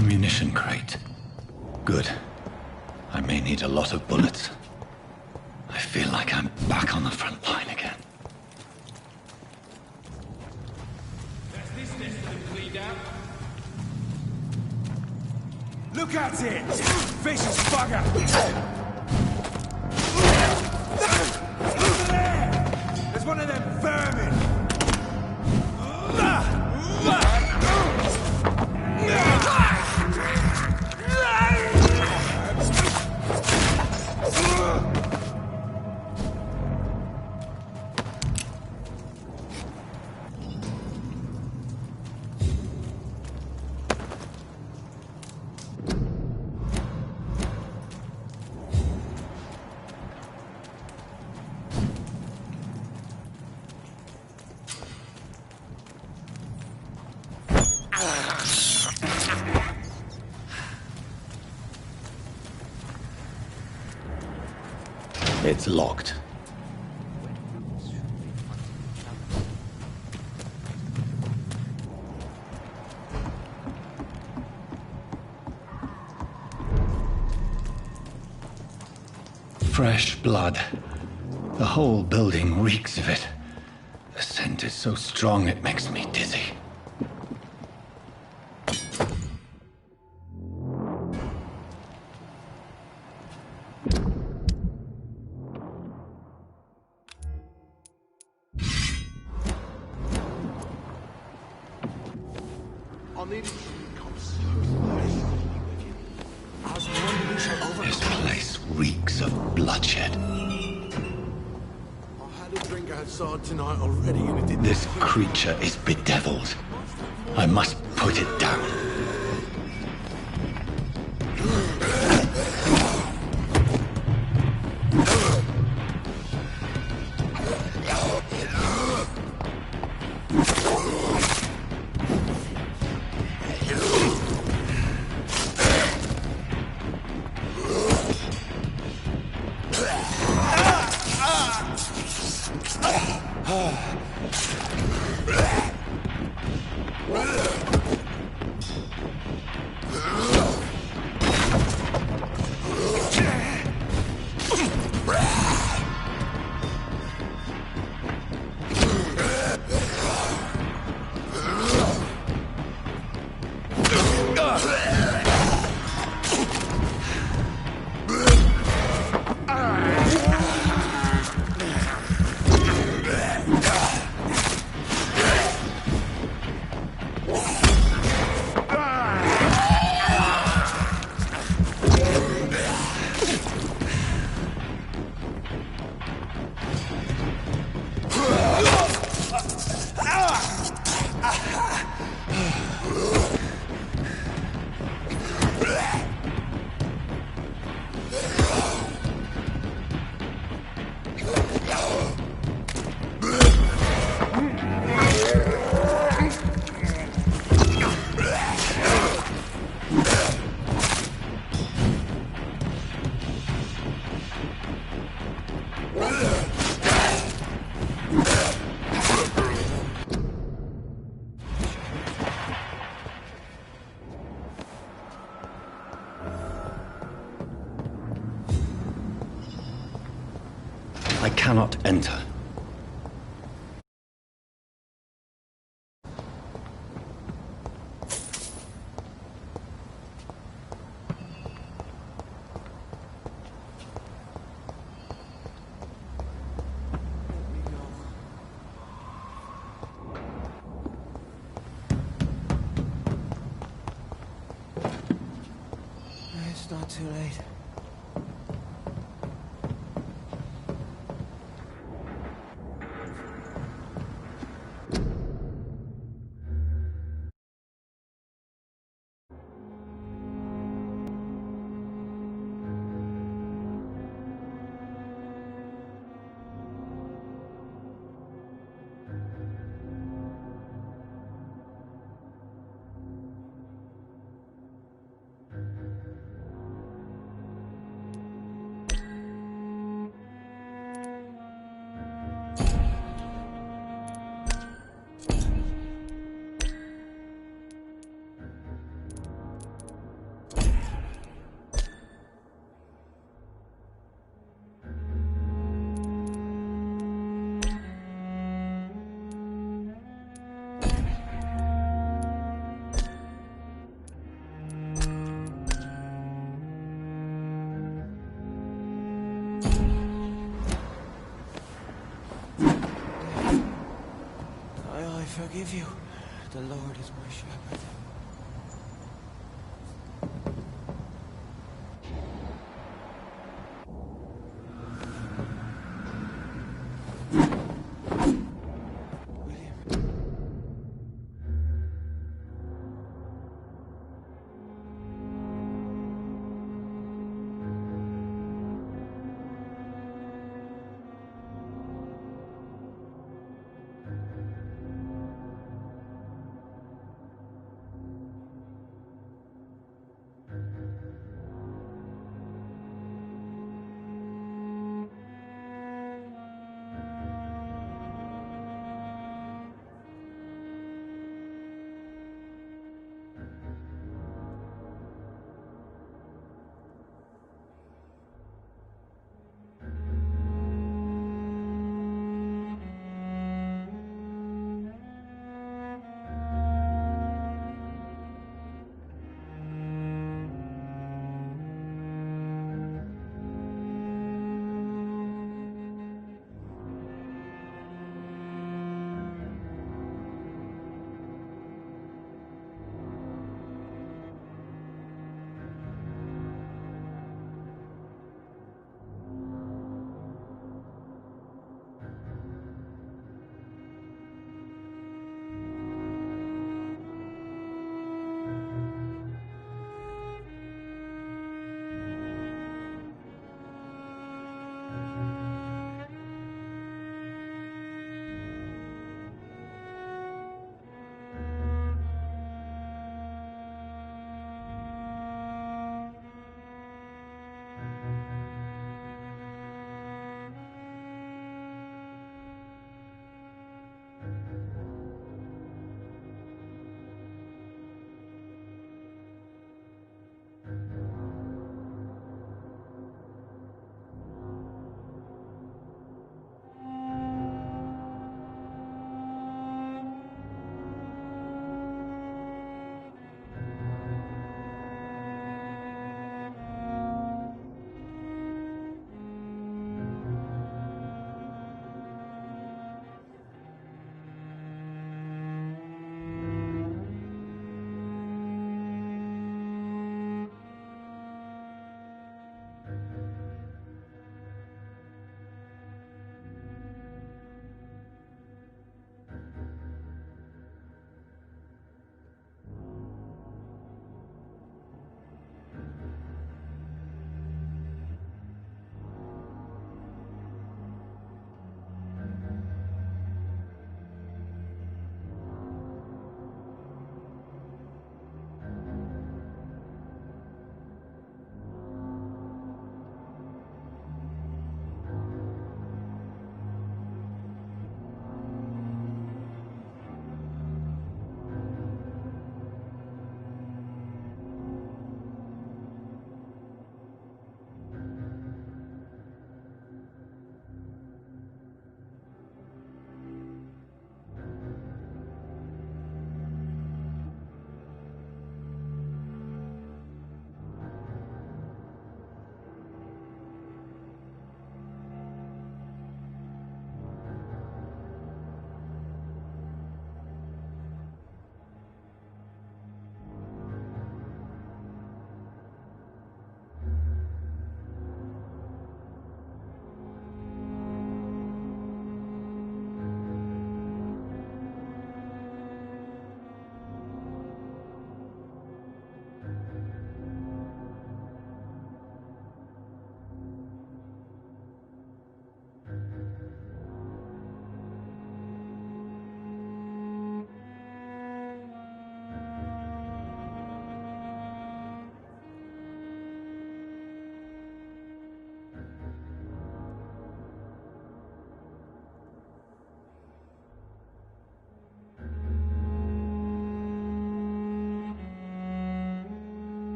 ammunition crate. Good. I may need a lot of bullets. I feel like I'm back on the front line again. Look at it! Vicious bugger! Over there! There's one of them vermin! It's locked. Fresh blood. The whole building reeks of it. The scent is so strong it makes me dizzy. This place reeks of bloodshed. Tonight already, and it didn't. This creature is bedeviled. I must put it down. I cannot enter. It's not too late. forgive you. The Lord is my shepherd.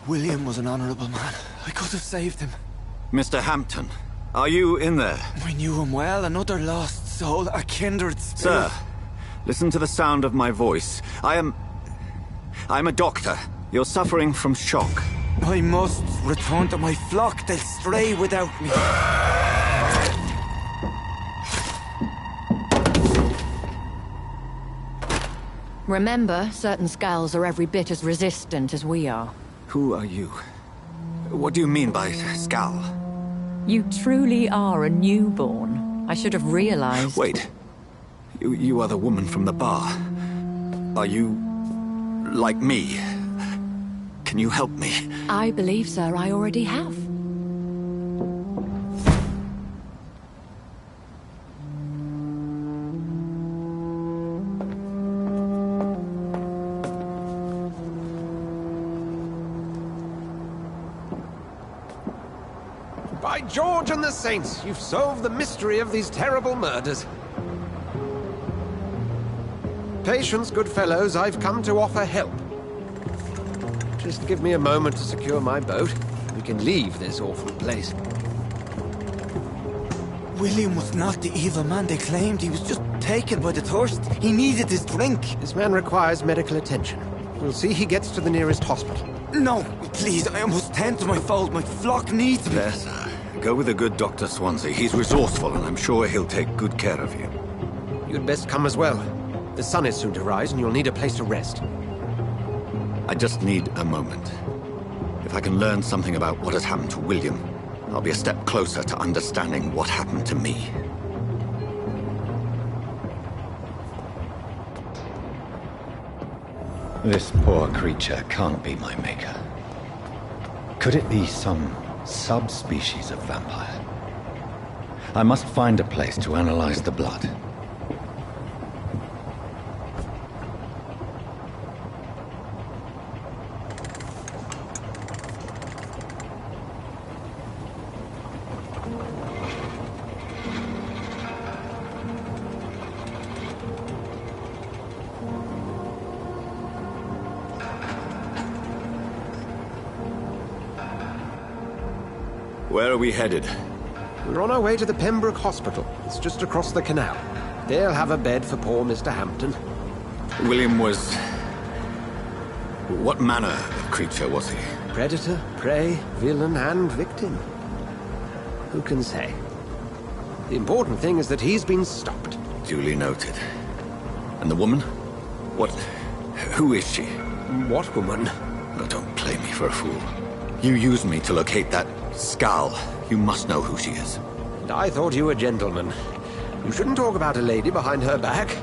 William was an honorable man. I could have saved him. Mr. Hampton, are you in there? I knew him well, another lost soul, a kindred Sir, spirit. listen to the sound of my voice. I'm a doctor. You're suffering from shock. I must return to my flock. They'll stray without me. Remember, certain skulls are every bit as resistant as we are. Who are you? What do you mean by Skal? You truly are a newborn. I should have realized. Wait. You are the woman from the bar. Are you... like me? Can you help me? I believe, sir, I already have. By George and the Saints, you've solved the mystery of these terrible murders. Patience, good fellows, I've come to offer help. Just give me a moment to secure my boat. We can leave this awful place. William was not the evil man they claimed. He was just taken by the thirst. He needed his drink. This man requires medical attention. We'll see he gets to the nearest hospital. No, please, I must tend to my fold. My flock needs me. There, sir. Go with the good Dr. Swansea. He's resourceful, and I'm sure he'll take good care of you. You'd best come as well. The sun is soon to rise, and you'll need a place to rest. I just need a moment. If I can learn something about what has happened to William, I'll be a step closer to understanding what happened to me. This poor creature can't be my maker. Could it be some subspecies of vampire? I must find a place to analyze the blood. Where are we headed? We're on our way to the Pembroke Hospital. It's just across the canal. They'll have a bed for poor Mr. Hampton. William was... what manner of creature was he? Predator, prey, villain, and victim. Who can say? The important thing is that he's been stopped. Duly noted. And the woman? What... who is she? What woman? Oh, don't play me for a fool. You used me to locate that Skal. You must know who she is. And I thought you a gentleman. You shouldn't talk about a lady behind her back,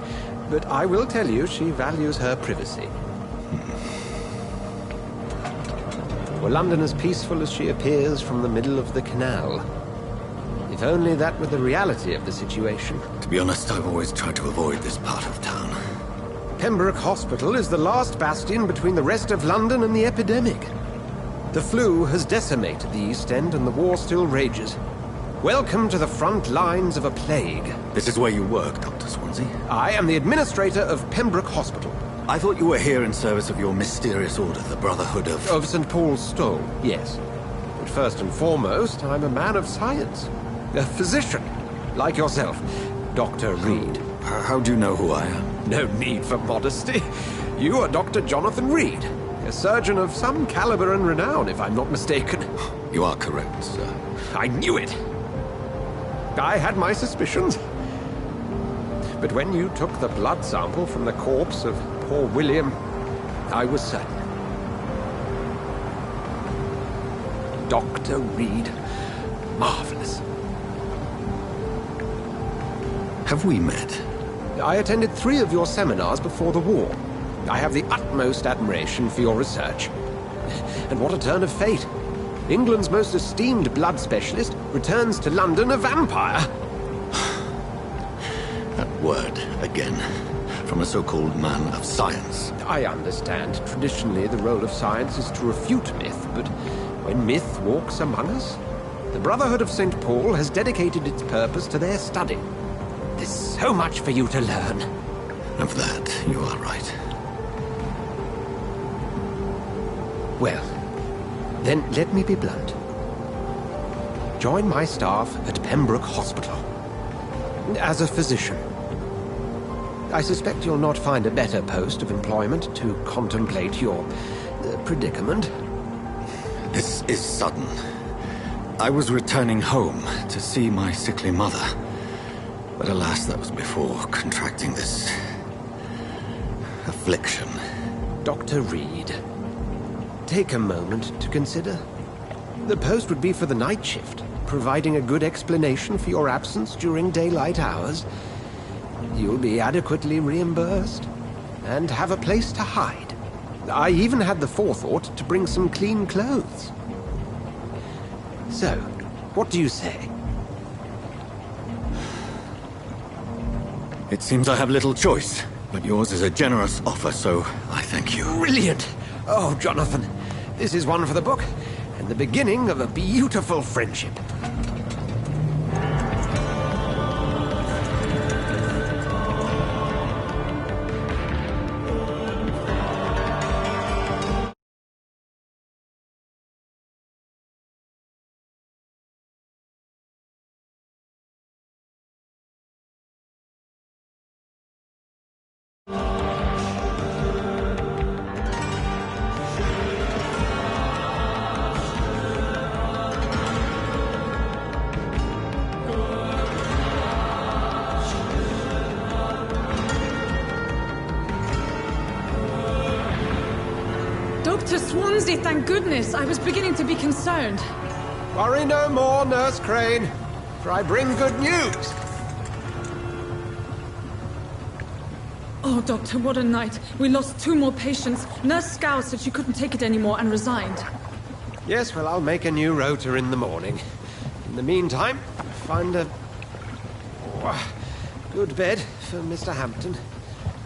but I will tell you she values her privacy. Were London as peaceful as she appears from the middle of the canal? If only that were the reality of the situation. To be honest, I've always tried to avoid this part of town. Pembroke Hospital is the last bastion between the rest of London and the epidemic. The flu has decimated the East End and the war still rages. Welcome to the front lines of a plague. This is where you work, Dr. Swansea? I am the administrator of Pembroke Hospital. I thought you were here in service of your mysterious order, the Brotherhood of... Of St. Paul's Stole, yes. But first and foremost, I'm a man of science. A physician, like yourself, Dr. Reed. How do you know who I am? No need for modesty. You are Dr. Jonathan Reed. A surgeon of some caliber and renown, if I'm not mistaken. You are correct, sir. I knew it! I had my suspicions. But when you took the blood sample from the corpse of poor William, I was certain. Dr. Reed. Marvelous. Have we met? I attended 3 of your seminars before the war. I have the utmost admiration for your research. And what a turn of fate. England's most esteemed blood specialist returns to London a vampire. That word, again. From a so-called man of science. I understand. Traditionally, the role of science is to refute myth, but when myth walks among us, the Brotherhood of St. Paul has dedicated its purpose to their study. There's so much for you to learn. Of that, you are right. Well, Then let me be blunt. Join my staff at Pembroke Hospital. As a physician. I suspect you'll not find a better post of employment to contemplate your predicament. This is sudden. I was returning home to see my sickly mother. But alas, that was before contracting this affliction. Dr. Reed, take a moment to consider. The post would be for the night shift, providing a good explanation for your absence during daylight hours. You'll be adequately reimbursed and have a place to hide. I even had the forethought to bring some clean clothes. So, what do you say? It seems I have little choice, but yours is a generous offer, so I thank you. Brilliant! Oh, Jonathan, this is one for the book, and the beginning of a beautiful friendship. Dr. Swansea, thank goodness. I was beginning to be concerned. Worry no more, Nurse Crane, for I bring good news. Oh, Doctor, what a night. We lost 2 more patients. Nurse Scow said she couldn't take it anymore and resigned. Yes, well, I'll make a new rota in the morning. In the meantime, find a good bed for Mr. Hampton.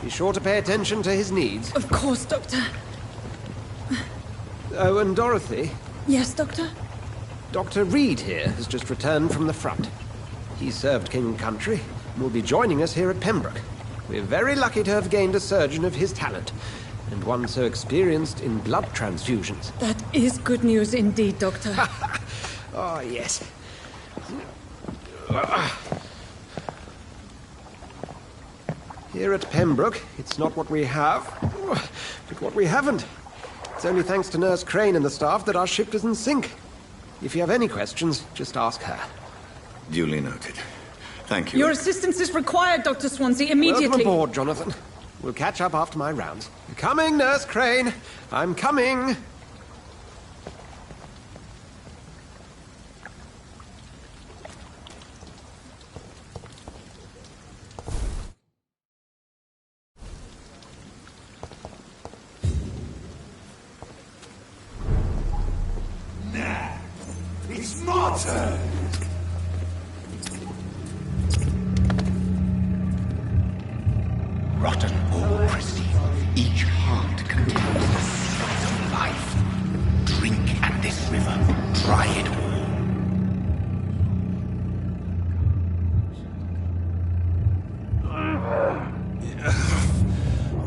Be sure to pay attention to his needs. Of course, Doctor. Oh, and Dorothy, Yes, Doctor? Dr. Reed here has just returned from the front. He served King and Country and will be joining us here at Pembroke. We're very lucky to have gained a surgeon of his talent, and one so experienced in blood transfusions. That is good news indeed, Doctor. Oh, yes. Here at Pembroke, it's not what we have, but what we haven't. It's only thanks to Nurse Crane and the staff that our ship doesn't sink. If you have any questions, just ask her. Duly noted. Thank you. Your assistance is required, Dr. Swansea, immediately. Welcome aboard, Jonathan. We'll catch up after my rounds. Coming, Nurse Crane. I'm coming. It's my turn! Rotten or pristine, each heart contains the seeds of life. Drink at this river, try it all.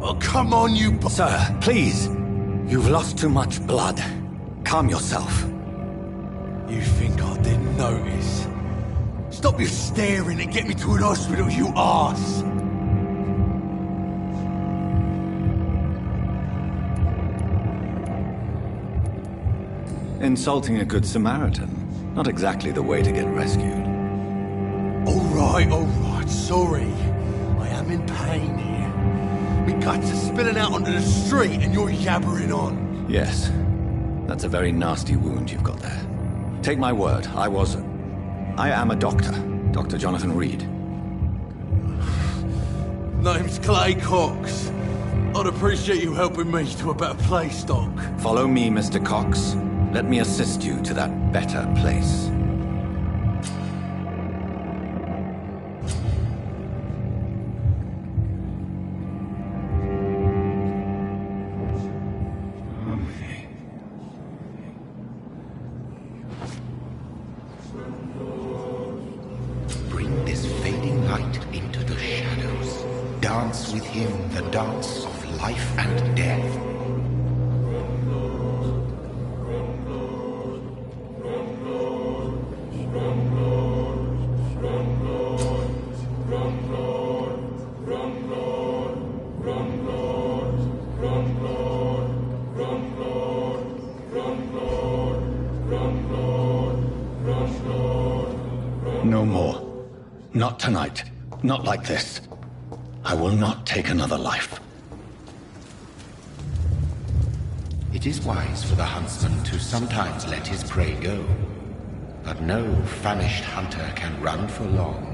Oh, come on, you... Sir, please. You've lost too much blood. Calm yourself. You think I didn't notice? Stop your staring and get me to an hospital, you arse! Insulting a good Samaritan. Not exactly the way to get rescued. All right, sorry. I am in pain here. My guts are spilling out onto the street and you're yabbering on. Yes. That's a very nasty wound you've got there. Take my word, I am a doctor. Dr. Jonathan Reed. Name's Clay Cox. I'd appreciate you helping me to a better place, Doc. Follow me, Mr. Cox. Let me assist you to that better place. Bring this fading light into the shadows. Dance with him the dance of life and death. No more. Not tonight. Not like this. I will not take another life. It is wise for the huntsman to sometimes let his prey go. But no famished hunter can run for long.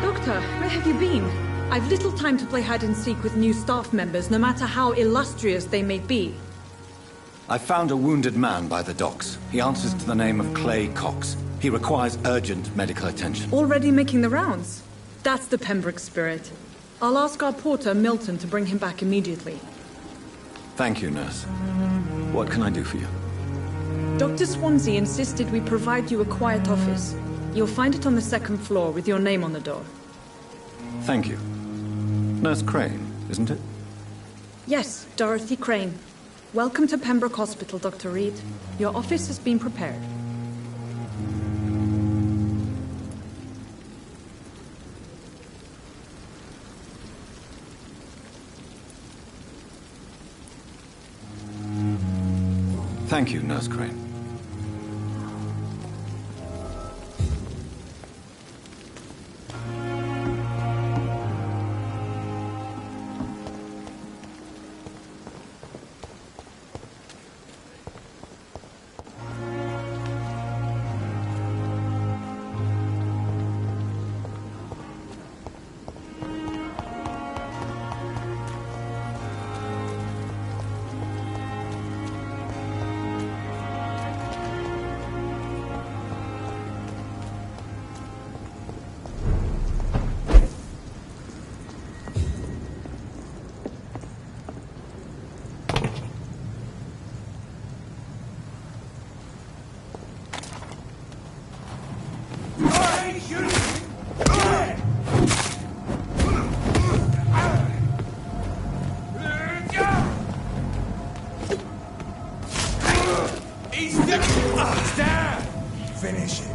Doctor, where have you been? I've little time to play hide-and-seek with new staff members, no matter how illustrious they may be. I found a wounded man by the docks. He answers to the name of Clay Cox. He requires urgent medical attention. Already making the rounds? That's the Pembroke spirit. I'll ask our porter, Milton, to bring him back immediately. Thank you, nurse. What can I do for you? Dr. Swansea insisted we provide you a quiet office. You'll find it on the second floor with your name on the door. Thank you. Nurse Crane, isn't it? Yes, Dorothy Crane. Welcome to Pembroke Hospital, Dr. Reed. Your office has been prepared. Thank you, Nurse Crane. Finish it.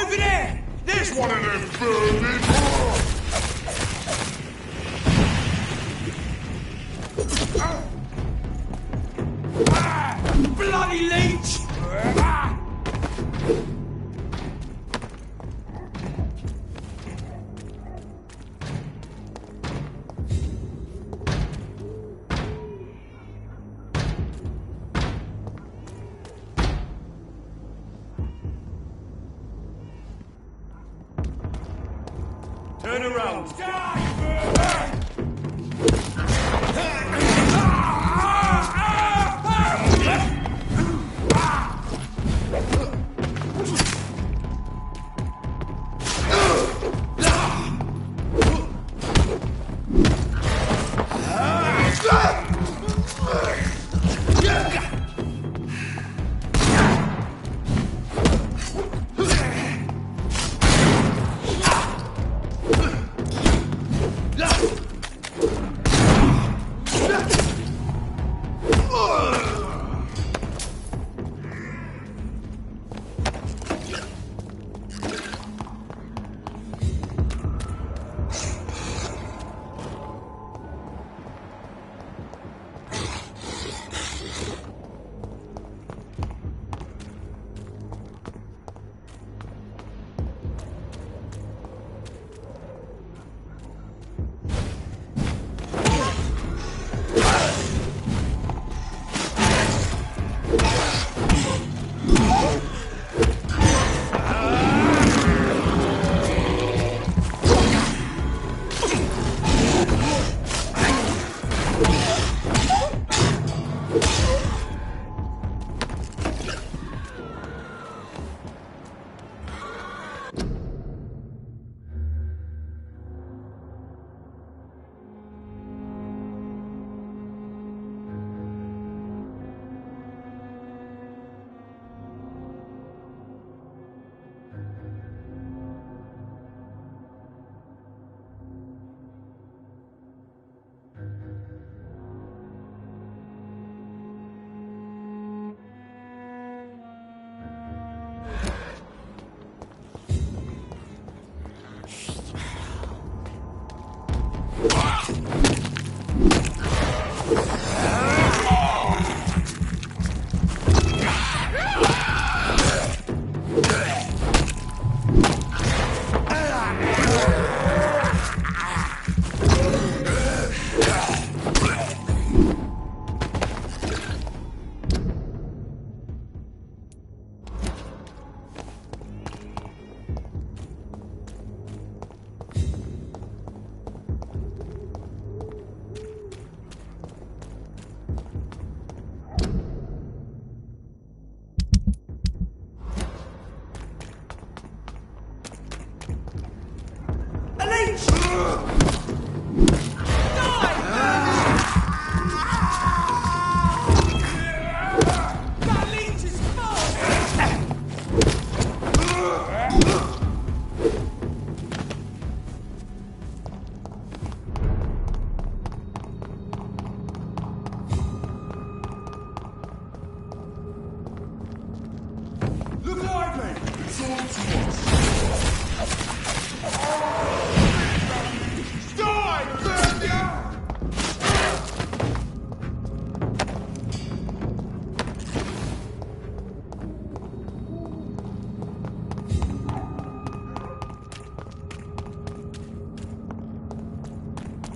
Over there! There's one of them burning! Bloody leech! Turn around!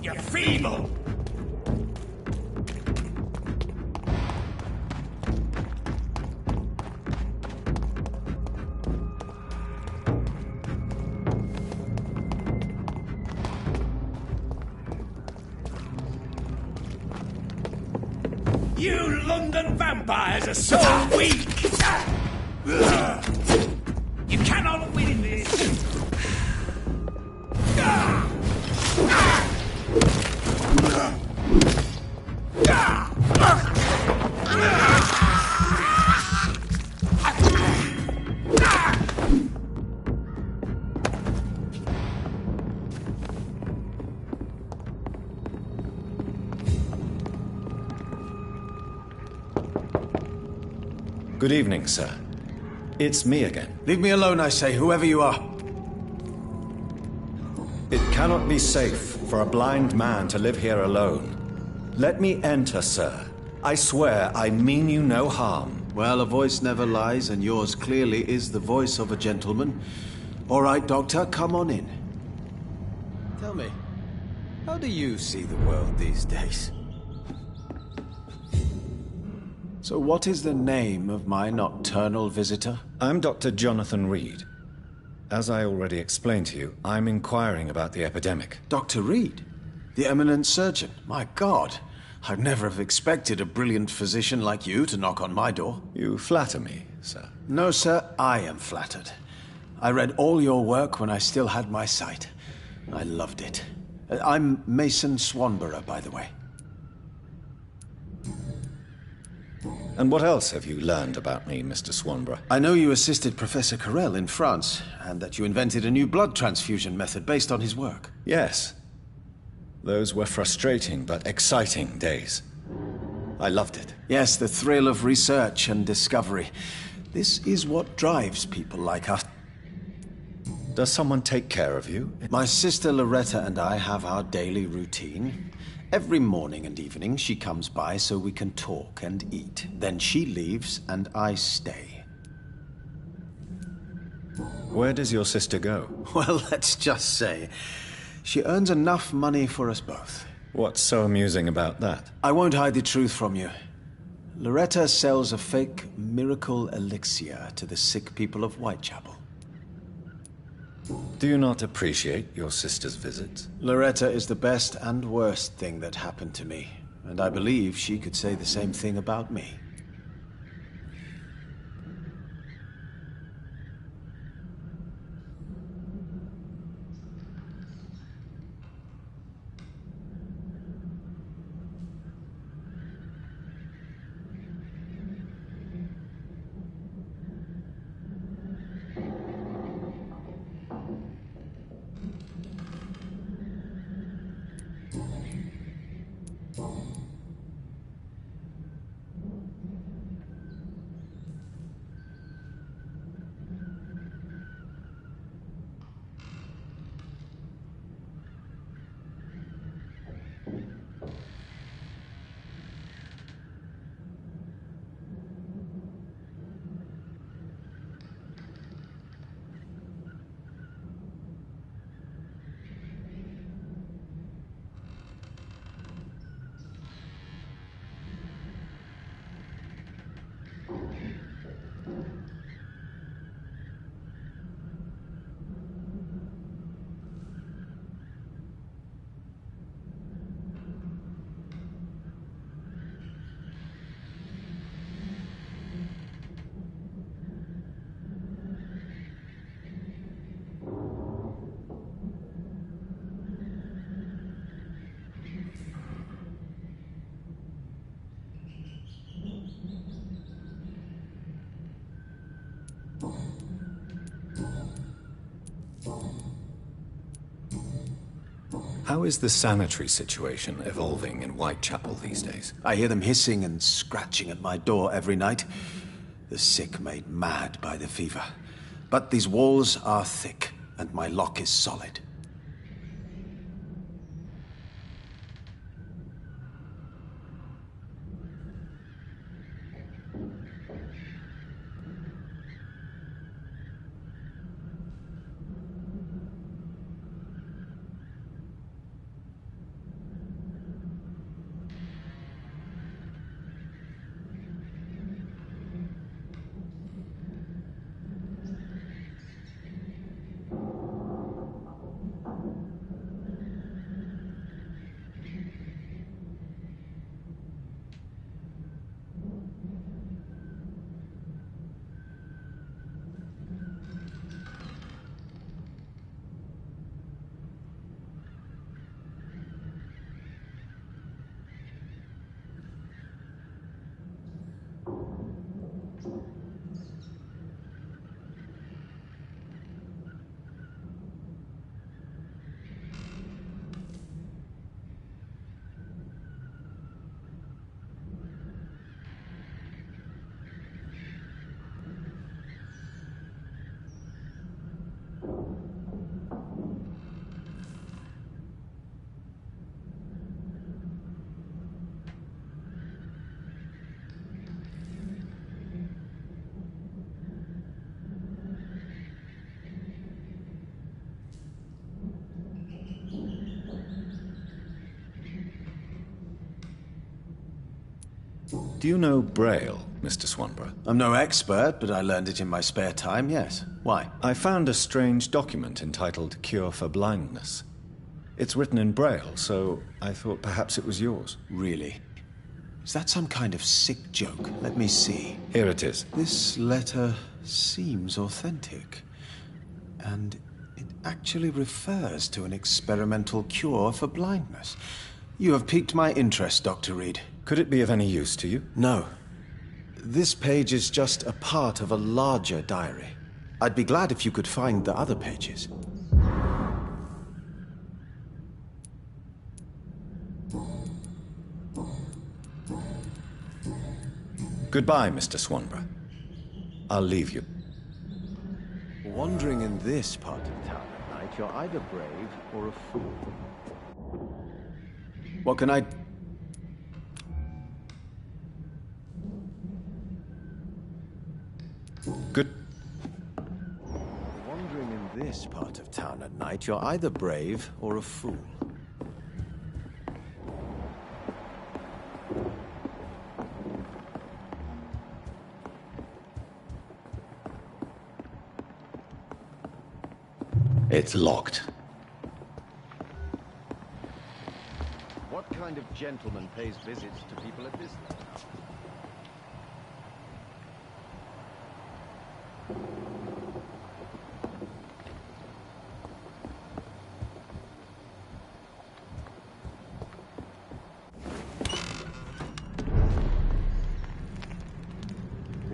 You're feeble! You London vampires are so weak! You cannot win this! Good evening, sir. It's me again. Leave me alone, I say, whoever you are. It cannot be safe for a blind man to live here alone. Let me enter, sir. I swear I mean you no harm. Well, a voice never lies, and yours clearly is the voice of a gentleman. All right, Doctor, come on in. Tell me, how do you see the world these days? So what is the name of my nocturnal visitor? I'm Dr. Jonathan Reed. As I already explained to you, I'm inquiring about the epidemic. Dr. Reed? The eminent surgeon? My God, I'd never have expected a brilliant physician like you to knock on my door. You flatter me, sir. No, sir, I am flattered. I read all your work when I still had my sight. I loved it. I'm Mason Swanborough, by the way. And what else have you learned about me, Mr. Swanborough? I know you assisted Professor Carrel in France, and that you invented a new blood transfusion method based on his work. Yes. Those were frustrating but exciting days. I loved it. Yes, the thrill of research and discovery. This is what drives people like us. Does someone take care of you? My sister Loretta and I have our daily routine. Every morning and evening she comes by so we can talk and eat. Then she leaves and I stay. Where does your sister go? Well, let's just say she earns enough money for us both. What's so amusing about that? I won't hide the truth from you. Loretta sells a fake miracle elixir to the sick people of Whitechapel. Do you not appreciate your sister's visits? Loretta is the best and worst thing that happened to me, and I believe she could say the same thing about me. How is the sanitary situation evolving in Whitechapel these days? I hear them hissing and scratching at my door every night. The sick made mad by the fever. But these walls are thick, and my lock is solid. Do you know Braille, Mr. Swanborough? I'm no expert, but I learned it in my spare time, yes. Why? I found a strange document entitled Cure for Blindness. It's written in Braille, so I thought perhaps it was yours. Really? Is that some kind of sick joke? Let me see. Here it is. This letter seems authentic. And it actually refers to an experimental cure for blindness. You have piqued my interest, Dr. Reed. Could it be of any use to you? No. This page is just a part of a larger diary. I'd be glad if you could find the other pages. Goodbye, Mr. Swanborough. I'll leave you. Wandering in this part of town at night, you're either brave or a fool. What can I... Good. Wandering in this part of town at night, you're either brave or a fool. It's locked. What kind of gentleman pays visits to people at this hour?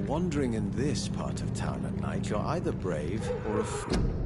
Wandering in this part of town at night, you're either brave or a fool.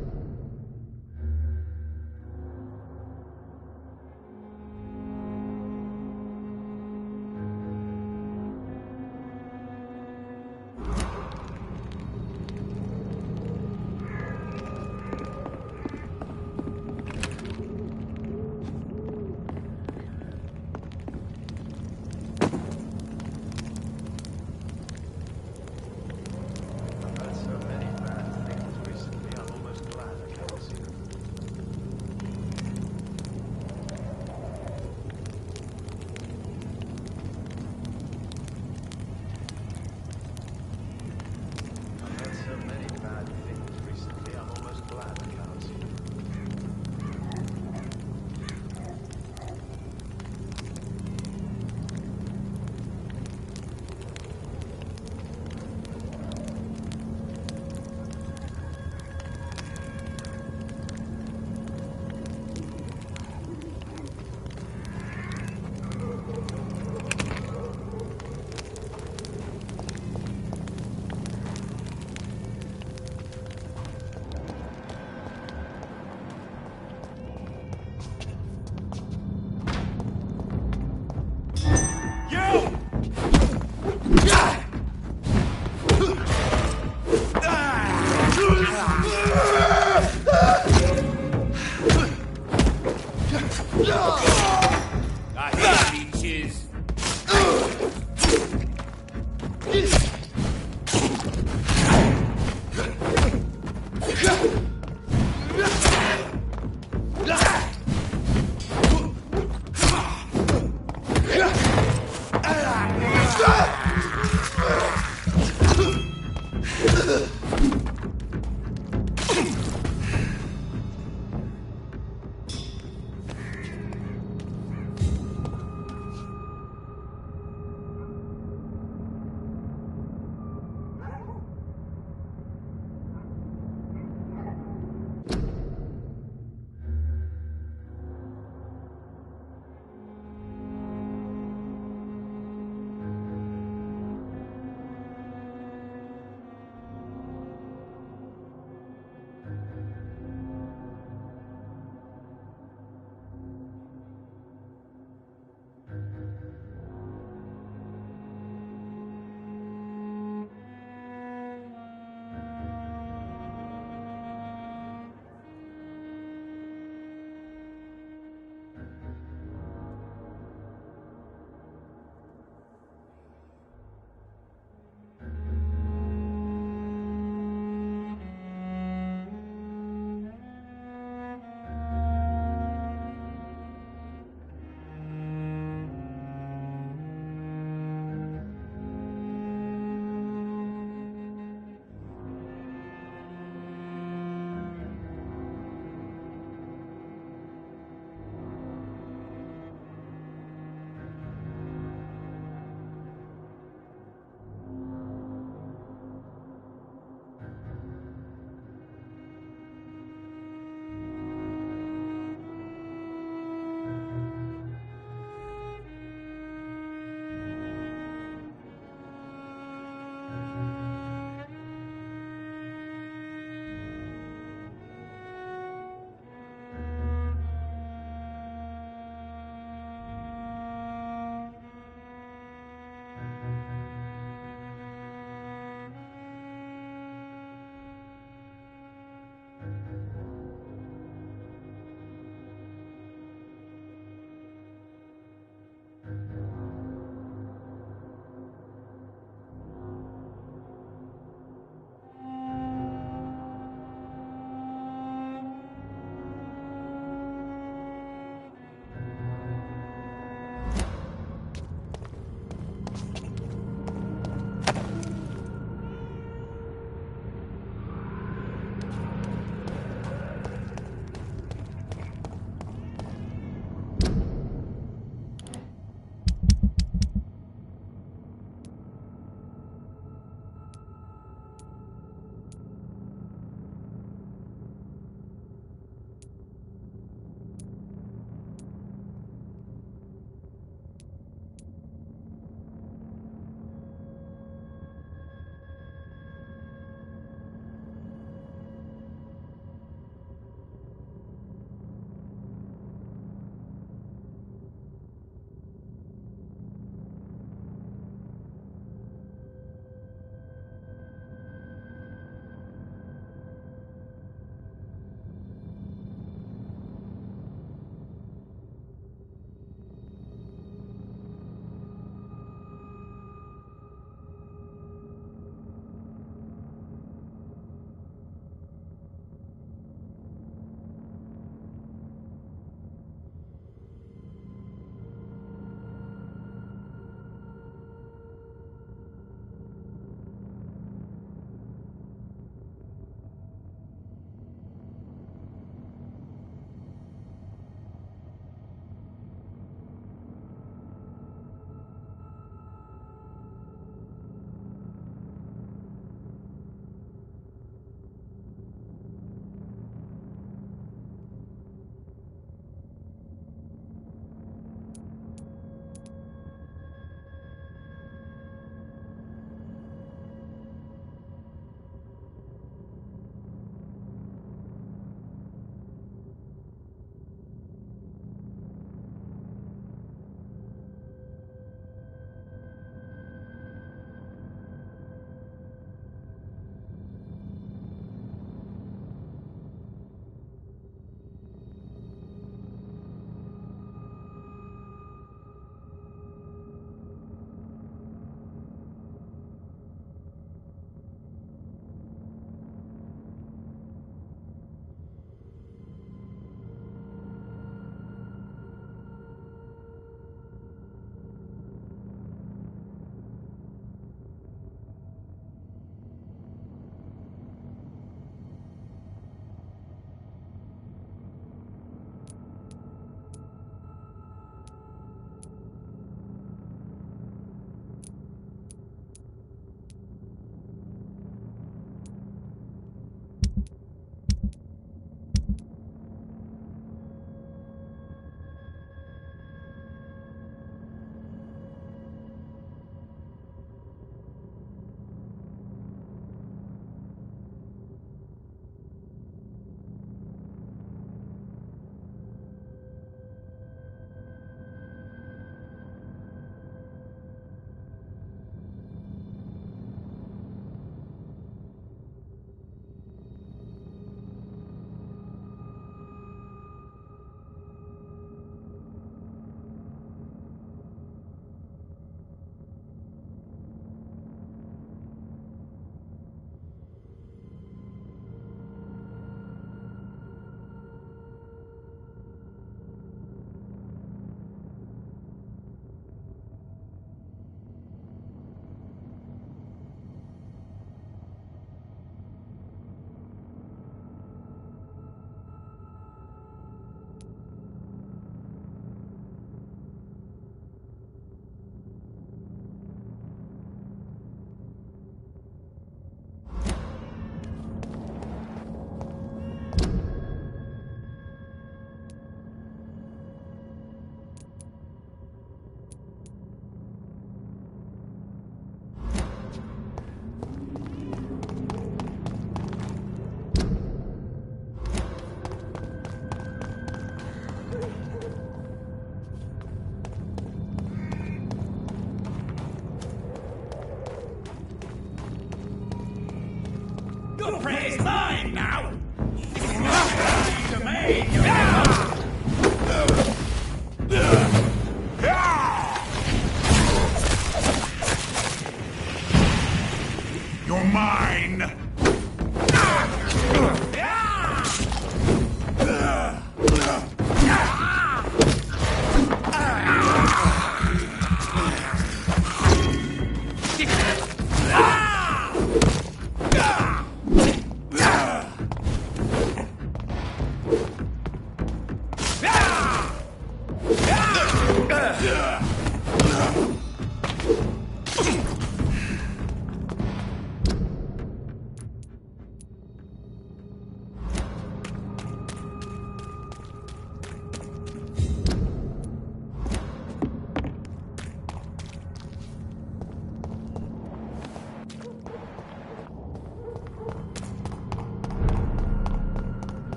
You're mine!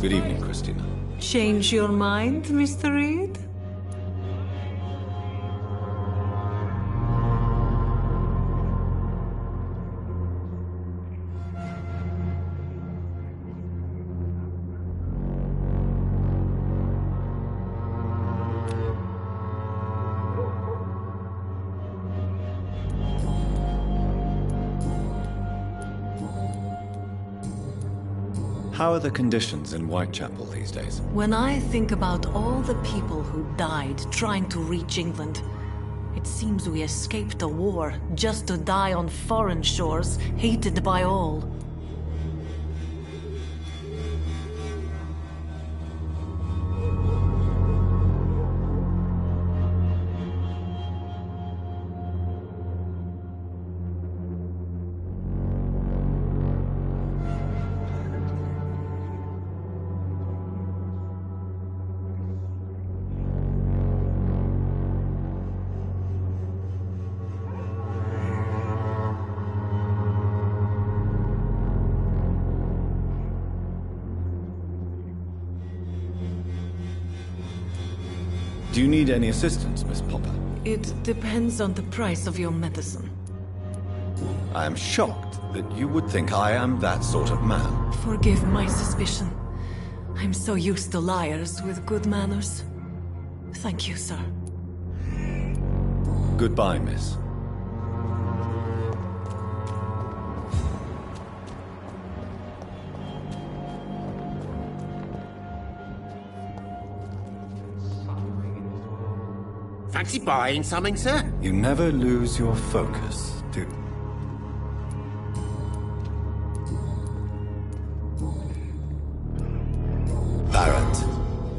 Good evening, Christina. Change your mind, Mr. Reed? How are the conditions in Whitechapel these days? When I think about all the people who died trying to reach England, it seems we escaped a war just to die on foreign shores, hated by all. Do you need any assistance, Miss Popper? It depends on the price of your medicine. I am shocked that you would think I am that sort of man. Forgive my suspicion. I'm so used to liars with good manners. Thank you, sir. Goodbye, miss. Fancy buying something, sir? You never lose your focus, do you? Barrett,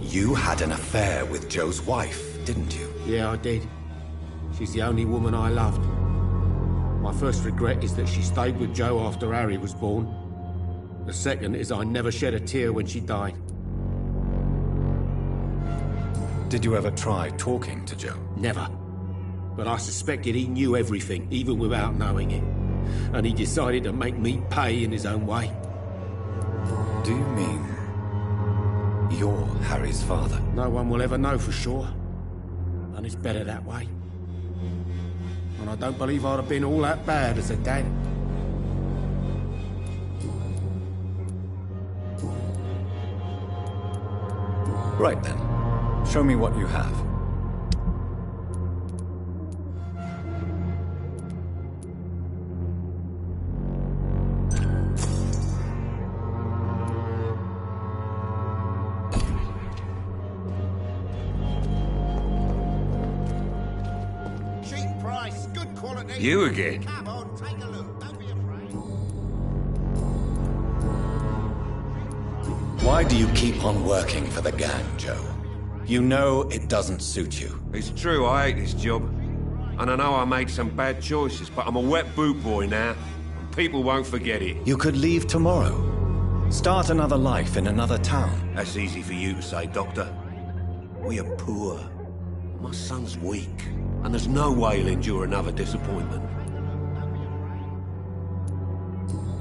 you had an affair with Joe's wife, didn't you? Yeah, I did. She's the only woman I loved. My first regret is that she stayed with Joe after Harry was born. The second is I never shed a tear when she died. Did you ever try talking to Joe? Never. But I suspected he knew everything, even without knowing it. And he decided to make me pay in his own way. Do you mean you're Harry's father? No one will ever know for sure. And it's better that way. And I don't believe I'd have been all that bad as a dad. Right then. Show me what you have. Cheap price, good quality. You again? Come on, take a look. Don't be afraid. Why do you keep on working for the gang, Joe? You know it doesn't suit you. It's true, I hate this job. And I know I made some bad choices, but I'm a wet boot boy now. And people won't forget it. You could leave tomorrow. Start another life in another town. That's easy for you to say, Doctor. We are poor. My son's weak, and there's no way he'll endure another disappointment.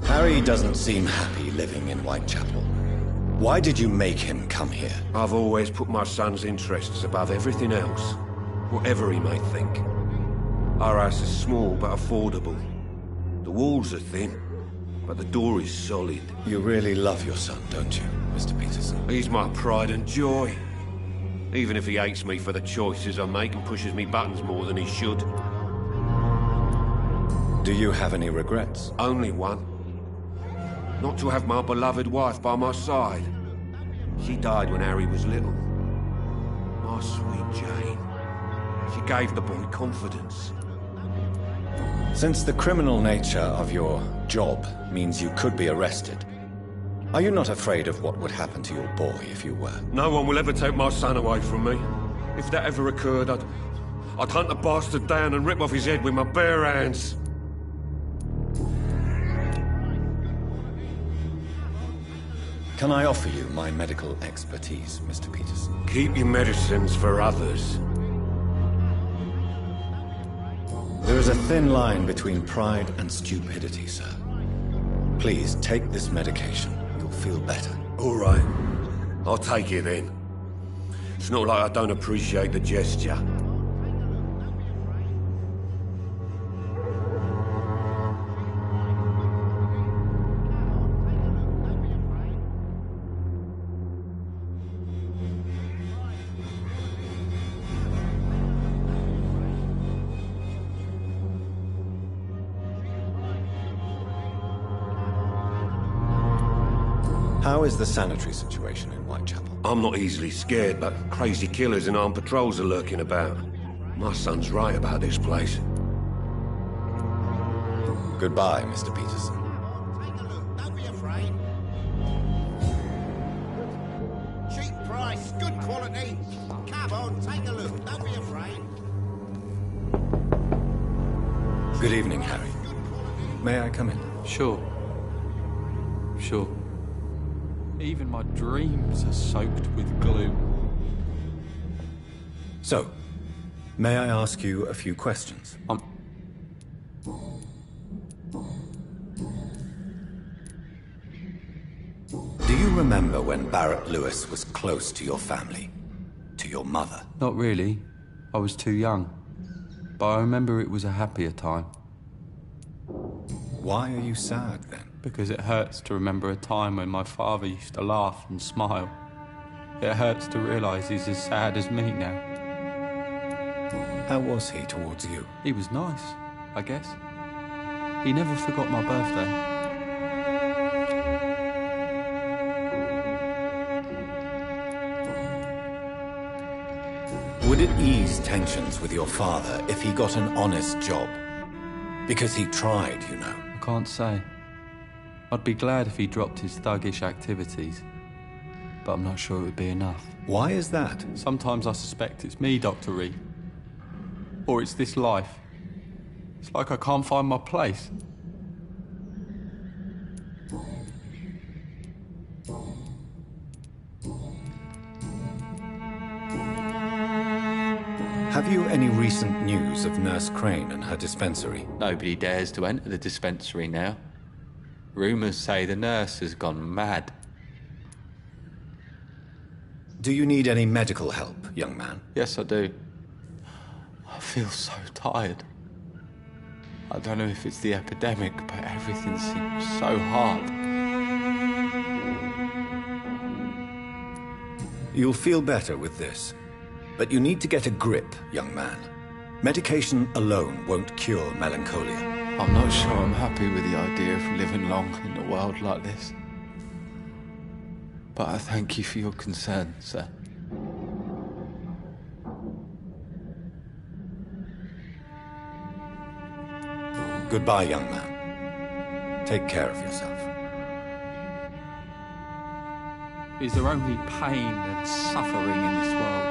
Harry doesn't seem happy living in Whitechapel. Why did you make him come here? I've always put my son's interests above everything else, whatever he may think. Our house is small but affordable. The walls are thin, but the door is solid. You really love your son, don't you, Mr. Peterson? He's my pride and joy. Even if he hates me for the choices I make and pushes me buttons more than he should. Do you have any regrets? Only one. Not to have my beloved wife by my side. She died when Harry was little. My sweet Jane. She gave the boy confidence. Since the criminal nature of your job means you could be arrested, are you not afraid of what would happen to your boy if you were? No one will ever take my son away from me. If that ever occurred, I'd hunt the bastard down and rip off his head with my bare hands. Can I offer you my medical expertise, Mr. Peterson? Keep your medicines for others. There is a thin line between pride and stupidity, sir. Please take this medication. You'll feel better. All right. I'll take it then. It's not like I don't appreciate the gesture. How is the sanitary situation in Whitechapel? I'm not easily scared, but crazy killers and armed patrols are lurking about. My son's right about this place. Goodbye, Mr. Peterson. Take a look, don't be afraid. Cheap price, good quality. Come on, take a look, don't be afraid. Good evening, Harry. May I come in? Sure. Even my dreams are soaked with gloom. So, may I ask you a few questions? Do you remember when Barrett Lewis was close to your family? To your mother? Not really. I was too young. But I remember it was a happier time. Why are you sad, then? Because it hurts to remember a time when my father used to laugh and smile. It hurts to realise he's as sad as me now. How was he towards you? He was nice, I guess. He never forgot my birthday. Would it ease tensions with your father if he got an honest job? Because he tried, you know. I can't say. I'd be glad if he dropped his thuggish activities, but I'm not sure it would be enough. Why is that? Sometimes I suspect it's me, Dr. Reed. Or it's this life. It's like I can't find my place. Have you any recent news of Nurse Crane and her dispensary? Nobody dares to enter the dispensary now. Rumours say the nurse has gone mad. Do you need any medical help, young man? Yes, I do. I feel so tired. I don't know if it's the epidemic, but everything seems so hard. You'll feel better with this. But you need to get a grip, young man. Medication alone won't cure melancholia. I'm not sure I'm happy with the idea of living long in a world like this. But I thank you for your concern, sir. Goodbye, young man. Take care of yourself. Is there only pain and suffering in this world?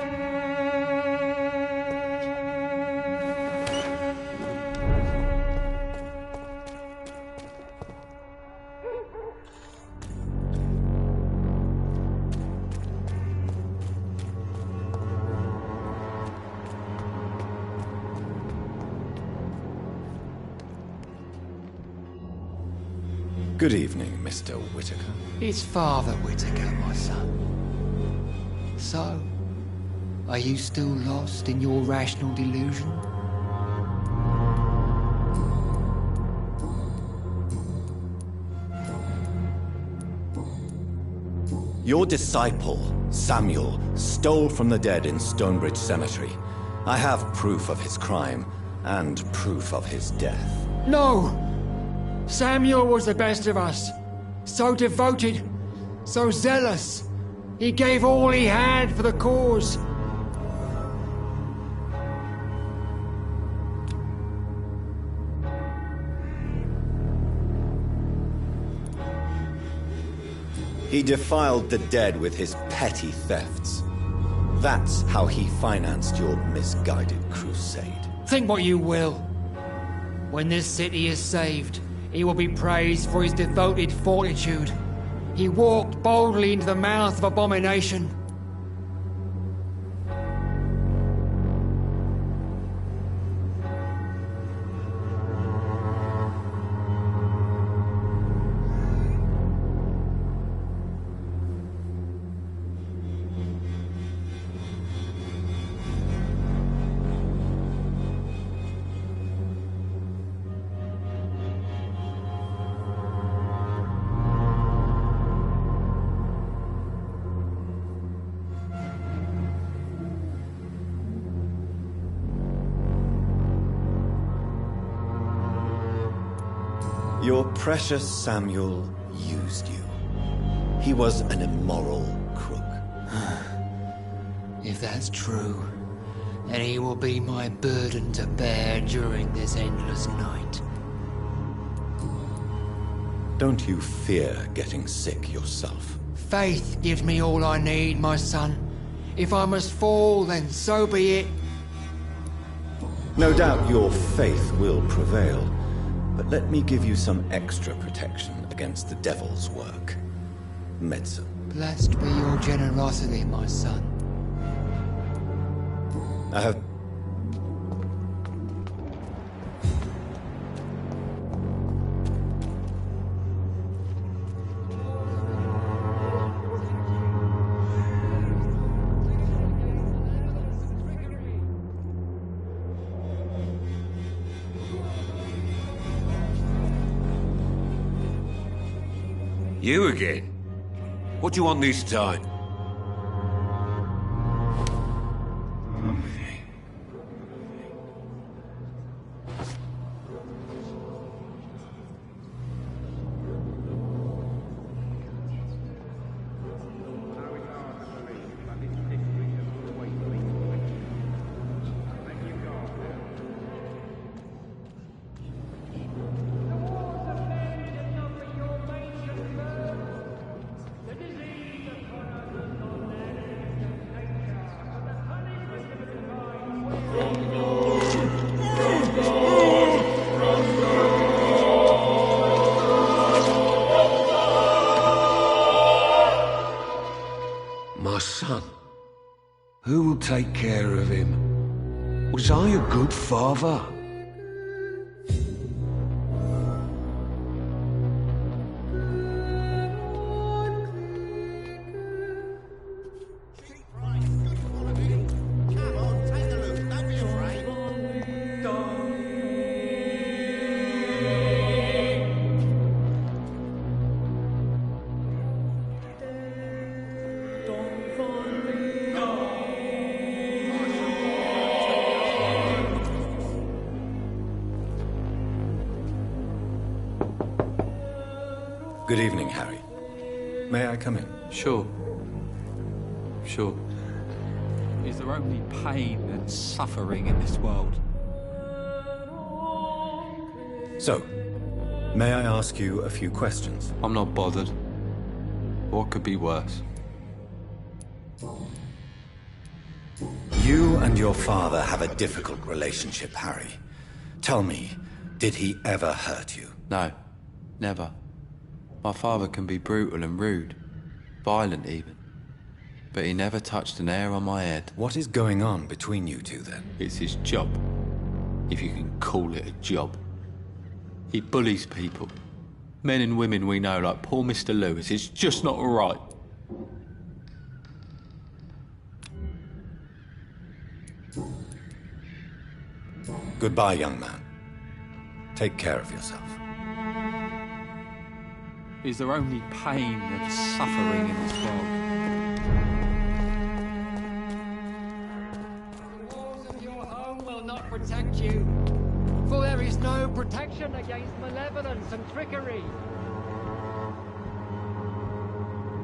Good evening, Mr. Whitaker. It's Father Whitaker, my son. So, are you still lost in your rational delusion? Your disciple, Samuel, stole from the dead in Stonebridge Cemetery. I have proof of his crime, and proof of his death. No! Samuel was the best of us. So devoted, so zealous. He gave all he had for the cause. He defiled the dead with his petty thefts. That's how he financed your misguided crusade. Think what you will. When this city is saved, he will be praised for his devoted fortitude. He walked boldly into the mouth of abomination. Your precious Samuel used you. He was an immoral crook. If that's true, then he will be my burden to bear during this endless night. Don't you fear getting sick yourself? Faith gives me all I need, my son. If I must fall, then so be it. No doubt your faith will prevail. But let me give you some extra protection against the devil's work. Medicine. Blessed be your generosity, my son. I have... You again? What do you want this time? My son? Who will take care of him? Was I a good father? Good evening, Harry. May I come in? Sure. Sure. Is there only pain and suffering in this world? So, may I ask you a few questions? I'm not bothered. What could be worse? You and your father have a difficult relationship, Harry. Tell me, did he ever hurt you? No, never. My father can be brutal and rude, violent even. But he never touched an hair on my head. What is going on between you two, then? It's his job, if you can call it a job. He bullies people, Men and women we know, like poor Mr. Lewis, it's just not right. Goodbye, young man. Take care of yourself. Is there only pain and suffering in this world? The walls of your home will not protect you, for there is no protection against malevolence and trickery.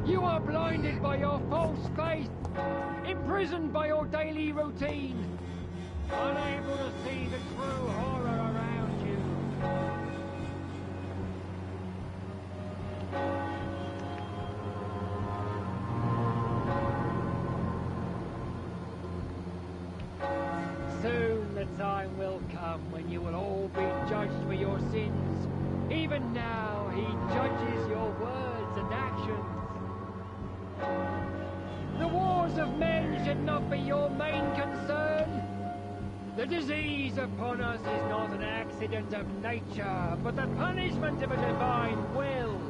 You are blinded by your false faith, imprisoned by your daily routine, unable to see the true horror around you. Soon the time will come when you will all be judged for your sins. Even now, he judges your words and actions. The wars of men should not be your main concern. The disease upon us is not an accident of nature, but the punishment of a divine will.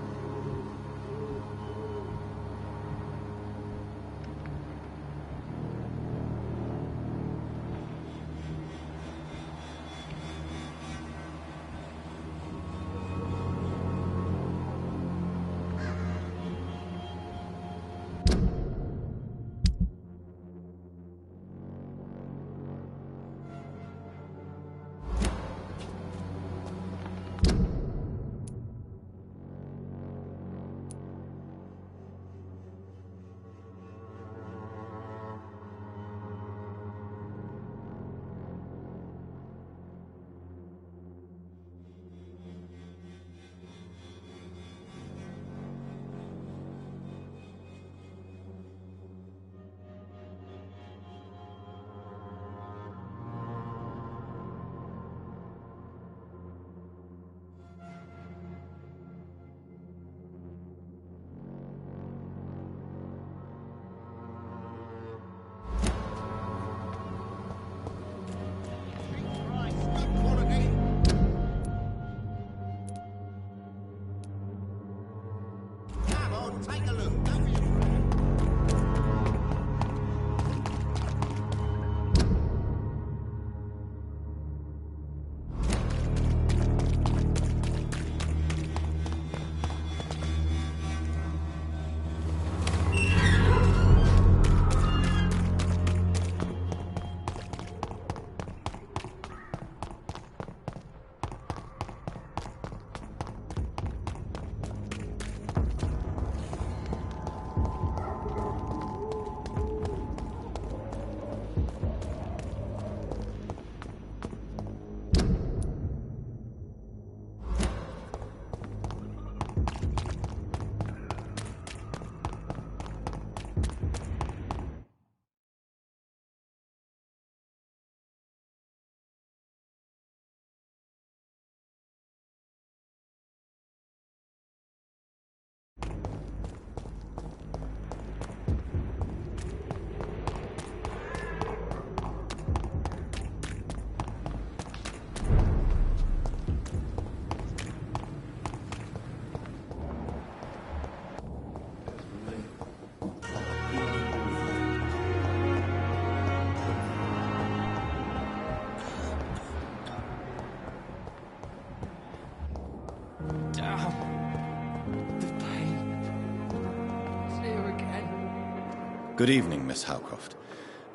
Good evening, Miss Howcroft.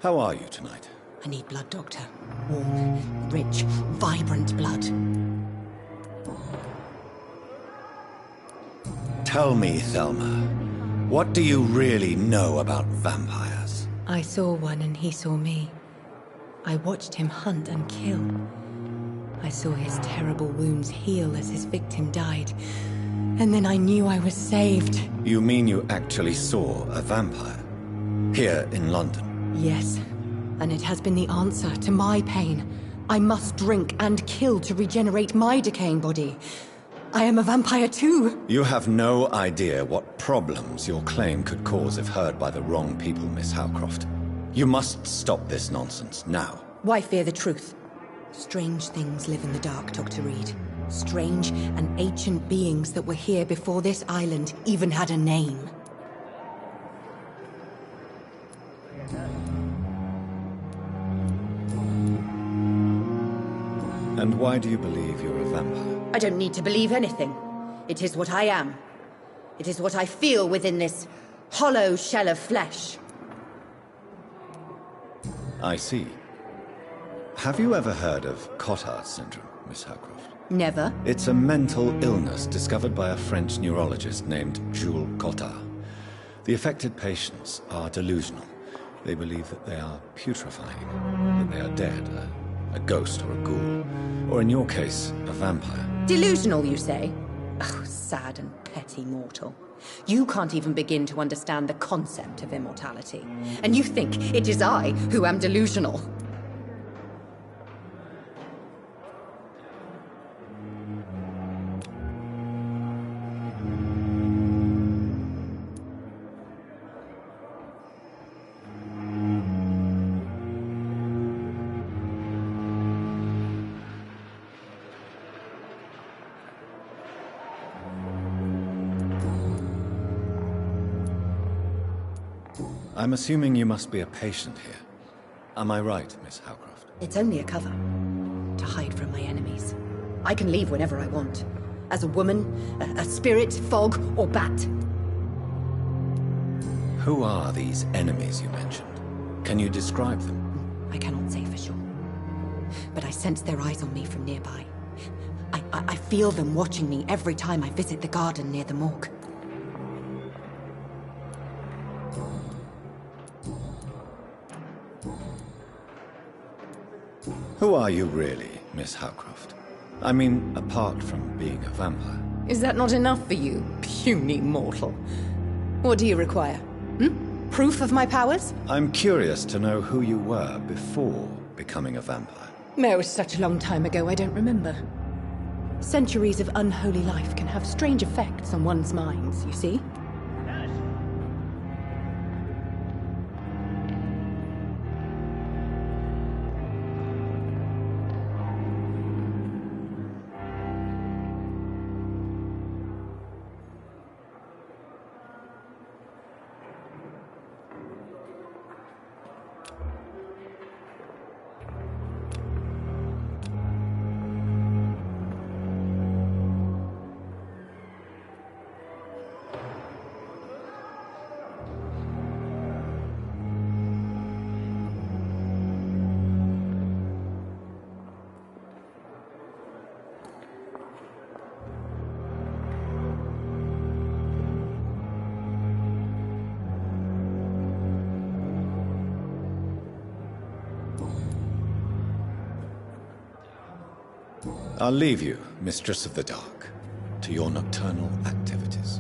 How are you tonight? I need blood, Doctor. Warm, rich, vibrant blood. Tell me, Thelma, what do you really know about vampires? I saw one and he saw me. I watched him hunt and kill. I saw his terrible wounds heal as his victim died. And then I knew I was saved. You mean you actually saw a vampire? Here in London? Yes. And it has been the answer to my pain. I must drink and kill to regenerate my decaying body. I am a vampire too. You have no idea what problems your claim could cause if heard by the wrong people, Miss Howcroft. You must stop this nonsense now. Why fear the truth? Strange things live in the dark, Dr. Reed. Strange and ancient beings that were here before this island even had a name. And why do you believe you're a vampire? I don't need to believe anything. It is what I am. It is what I feel within this hollow shell of flesh. I see. Have you ever heard of Cotard syndrome, Miss Howcroft? Never. It's a mental illness discovered by a French neurologist named Jules Cotard. The affected patients are delusional. They believe that they are putrefying, that they are dead, a ghost or a ghoul, or in your case, a vampire. Delusional, you say? Oh, sad and petty mortal. You can't even begin to understand the concept of immortality. And you think it is I who am delusional. I'm assuming you must be a patient here. Am I right, Miss Howcroft? It's only a cover. To hide from my enemies. I can leave whenever I want. As a woman, a spirit, fog, or bat. Who are these enemies you mentioned? Can you describe them? I cannot say for sure. But I sense their eyes on me from nearby. I feel them watching me every time I visit the garden near the morgue. Who are you really, Miss Howcroft? I mean, apart from being a vampire. Is that not enough for you, puny mortal? What do you require? Proof of my powers? I'm curious to know who you were before becoming a vampire. No, it was such a long time ago, I don't remember. Centuries of unholy life can have strange effects on one's minds, you see? I'll leave you, Mistress of the Dark, to your nocturnal activities.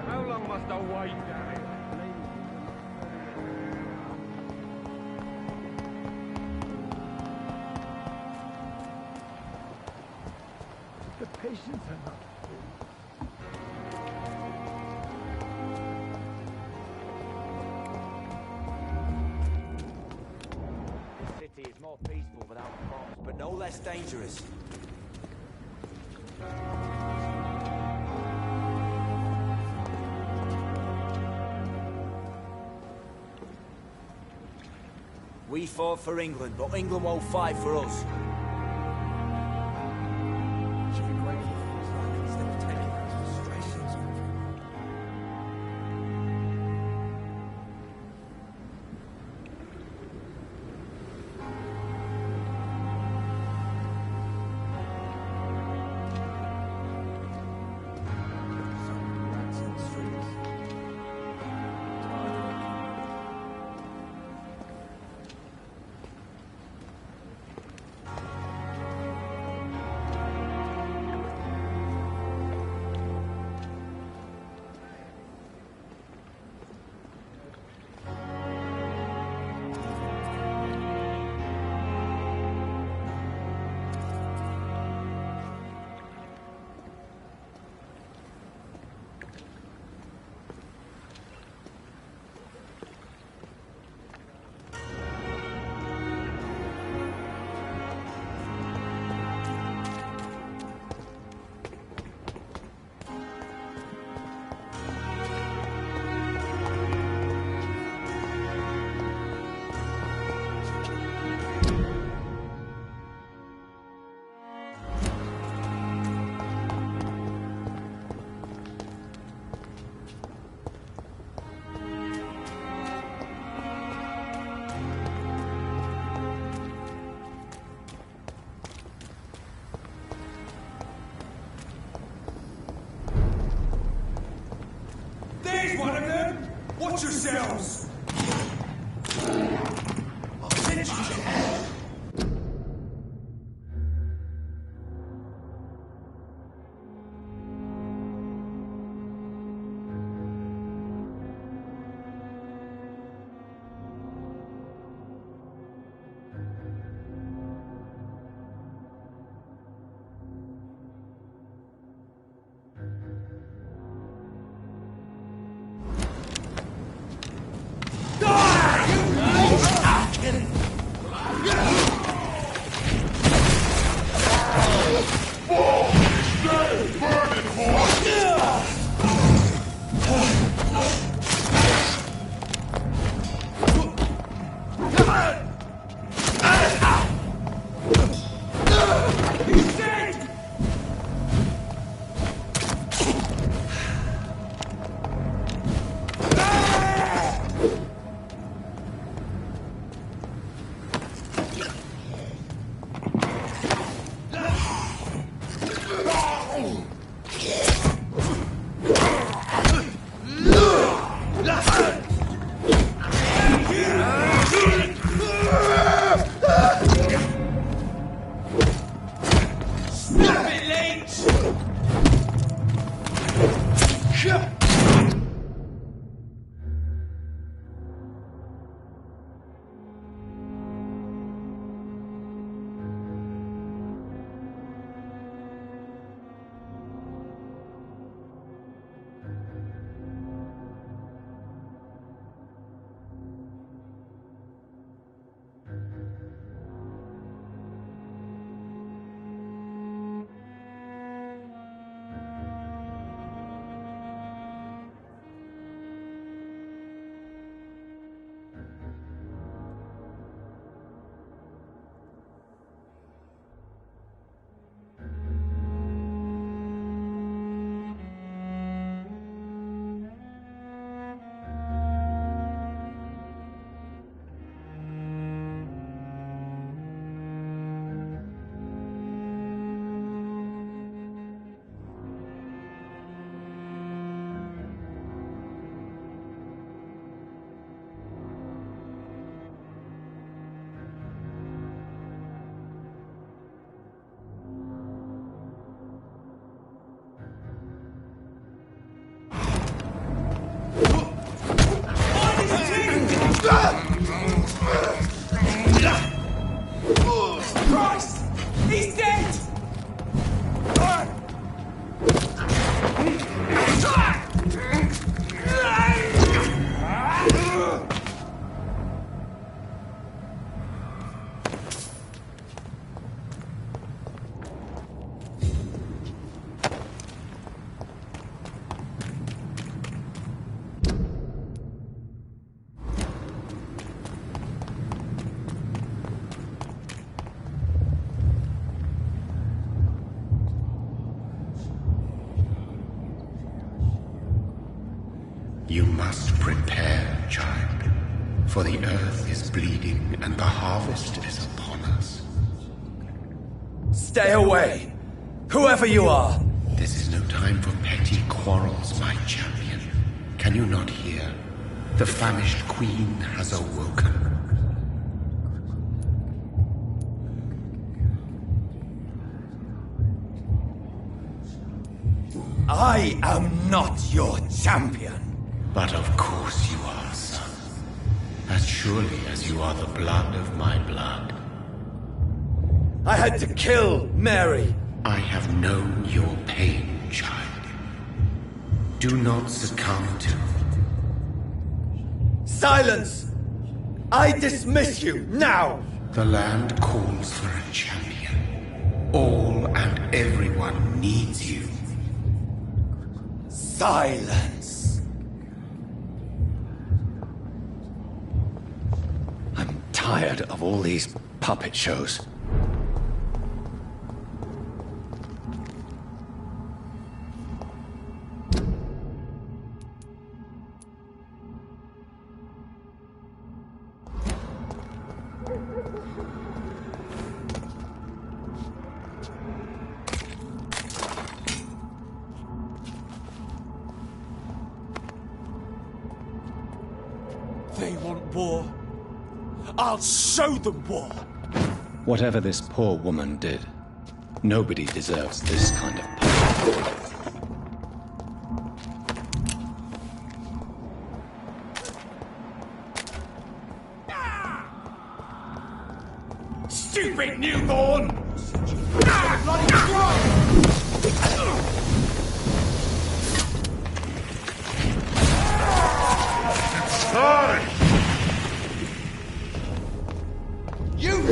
How long must I wait, Danny? The patients are not This city is more peaceful without bombs, but no less dangerous. We fought for England, but England won't fight for us. Should be grateful for his life instead of taking out his frustrations on everyone. So many rats in the streets. Tired of looking. There's one of them! Watch yourselves! I'll send you to hell! You must prepare, child, for the earth is bleeding and the harvest is upon us. Stay away! Whoever you are! This is no time for petty quarrels, my champion. Can you not hear? The famished queen has awoken. I am not your champion. But of course you are, son. As surely as you are the blood of my blood. I had to kill Mary. I have known your pain, child. Do not succumb to... Silence! I dismiss you, now! The land calls for a champion. All and everyone needs you. Silence! I'm tired of all these puppet shows. They want war. I'll show them war. Whatever this poor woman did, nobody deserves this kind of power. Stupid newborn! Bloody crow! Sorry! You!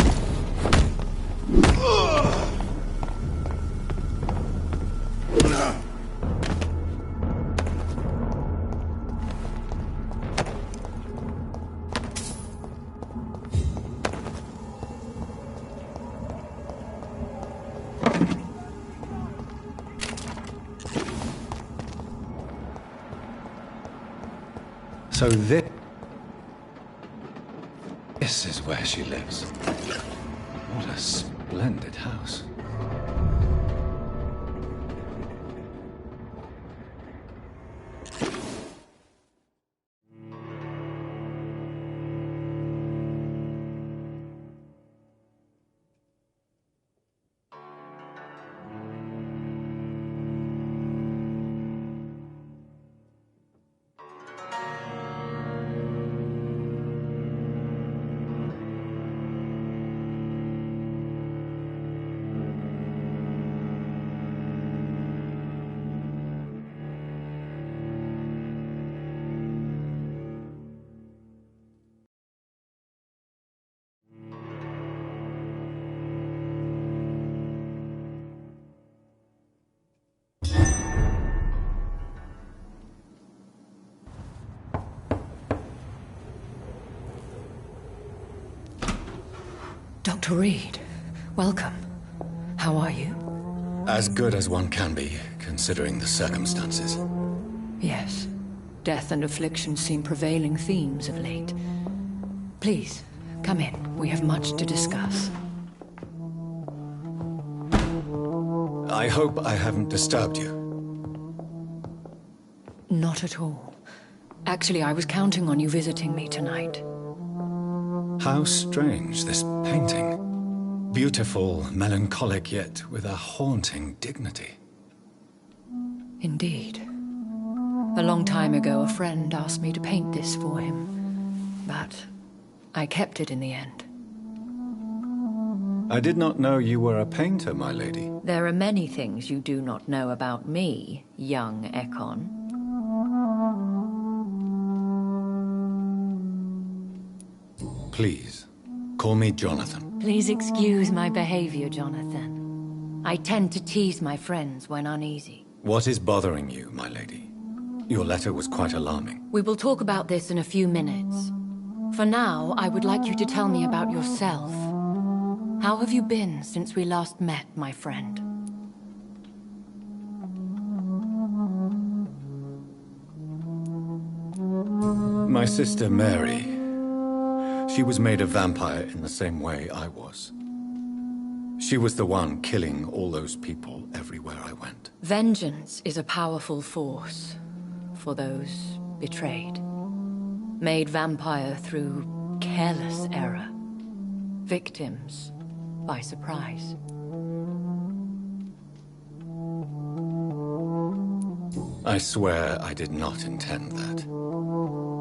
So this is where she lives. What a splendid house. Dr. Reed, welcome. How are you? As good as one can be, considering the circumstances. Yes. Death and affliction seem prevailing themes of late. Please, come in. We have much to discuss. I hope I haven't disturbed you. Not at all. Actually, I was counting on you visiting me tonight. How strange, this painting. Beautiful, melancholic, yet with a haunting dignity. Indeed. A long time ago, a friend asked me to paint this for him, but I kept it in the end. I did not know you were a painter, my lady. There are many things you do not know about me, young Ekon. Please, call me Jonathan. Please excuse my behavior, Jonathan. I tend to tease my friends when uneasy. What is bothering you, my lady? Your letter was quite alarming. We will talk about this in a few minutes. For now, I would like you to tell me about yourself. How have you been since we last met, my friend? My sister Mary. She was made a vampire in the same way I was. She was the one killing all those people everywhere I went. Vengeance is a powerful force for those betrayed. Made vampire through careless error. Victims by surprise. I swear I did not intend that.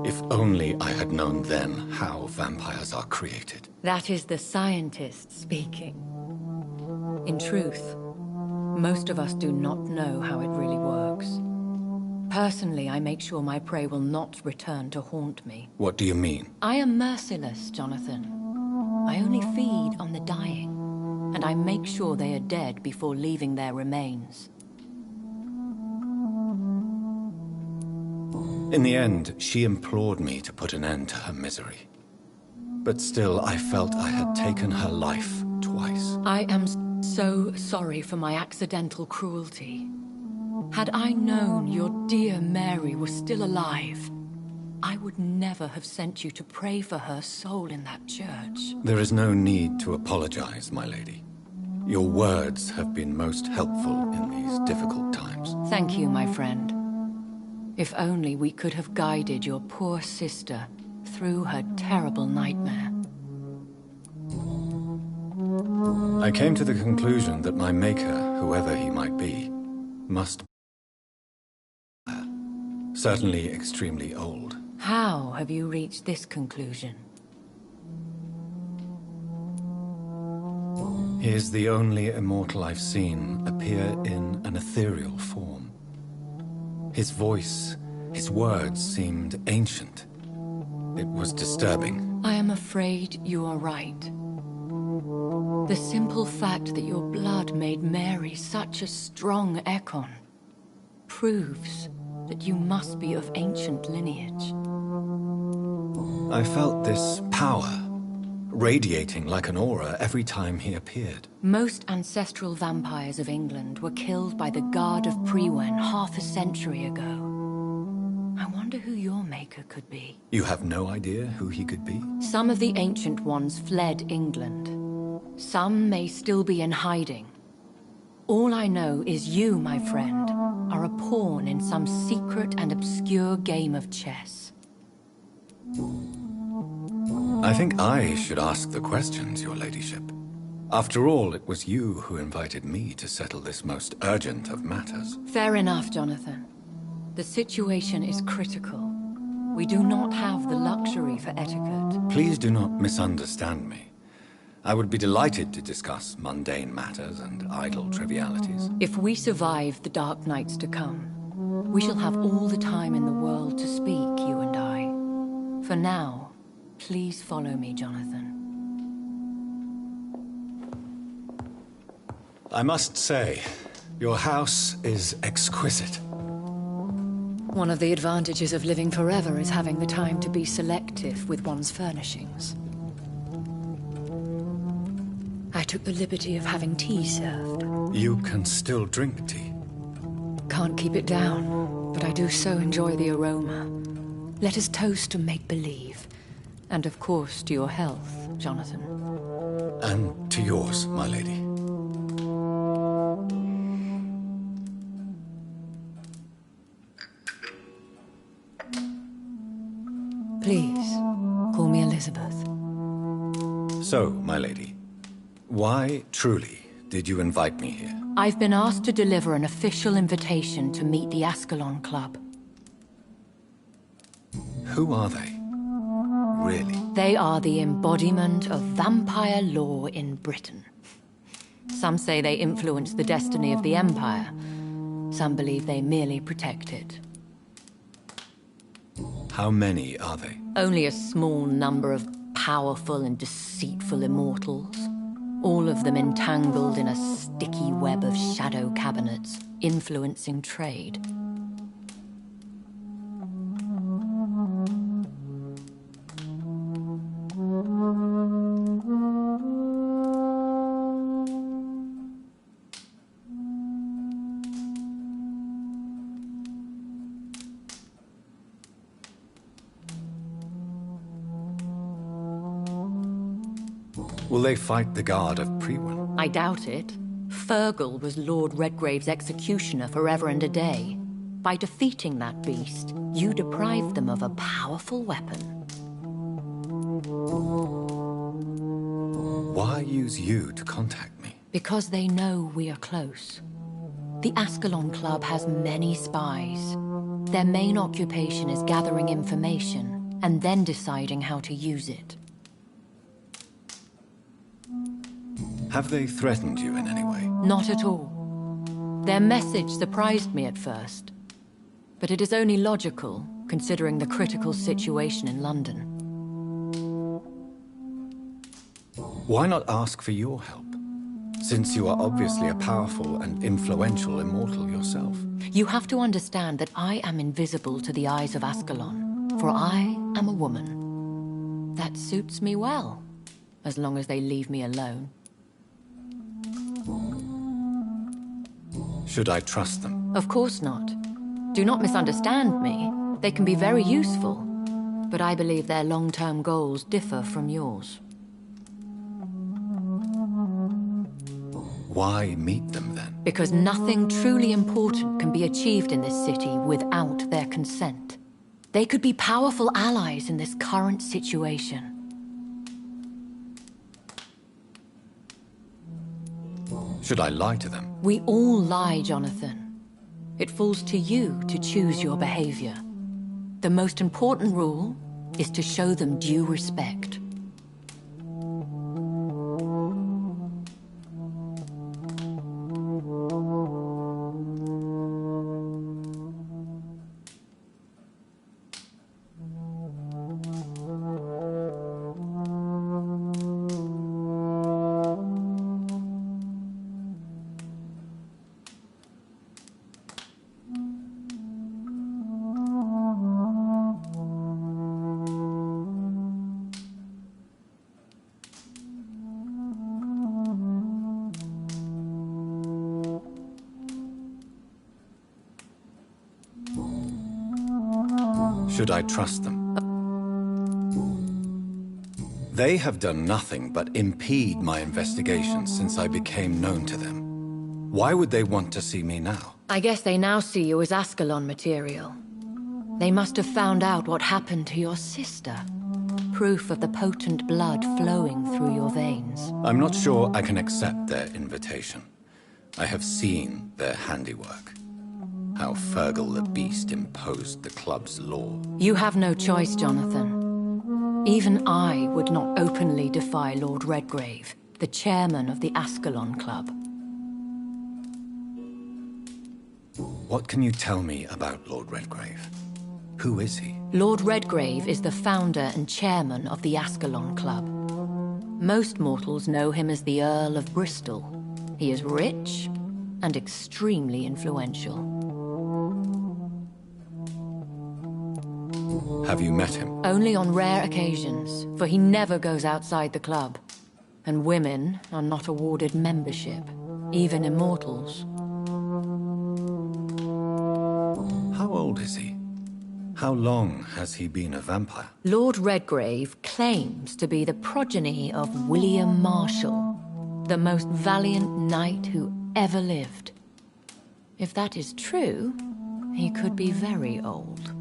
If only I had known then how vampires are created. That is the scientist speaking. In truth, most of us do not know how it really works. Personally, I make sure my prey will not return to haunt me. What do you mean? I am merciless, Jonathan. I only feed on the dying, and I make sure they are dead before leaving their remains. In the end, she implored me to put an end to her misery. But still, I felt I had taken her life twice. I am so sorry for my accidental cruelty. Had I known your dear Mary was still alive, I would never have sent you to pray for her soul in that church. There is no need to apologize, my lady. Your words have been most helpful in these difficult times. Thank you, my friend. If only we could have guided your poor sister through her terrible nightmare. I came to the conclusion that my maker, whoever he might be, must be certainly extremely old. How have you reached this conclusion? He is the only immortal I've seen appear in an ethereal form. His voice, his words seemed ancient. It was disturbing. I am afraid you are right. The simple fact that your blood made Mary such a strong Ekon proves that you must be of ancient lineage. I felt this power radiating like an aura every time he appeared. Most ancestral vampires of England were killed by the Guard of Priwen half a century ago. I wonder who your maker could be. You have no idea who he could be? Some of the ancient ones fled England. Some may still be in hiding. All I know is you, my friend, are a pawn in some secret and obscure game of chess. I think I should ask the questions, your ladyship. After all, it was you who invited me to settle this most urgent of matters. Fair enough, Jonathan. The situation is critical. We do not have the luxury for etiquette. Please do not misunderstand me. I would be delighted to discuss mundane matters and idle trivialities. If we survive the dark nights to come, we shall have all the time in the world to speak, you and I. For now, please follow me, Jonathan. I must say, your house is exquisite. One of the advantages of living forever is having the time to be selective with one's furnishings. I took the liberty of having tea served. You can still drink tea. Can't keep it down, but I do so enjoy the aroma. Let us toast to make-believe. And of course, to your health, Jonathan. And to yours, my lady. Please, call me Elizabeth. So, my lady, why, truly, did you invite me here? I've been asked to deliver an official invitation to meet the Ascalon Club. Who are they? Really? They are the embodiment of vampire law in Britain. Some say they influence the destiny of the Empire. Some believe they merely protect it. How many are they? Only a small number of powerful and deceitful immortals. All of them entangled in a sticky web of shadow cabinets, influencing trade. Will they fight the guard of Priwen? I doubt it. Fergal was Lord Redgrave's executioner forever and a day. By defeating that beast, you deprived them of a powerful weapon. Why use you to contact me? Because they know we are close. The Ascalon Club has many spies. Their main occupation is gathering information, and then deciding how to use it. Have they threatened you in any way? Not at all. Their message surprised me at first. But it is only logical, considering the critical situation in London. Why not ask for your help? Since you are obviously a powerful and influential immortal yourself. You have to understand that I am invisible to the eyes of Ascalon, for I am a woman. That suits me well, as long as they leave me alone. Should I trust them? Of course not. Do not misunderstand me. They can be very useful, but I believe their long-term goals differ from yours. Why meet them then? Because nothing truly important can be achieved in this city without their consent. They could be powerful allies in this current situation. Should I lie to them? We all lie, Jonathan. It falls to you to choose your behavior. The most important rule is to show them due respect. Should I trust them? They have done nothing but impede my investigation since I became known to them. Why would they want to see me now? I guess they now see you as Ascalon material. They must have found out what happened to your sister. Proof of the potent blood flowing through your veins. I'm not sure I can accept their invitation. I have seen their handiwork. How Fergal the Beast imposed the club's law. You have no choice, Jonathan. Even I would not openly defy Lord Redgrave, the chairman of the Ascalon Club. What can you tell me about Lord Redgrave? Who is he? Lord Redgrave is the founder and chairman of the Ascalon Club. Most mortals know him as the Earl of Bristol. He is rich and extremely influential. Have you met him? Only on rare occasions, for he never goes outside the club. And women are not awarded membership, even immortals. How old is he? How long has he been a vampire? Lord Redgrave claims to be the progeny of William Marshall, the most valiant knight who ever lived. If that is true, he could be very old.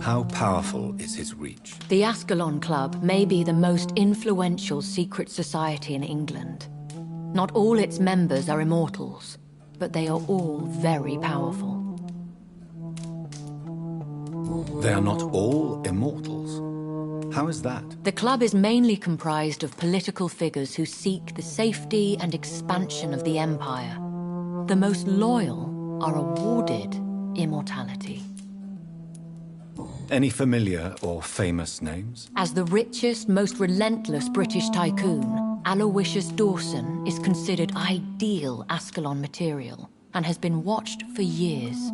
How powerful is his reach? The Ascalon Club may be the most influential secret society in England. Not all its members are immortals, but they are all very powerful. They are not all immortals. How is that? The club is mainly comprised of political figures who seek the safety and expansion of the Empire. The most loyal are awarded immortality. Any familiar or famous names? As the richest, most relentless British tycoon, Aloysius Dawson is considered ideal Ascalon material and has been watched for years.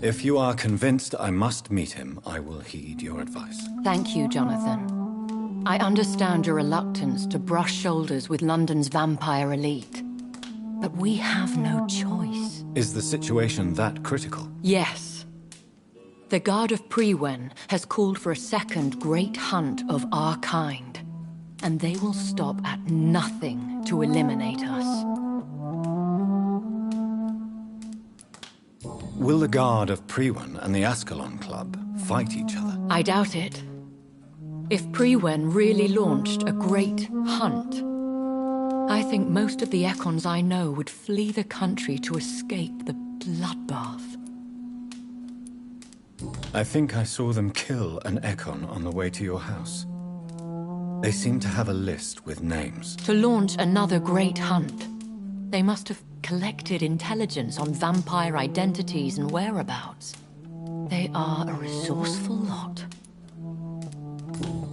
If you are convinced I must meet him, I will heed your advice. Thank you, Jonathan. I understand your reluctance to brush shoulders with London's vampire elite. But we have no choice. Is the situation that critical? Yes. The Guard of Prewen has called for a second great hunt of our kind. And they will stop at nothing to eliminate us. Will the Guard of Prewen and the Ascalon Club fight each other? I doubt it. If Prewen really launched a great hunt, I think most of the Ekons I know would flee the country to escape the bloodbath. I think I saw them kill an Ekon on the way to your house. They seem to have a list with names. To launch another great hunt, they must have collected intelligence on vampire identities and whereabouts. They are a resourceful lot.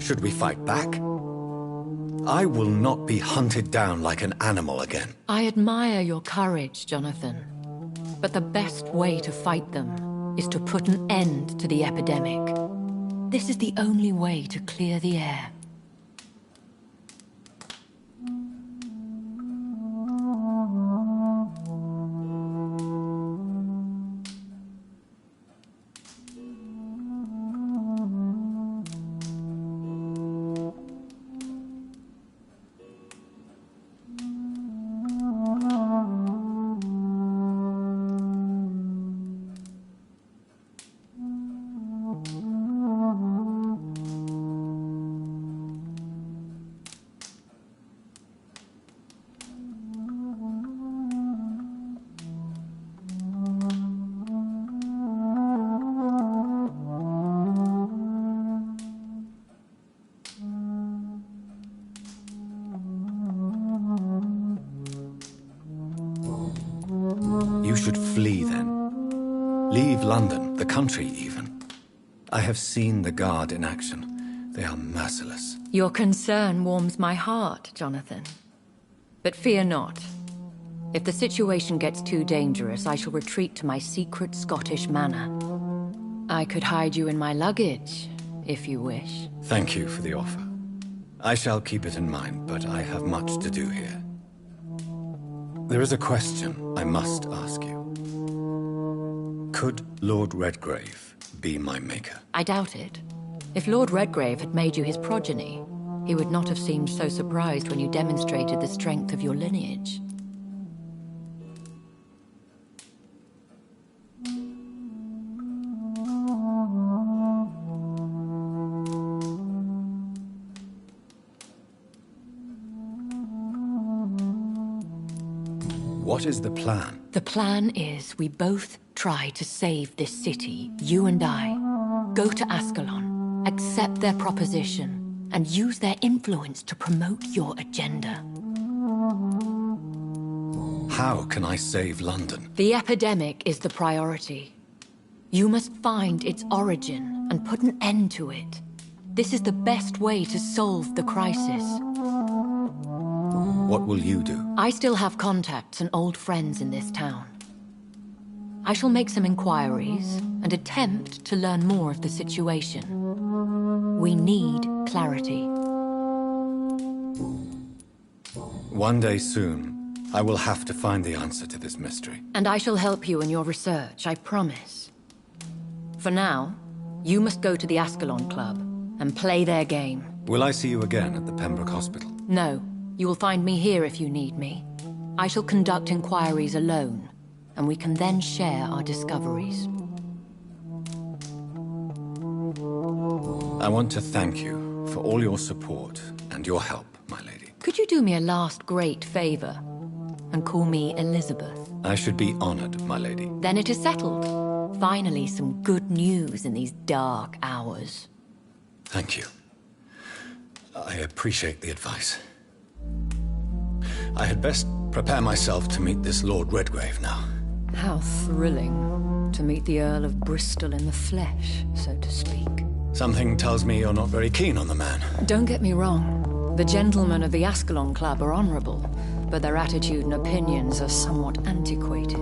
Should we fight back? I will not be hunted down like an animal again. I admire your courage, Jonathan. But the best way to fight them is to put an end to the epidemic. This is the only way to clear the air. You should flee then. Leave London, the country even. I have seen the Guard in action. They are merciless. Your concern warms my heart, Jonathan. But fear not. If the situation gets too dangerous, I shall retreat to my secret Scottish manor. I could hide you in my luggage, if you wish. Thank you for the offer. I shall keep it in mind, but I have much to do here. There is a question I must ask you. Could Lord Redgrave be my maker? I doubt it. If Lord Redgrave had made you his progeny, he would not have seemed so surprised when you demonstrated the strength of your lineage. What is the plan? The plan is we both try to save this city, you and I. Go to Ascalon, accept their proposition, and use their influence to promote your agenda. How can I save London? The epidemic is the priority. You must find its origin and put an end to it. This is the best way to solve the crisis. What will you do? I still have contacts and old friends in this town. I shall make some inquiries and attempt to learn more of the situation. We need clarity. One day soon, I will have to find the answer to this mystery. And I shall help you in your research, I promise. For now, you must go to the Ascalon Club and play their game. Will I see you again at the Pembroke Hospital? No. You will find me here if you need me. I shall conduct inquiries alone, and we can then share our discoveries. I want to thank you for all your support and your help, my lady. Could you do me a last great favor? and call me Elizabeth. I should be honored, my lady. Then it is settled. Finally, some good news in these dark hours. Thank you. I appreciate the advice. I had best prepare myself to meet this Lord Redgrave now. How thrilling to meet the Earl of Bristol in the flesh, so to speak. Something tells me you're not very keen on the man. Don't get me wrong. The gentlemen of the Ascalon Club are honorable, but their attitude and opinions are somewhat antiquated.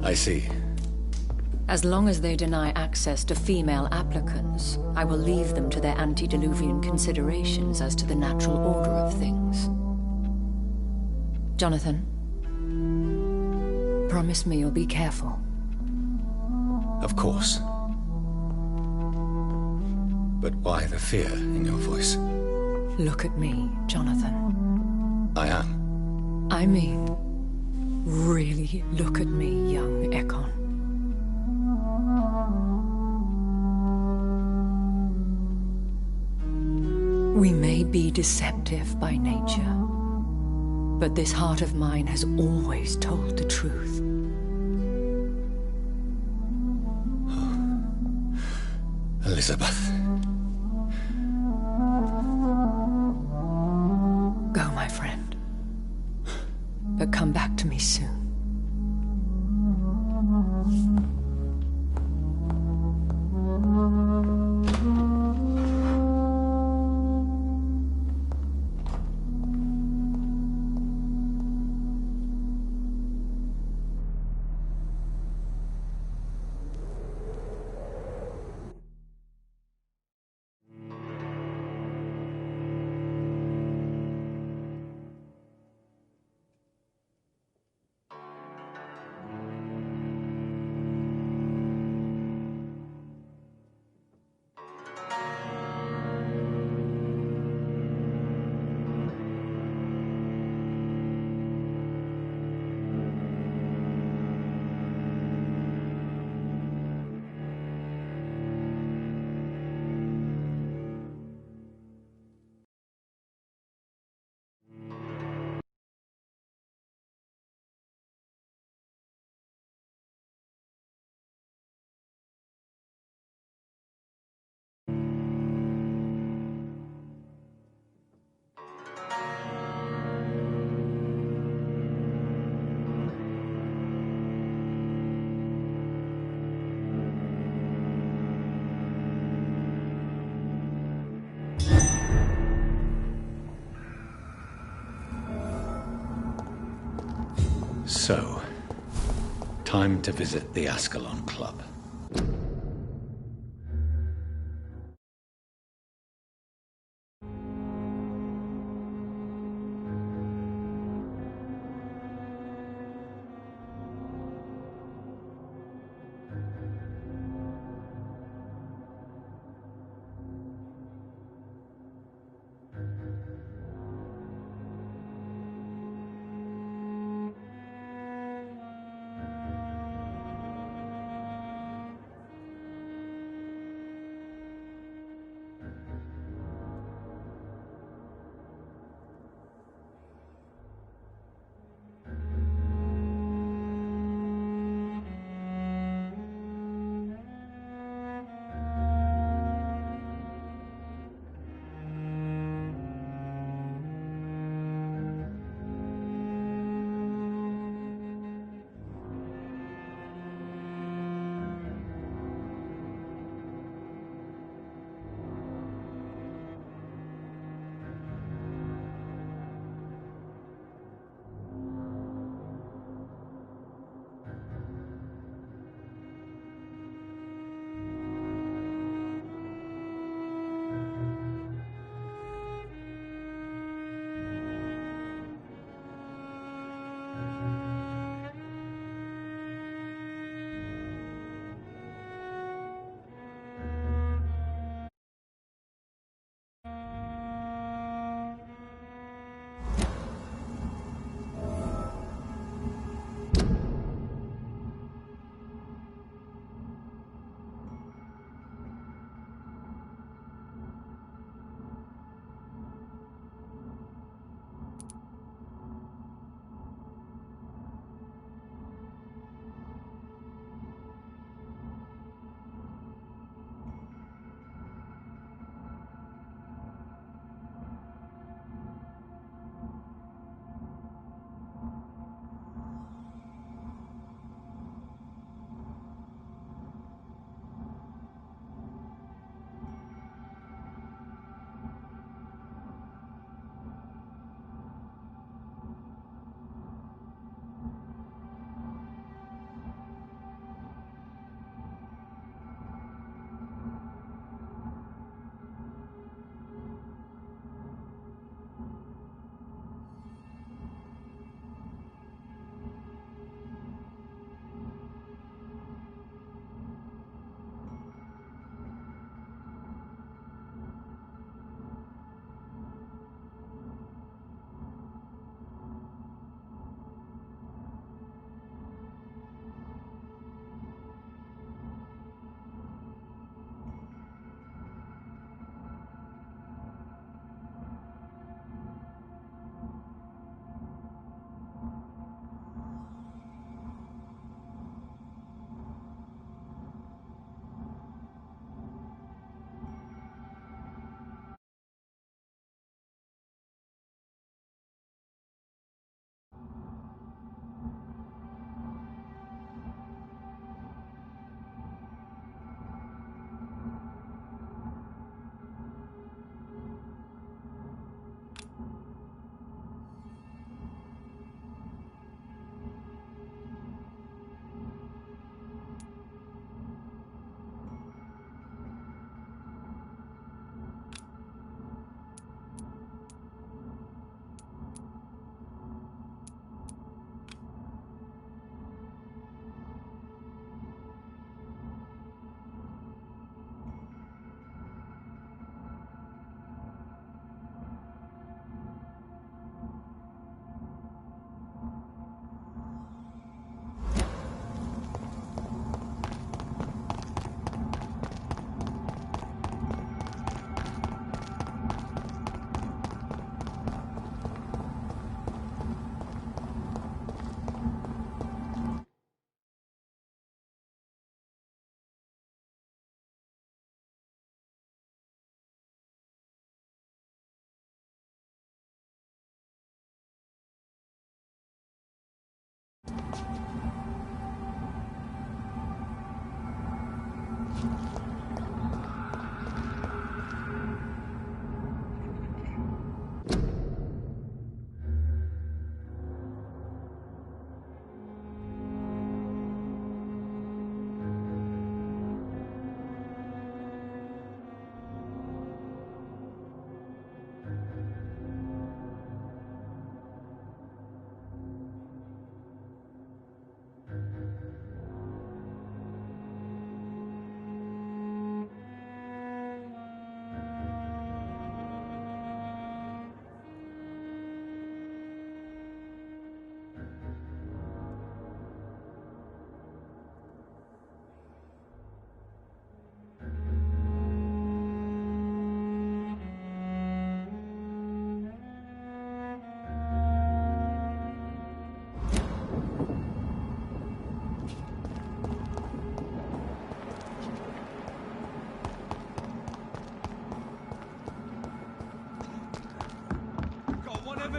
I see. As long as they deny access to female applicants, I will leave them to their antediluvian considerations as to the natural order of things. Jonathan, promise me you'll be careful. Of course. But why the fear in your voice? Look at me, Jonathan. I am. I mean, really look at me, young Ekon. We may be deceptive by nature, but this heart of mine has always told the truth. Elizabeth. Go, my friend. But come back to me soon. So, time to visit the Ascalon Club.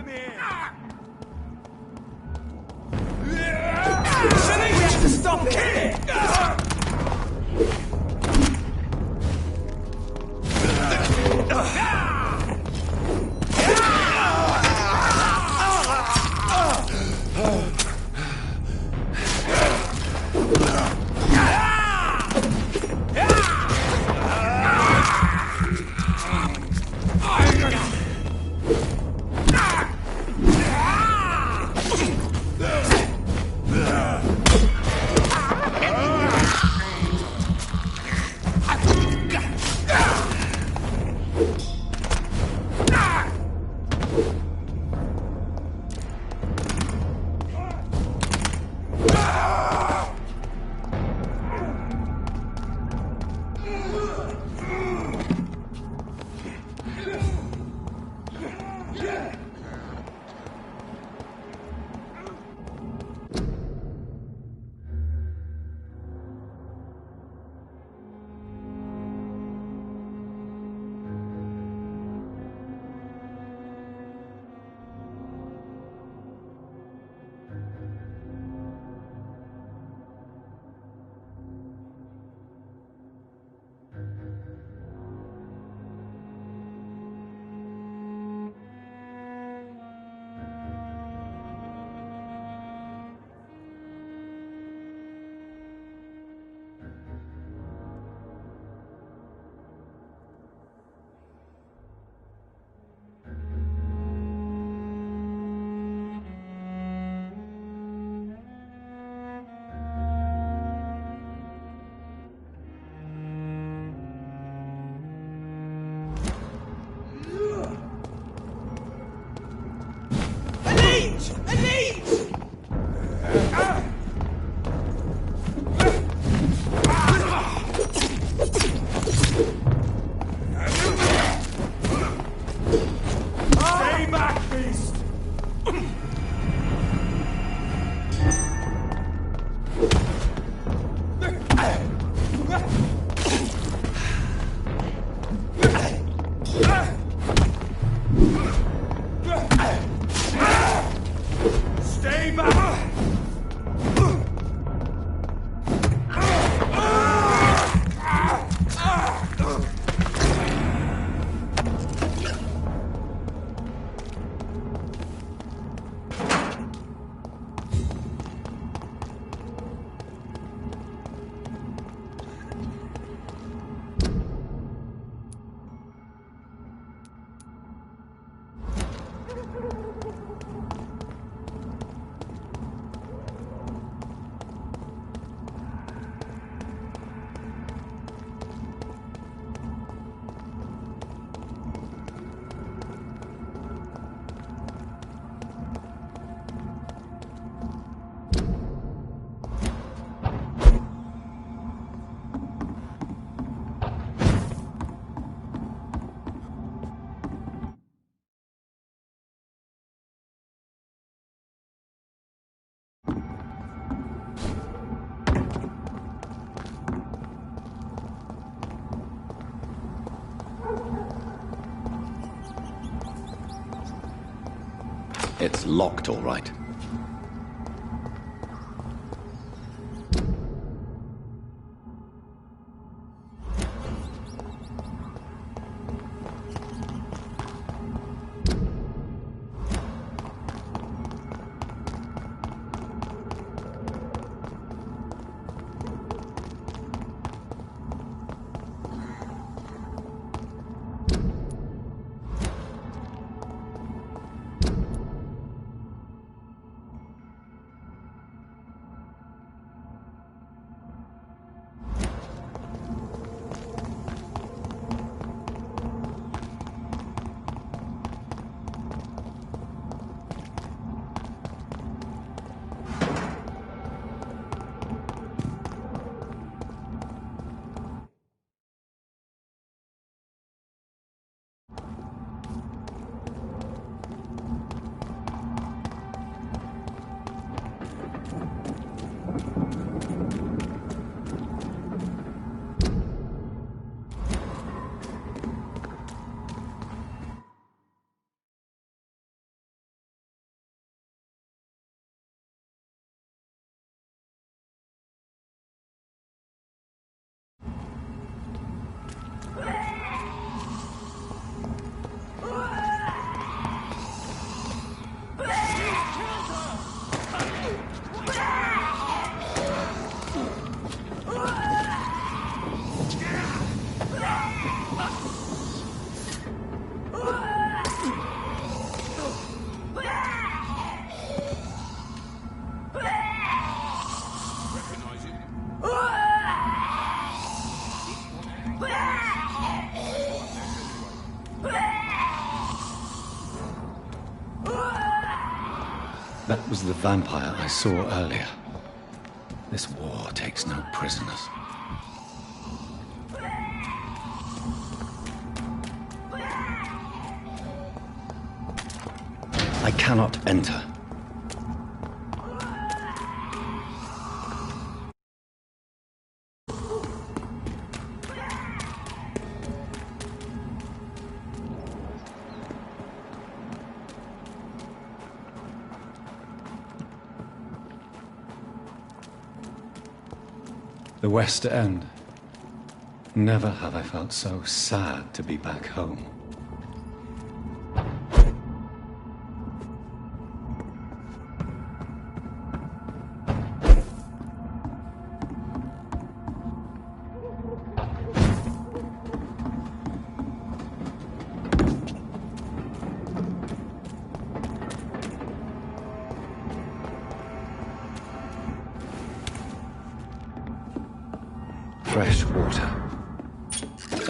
We have to stop it! It's locked, all right. That was the vampire I saw earlier. This war takes no prisoners. I cannot enter. The West End. Never have I felt so sad to be back home. Fresh water.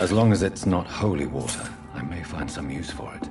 As long as it's not holy water, I may find some use for it.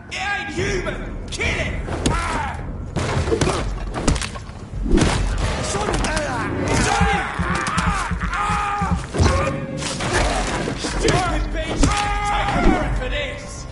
It ain't human! Kill it! Stupid bitch! Take a breath for this!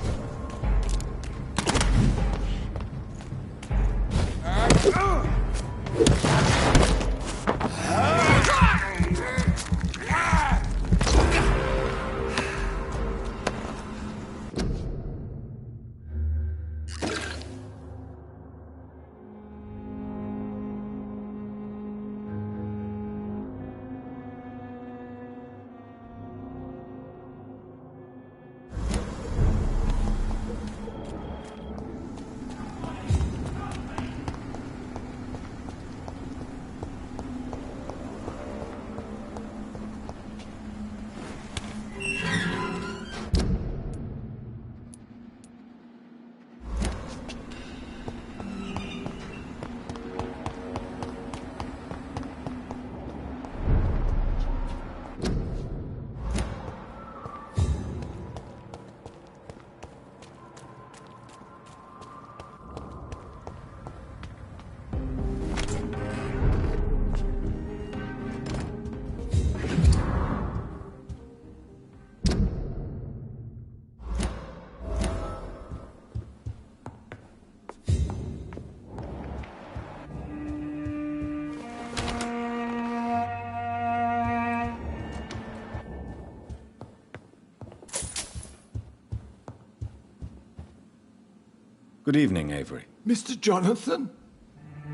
Good evening, Avery. Mr. Jonathan?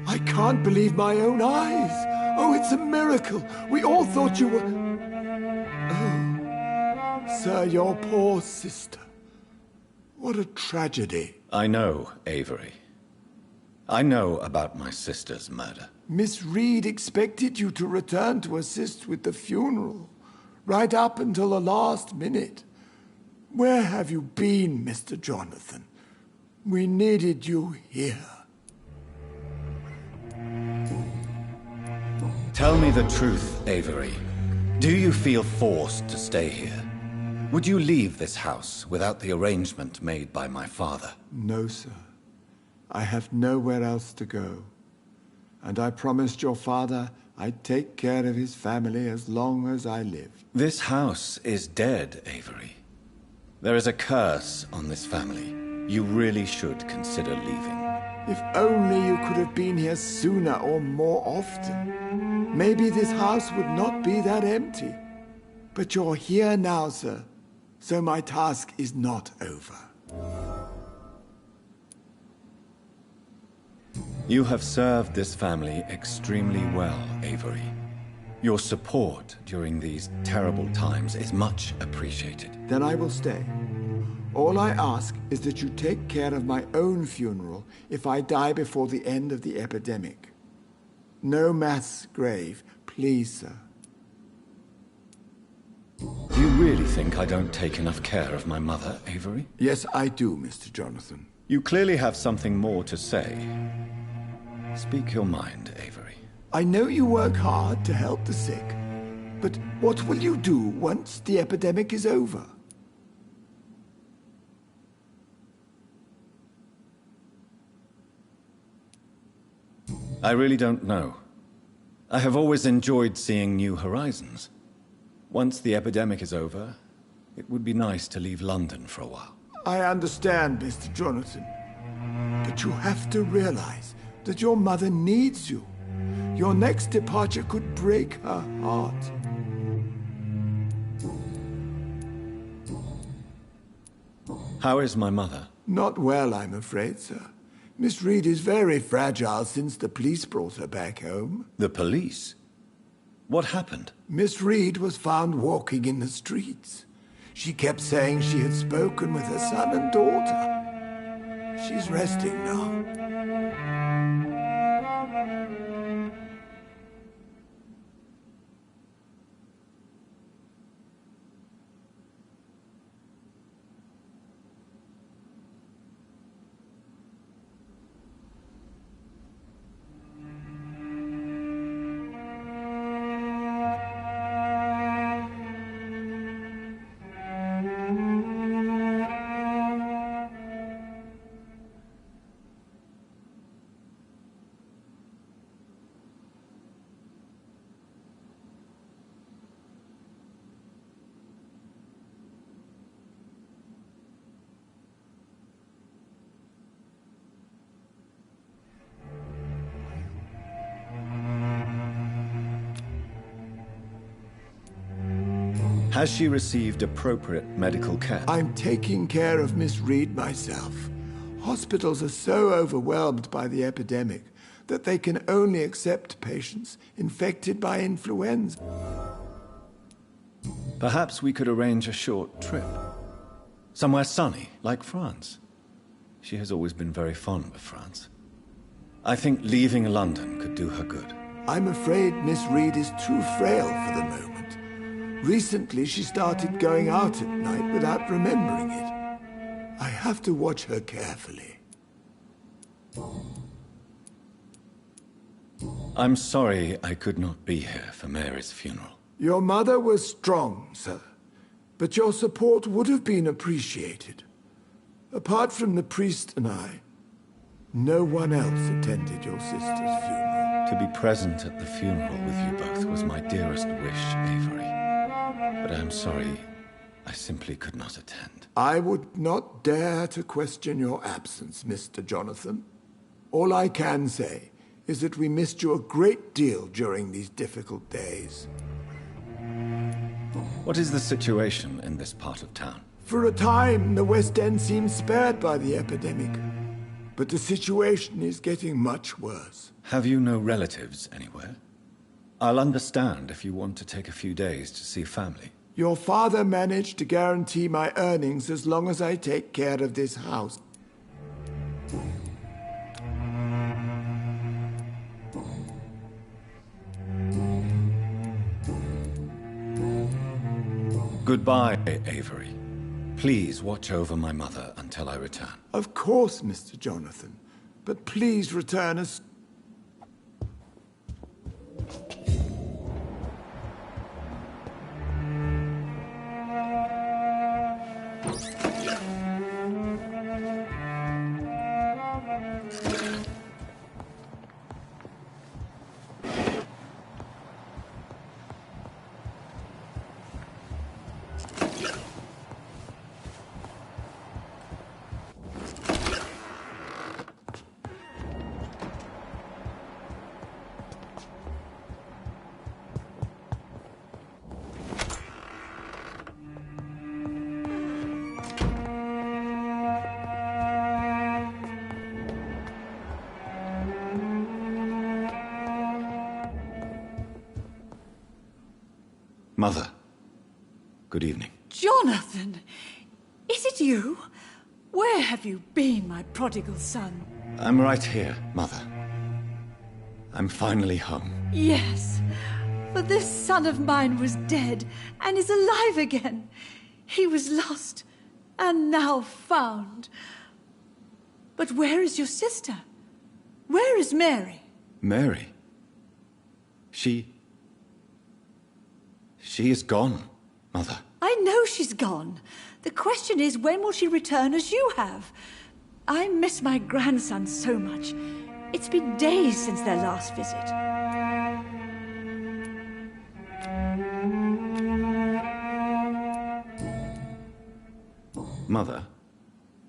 I can't believe my own eyes. Oh, it's a miracle. We all thought you were... Oh. Sir, your poor sister. What a tragedy. I know, Avery. I know about my sister's murder. Miss Reed expected you to return to assist with the funeral, right up until the last minute. Where have you been, Mr. Jonathan? We needed you here. Tell me the truth, Avery. Do you feel forced to stay here? Would you leave this house without the arrangement made by my father? No, sir. I have nowhere else to go. And I promised your father I'd take care of his family as long as I live. This house is dead, Avery. There is a curse on this family. You really should consider leaving. If only you could have been here sooner or more often. Maybe this house would not be that empty. But you're here now, sir. So my task is not over. You have served this family extremely well, Avery. Your support during these terrible times is much appreciated. Then I will stay. All I ask is that you take care of my own funeral if I die before the end of the epidemic. No mass grave, please, sir. Do you really think I don't take enough care of my mother, Avery? Yes, I do, Mr. Jonathan. You clearly have something more to say. Speak your mind, Avery. I know you work hard to help the sick, but what will you do once the epidemic is over? I really don't know. I have always enjoyed seeing new horizons. Once the epidemic is over, it would be nice to leave London for a while. I understand, Mr. Jonathan. But you have to realize that your mother needs you. Your next departure could break her heart. How is my mother? Not well, I'm afraid, sir. Miss Reed is very fragile since the police brought her back home. The police? What happened? Miss Reed was found walking in the streets. She kept saying she had spoken with her son and daughter. She's resting now. Has she received appropriate medical care? I'm taking care of Miss Reed myself. Hospitals are so overwhelmed by the epidemic that they can only accept patients infected by influenza. Perhaps we could arrange a short trip. Somewhere sunny, like France. She has always been very fond of France. I think leaving London could do her good. I'm afraid Miss Reed is too frail for the moment. Recently, she started going out at night without remembering it. I have to watch her carefully. I'm sorry I could not be here for Mary's funeral. Your mother was strong, sir, but your support would have been appreciated. Apart from the priest and I, no one else attended your sister's funeral. To be present at the funeral with you both was my dearest wish, Avery. But I'm sorry, I simply could not attend. I would not dare to question your absence, Mr. Jonathan. All I can say is that we missed you a great deal during these difficult days. What is the situation in this part of town? For a time, the West End seemed spared by the epidemic. But the situation is getting much worse. Have you no relatives anywhere? I'll understand if you want to take a few days to see family. Your father managed to guarantee my earnings as long as I take care of this house. Goodbye, Avery. Please watch over my mother until I return. Of course, Mr. Jonathan. But please return as... Mother, good evening. Jonathan! Is it you? Where have you been, my prodigal son? I'm right here, Mother. I'm finally home. Yes, for this son of mine was dead and is alive again. He was lost and now found. But where is your sister? Where is Mary? Mary? She is gone, Mother. I know she's gone. The question is, when will she return as you have? I miss my grandson so much. It's been days since their last visit. Mother,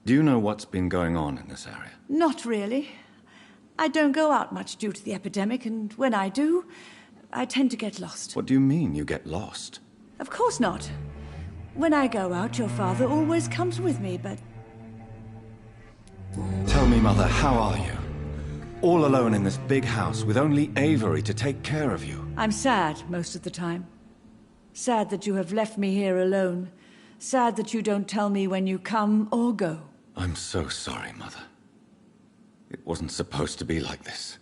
do you know what's been going on in this area? Not really. I don't go out much due to the epidemic, and when I do, I tend to get lost. What do you mean you get lost? Of course not. When I go out, your father always comes with me, but... Tell me, Mother, how are you? All alone in this big house with only Avery to take care of you. I'm sad most of the time. Sad that you have left me here alone. Sad that you don't tell me when you come or go. I'm so sorry, Mother. It wasn't supposed to be like this.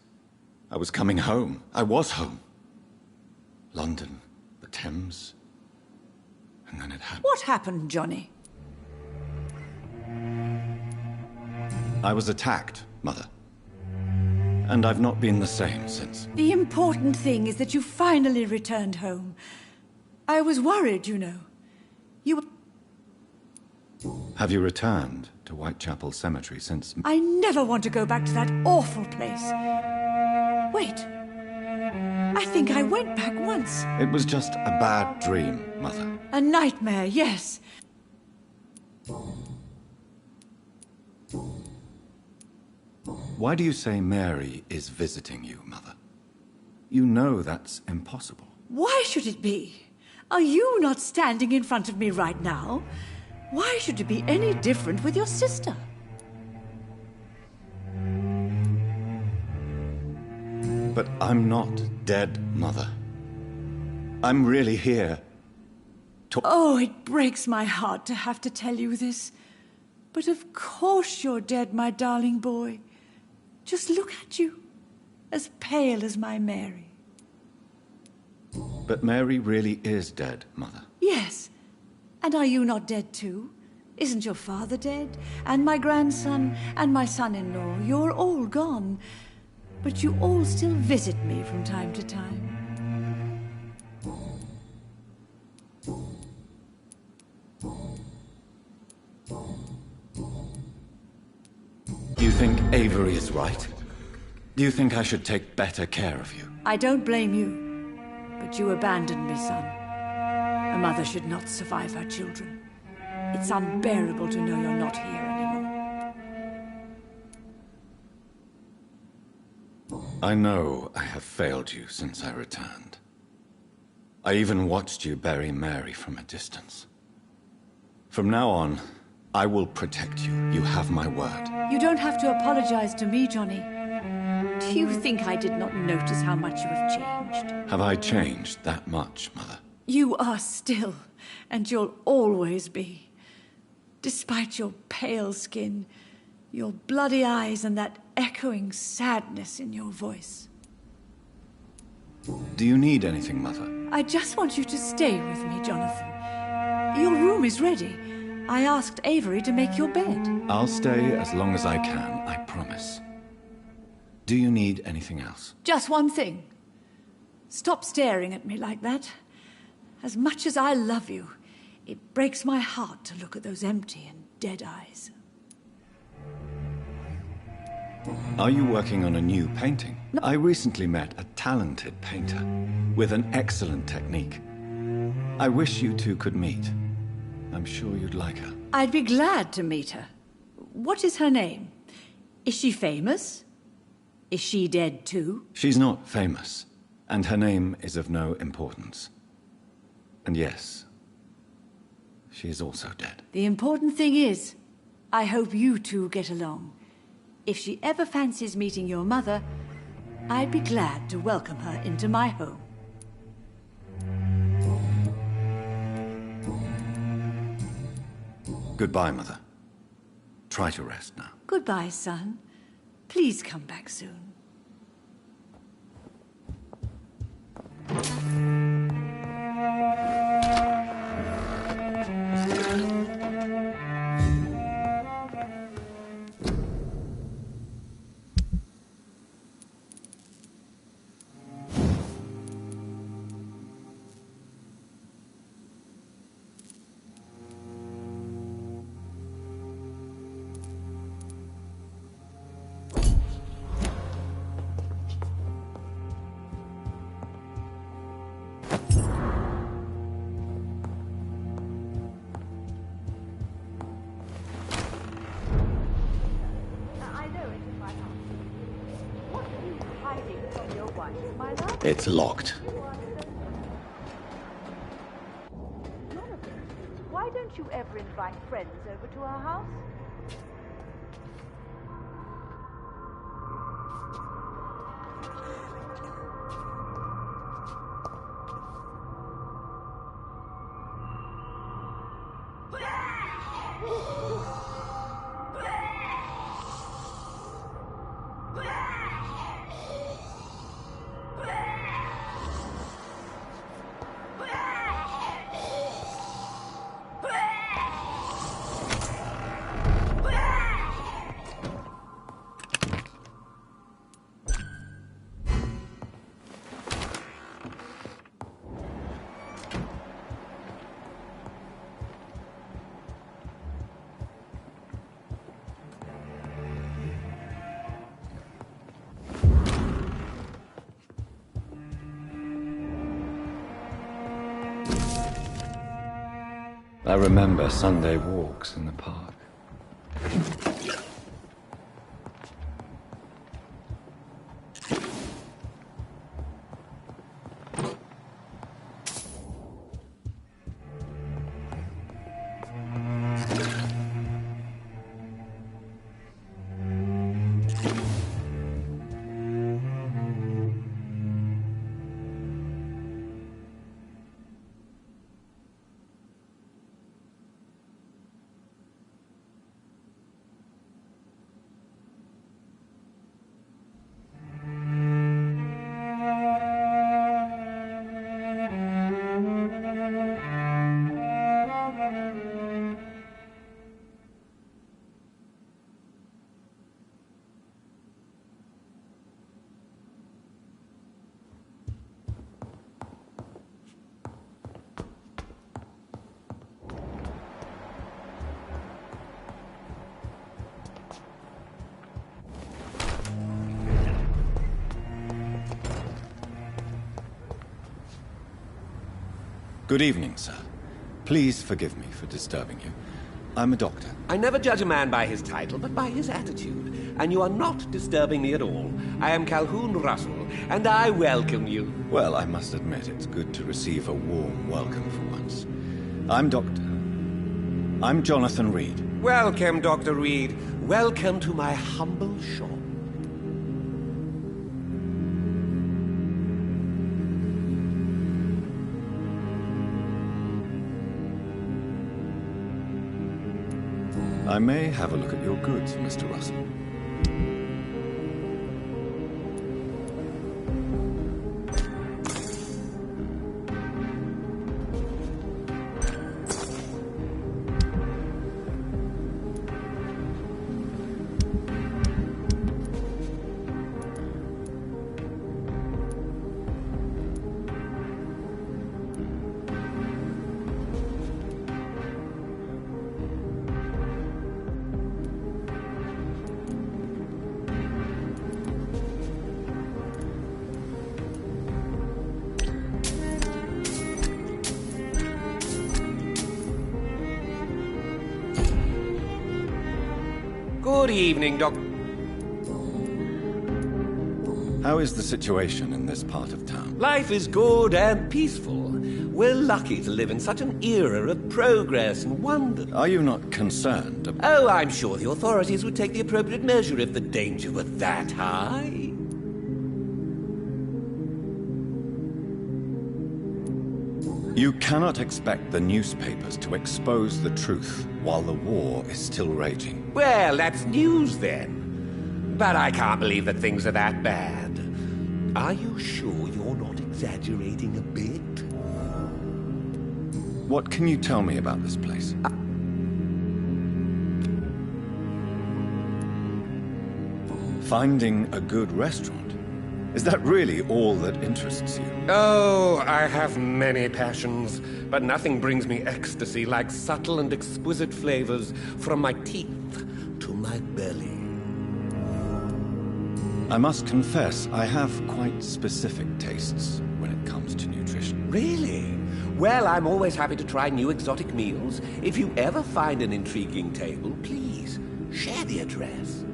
I was coming home. I was home. London, the Thames, and then it happened. What happened, Johnny? I was attacked, Mother. And I've not been the same since. The important thing is that you finally returned home. I was worried, you know. Have you returned to Whitechapel Cemetery since... I never want to go back to that awful place. Wait. I think I went back once. It was just a bad dream, Mother. A nightmare, yes. Why do you say Mary is visiting you, Mother? You know that's impossible. Why should it be? Are you not standing in front of me right now? Why should it be any different with your sister? But I'm not dead, Mother. I'm really here. Oh, it breaks my heart to have to tell you this. But of course you're dead, my darling boy. Just look at you, as pale as my Mary. But Mary really is dead, Mother. Yes. And are you not dead too? Isn't your father dead? And my grandson, and my son-in-law, you're all gone. But you all still visit me from time to time. Do you think Avery is right? Do you think I should take better care of you? I don't blame you, but you abandoned me, son. A mother should not survive her children. It's unbearable to know you're not here anymore. I know I have failed you since I returned. I even watched you bury Mary from a distance. From now on, I will protect you. You have my word. You don't have to apologize to me, Johnny. Do you think I did not notice how much you have changed? Have I changed that much, Mother? You are still, and you'll always be. Despite your pale skin, your bloody eyes, and that echoing sadness in your voice. Do you need anything, Mother? I just want you to stay with me, Jonathan. Your room is ready. I asked Avery to make your bed. I'll stay as long as I can, I promise. Do you need anything else? Just one thing. Stop staring at me like that. As much as I love you, it breaks my heart to look at those empty and dead eyes. Are you working on a new painting? No. I recently met a talented painter with an excellent technique. I wish you two could meet. I'm sure you'd like her. I'd be glad to meet her. What is her name? Is she famous? Is she dead too? She's not famous, and her name is of no importance. And yes, she is also dead. The important thing is, I hope you two get along. If she ever fancies meeting your mother, I'd be glad to welcome her into my home. Goodbye, Mother. Try to rest now. Goodbye, son. Please come back soon. It's locked. Why don't you ever invite friends over to our house? I remember Sunday walks in the park. Good evening, sir. Please forgive me for disturbing you. I'm a doctor. I never judge a man by his title, but by his attitude. And you are not disturbing me at all. I am Calhoun Russell, and I welcome you. Well, I must admit, it's good to receive a warm welcome for once. I'm Jonathan Reed. Welcome, Dr. Reed. Welcome to my humble shop. I may have a look at your goods, Mr. Russell. Good evening, Doc. How is the situation in this part of town? Life is good and peaceful. We're lucky to live in such an era of progress and wonder. Are you not concerned about... Oh, I'm sure the authorities would take the appropriate measure if the danger were that high. You cannot expect the newspapers to expose the truth while the war is still raging. Well, that's news then. But I can't believe that things are that bad. Are you sure you're not exaggerating a bit? What can you tell me about this place? Finding a good restaurant. Is that really all that interests you? Oh, I have many passions, but nothing brings me ecstasy like subtle and exquisite flavors from my teeth to my belly. I must confess, I have quite specific tastes when it comes to nutrition. Really? Well, I'm always happy to try new exotic meals. If you ever find an intriguing table, please share the address.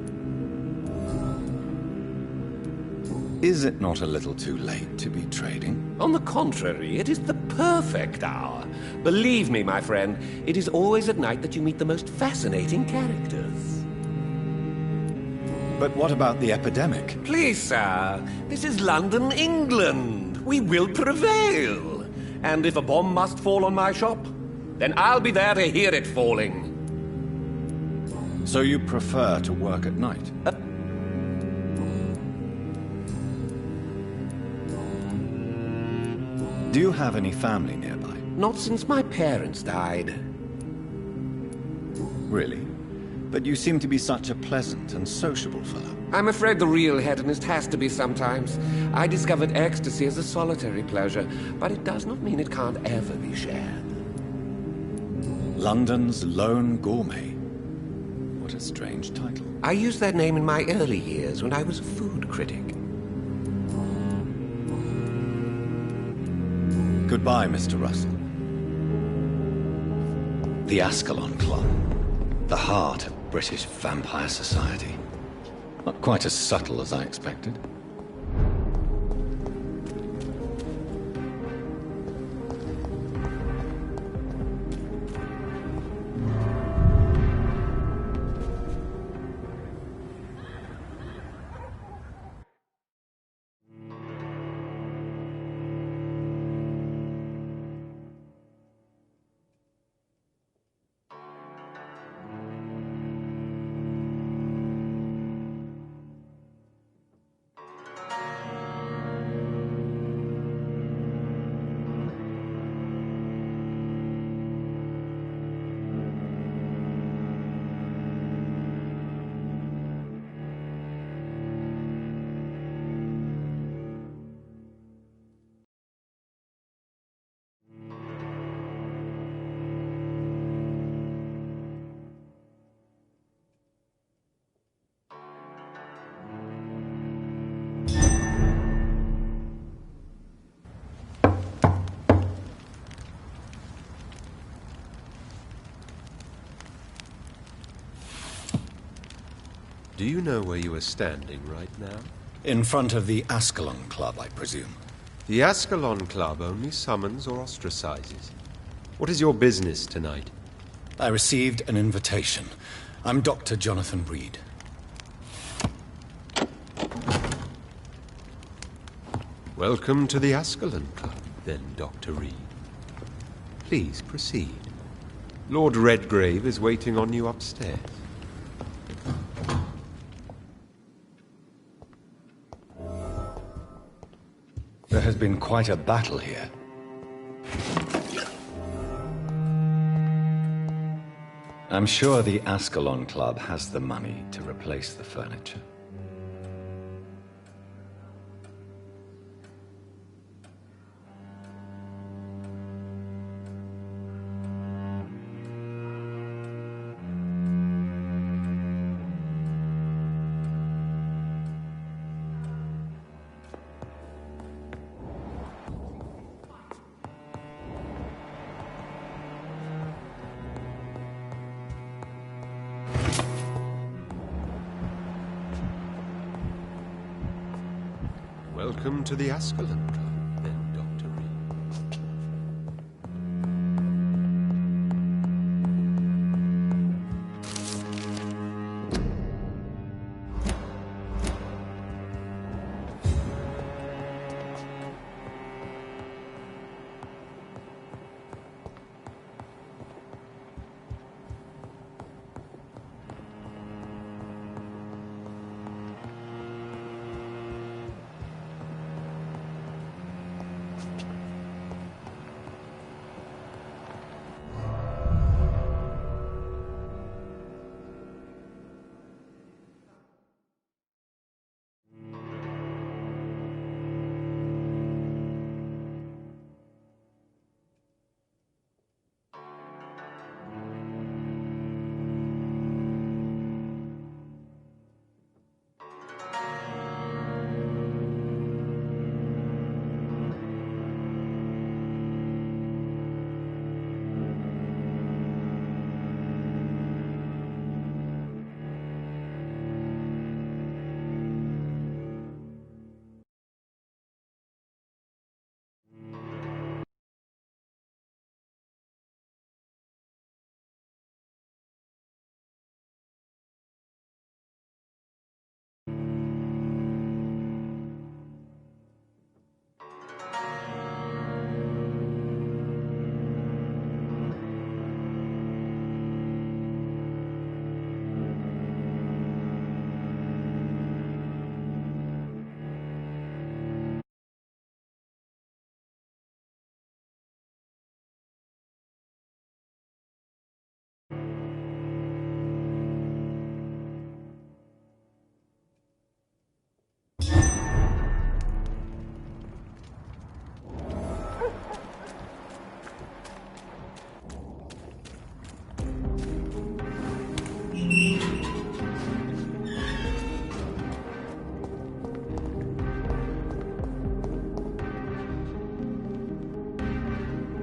Is it not a little too late to be trading? On the contrary, it is the perfect hour. Believe me, my friend, it is always at night that you meet the most fascinating characters. But what about the epidemic? Please, sir, this is London, England. We will prevail. And if a bomb must fall on my shop, then I'll be there to hear it falling. So you prefer to work at night? Do you have any family nearby? Not since my parents died. Really? But you seem to be such a pleasant and sociable fellow. I'm afraid the real hedonist has to be sometimes. I discovered ecstasy as a solitary pleasure, but it does not mean it can't ever be shared. London's Lone Gourmet. What a strange title. I used that name in my early years when I was a food critic. Goodbye, Mr. Russell. The Ascalon Club. The heart of British vampire society. Not quite as subtle as I expected. Do you know where you are standing right now? In front of the Ascalon Club, I presume. The Ascalon Club only summons or ostracizes. What is your business tonight? I received an invitation. I'm Dr. Jonathan Reed. Welcome to the Ascalon Club, then, Dr. Reed. Please proceed. Lord Redgrave is waiting on you upstairs. There has been quite a battle here. I'm sure the Ascalon Club has the money to replace the furniture. Welcome to the Ascalon Club, then, Dr. Reed.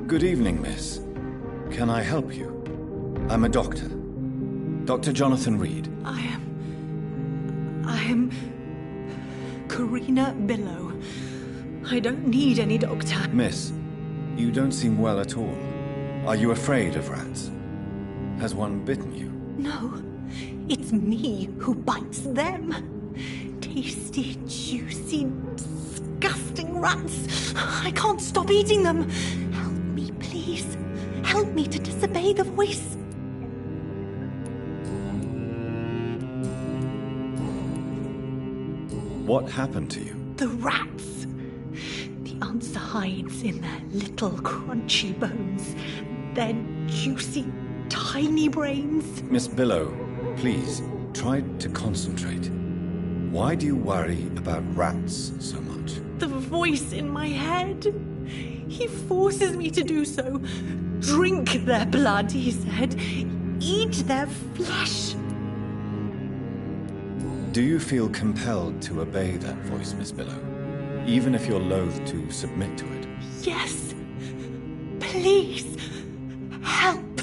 Good evening, miss. Can I help you? I'm a doctor. Dr. Jonathan Reed. I am Karina Billow. I don't need any doctor. Miss, you don't seem well at all. Are you afraid of rats? Has one bitten you? No, it's me who bites them. Tasty, juicy, disgusting rats. I can't stop eating them. Help me, please. Help me to disobey the voice. What happened to you? The rats. The answer hides in their little crunchy bones. Their juicy, tiny brains. Miss Billow, please, try to concentrate. Why do you worry about rats so much? The voice in my head. He forces me to do so. Drink their blood, he said. Eat their flesh. Do you feel compelled to obey that voice, Miss Billow? Even if you're loath to submit to it? Yes. Please. Help.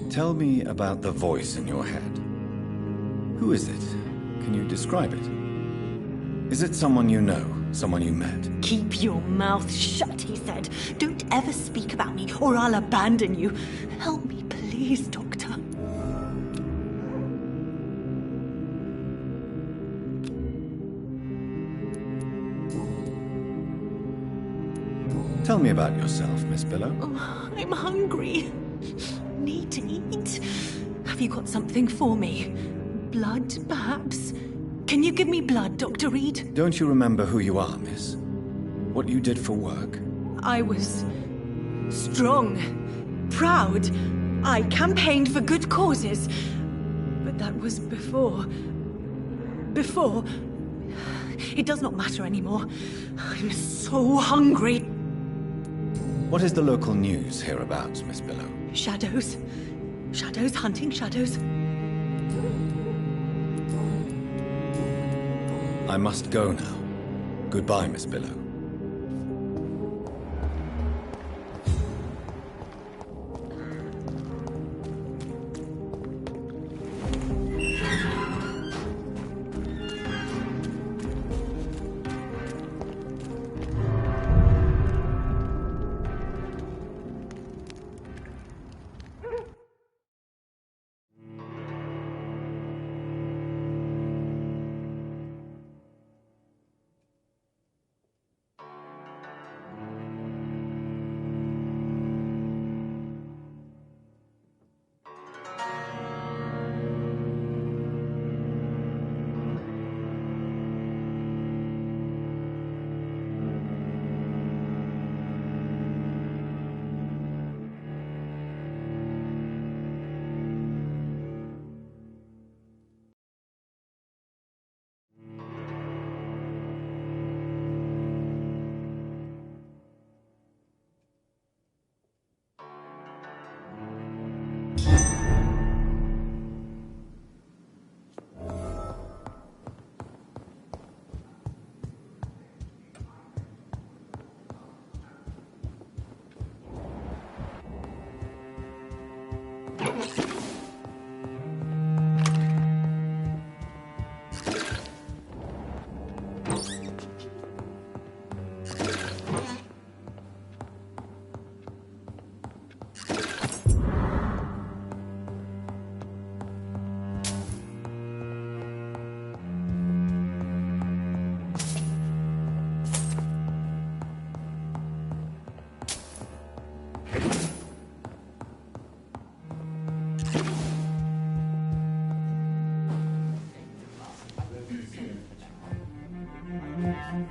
Tell me about the voice in your head. Who is it? Can you describe it? Is it someone you know? Someone you met? Keep your mouth shut, he said. Don't ever speak about me, or I'll abandon you. Help me, please, Doctor. Tell me about yourself, Miss Billow. Oh, I'm hungry. Need to eat. Have you got something for me? Blood, perhaps? Can you give me blood, Dr. Reed? Don't you remember who you are, miss? What you did for work? I was strong, proud. I campaigned for good causes. But that was before. Before. It does not matter anymore. I'm so hungry. What is the local news hereabouts, Miss Billow? Shadows. Shadows hunting shadows. I must go now. Goodbye, Miss Billow.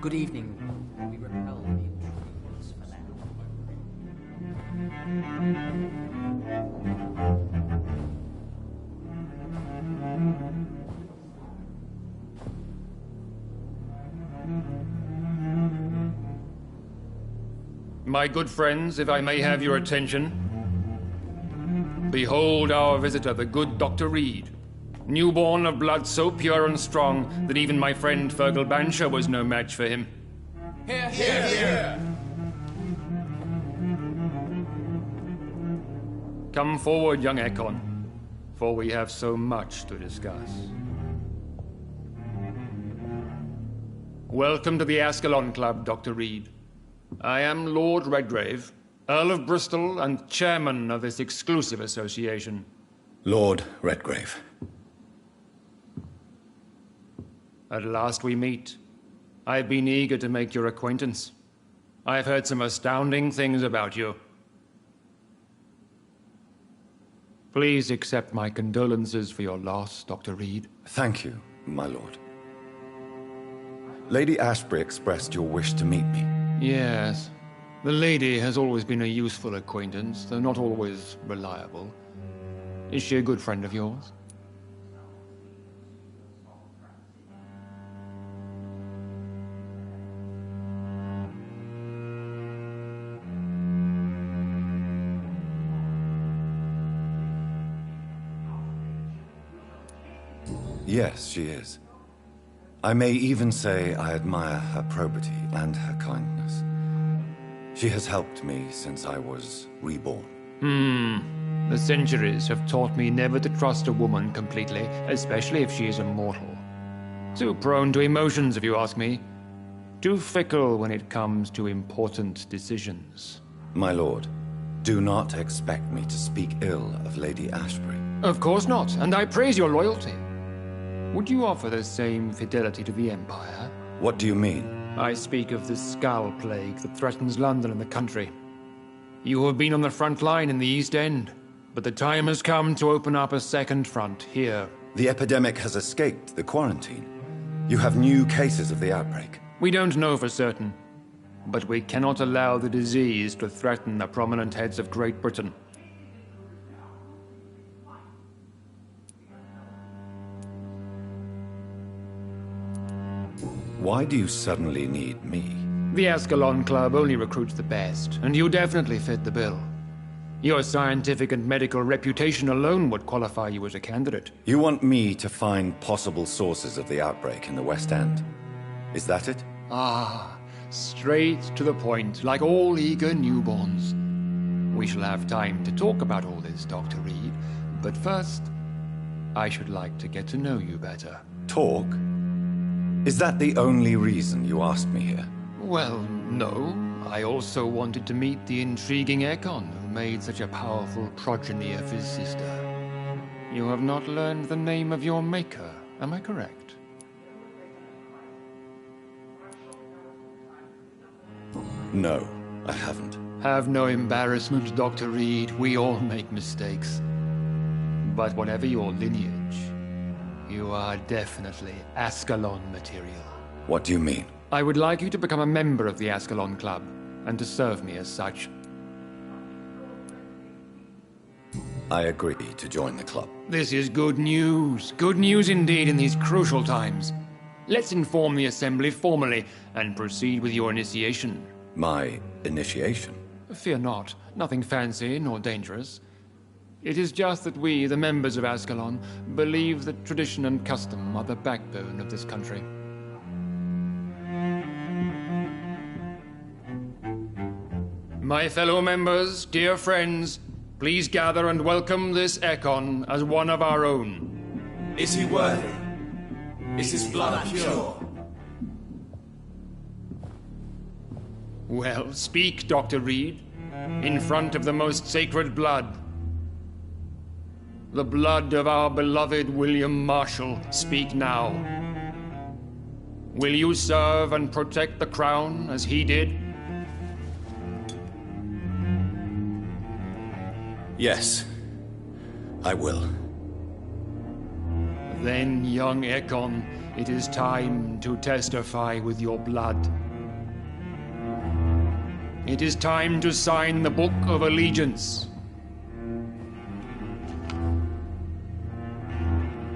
Good evening. We repel the intruders for now. My good friends, if I may have your attention. Behold our visitor, the good Dr. Reed. Newborn of blood so pure and strong that even my friend Fergal Bansher was no match for him. Here, here, here! Come forward, young Ekon, for we have so much to discuss. Welcome to the Ascalon Club, Dr. Reed. I am Lord Redgrave, Earl of Bristol and chairman of this exclusive association. Lord Redgrave. At last we meet. I've been eager to make your acquaintance. I've heard some astounding things about you. Please accept my condolences for your loss, Dr. Reed. Thank you, my lord. Lady Ashbury expressed your wish to meet me. Yes. The lady has always been a useful acquaintance, though not always reliable. Is she a good friend of yours? Yes, she is. I may even say I admire her probity and her kindness. She has helped me since I was reborn. The centuries have taught me never to trust a woman completely, especially if she is immortal. Too prone to emotions, if you ask me. Too fickle when it comes to important decisions. My lord, do not expect me to speak ill of Lady Ashbury. Of course not, and I praise your loyalty. Would you offer the same fidelity to the Empire? What do you mean? I speak of the Skull Plague that threatens London and the country. You have been on the front line in the East End. But the time has come to open up a second front here. The epidemic has escaped the quarantine. You have new cases of the outbreak. We don't know for certain, but we cannot allow the disease to threaten the prominent heads of Great Britain. Why do you suddenly need me? The Ascalon Club only recruits the best, and you definitely fit the bill. Your scientific and medical reputation alone would qualify you as a candidate. You want me to find possible sources of the outbreak in the West End? Is that it? Ah, straight to the point, like all eager newborns. We shall have time to talk about all this, Dr. Reed, but first, I should like to get to know you better. Talk? Is that the only reason you asked me here? Well, no. I also wanted to meet the intriguing Ekon, who made such a powerful progeny of his sister. You have not learned the name of your maker, am I correct? No, I haven't. Have no embarrassment, Dr. Reed. We all make mistakes. But whatever your lineage, you are definitely Ascalon material. What do you mean? I would like you to become a member of the Ascalon Club, and to serve me as such. I agree to join the club. This is good news. Good news indeed in these crucial times. Let's inform the Assembly formally, and proceed with your initiation. My initiation? Fear not. Nothing fancy nor dangerous. It is just that we, the members of Ascalon, believe that tradition and custom are the backbone of this country. My fellow members, dear friends, please gather and welcome this Ekon as one of our own. Is he worthy? Is his blood pure? Well, speak, Dr. Reed, in front of the most sacred blood. The blood of our beloved William Marshall, speak now. Will you serve and protect the crown as he did? Yes, I will. Then, young Ekon, it is time to testify with your blood. It is time to sign the Book of Allegiance.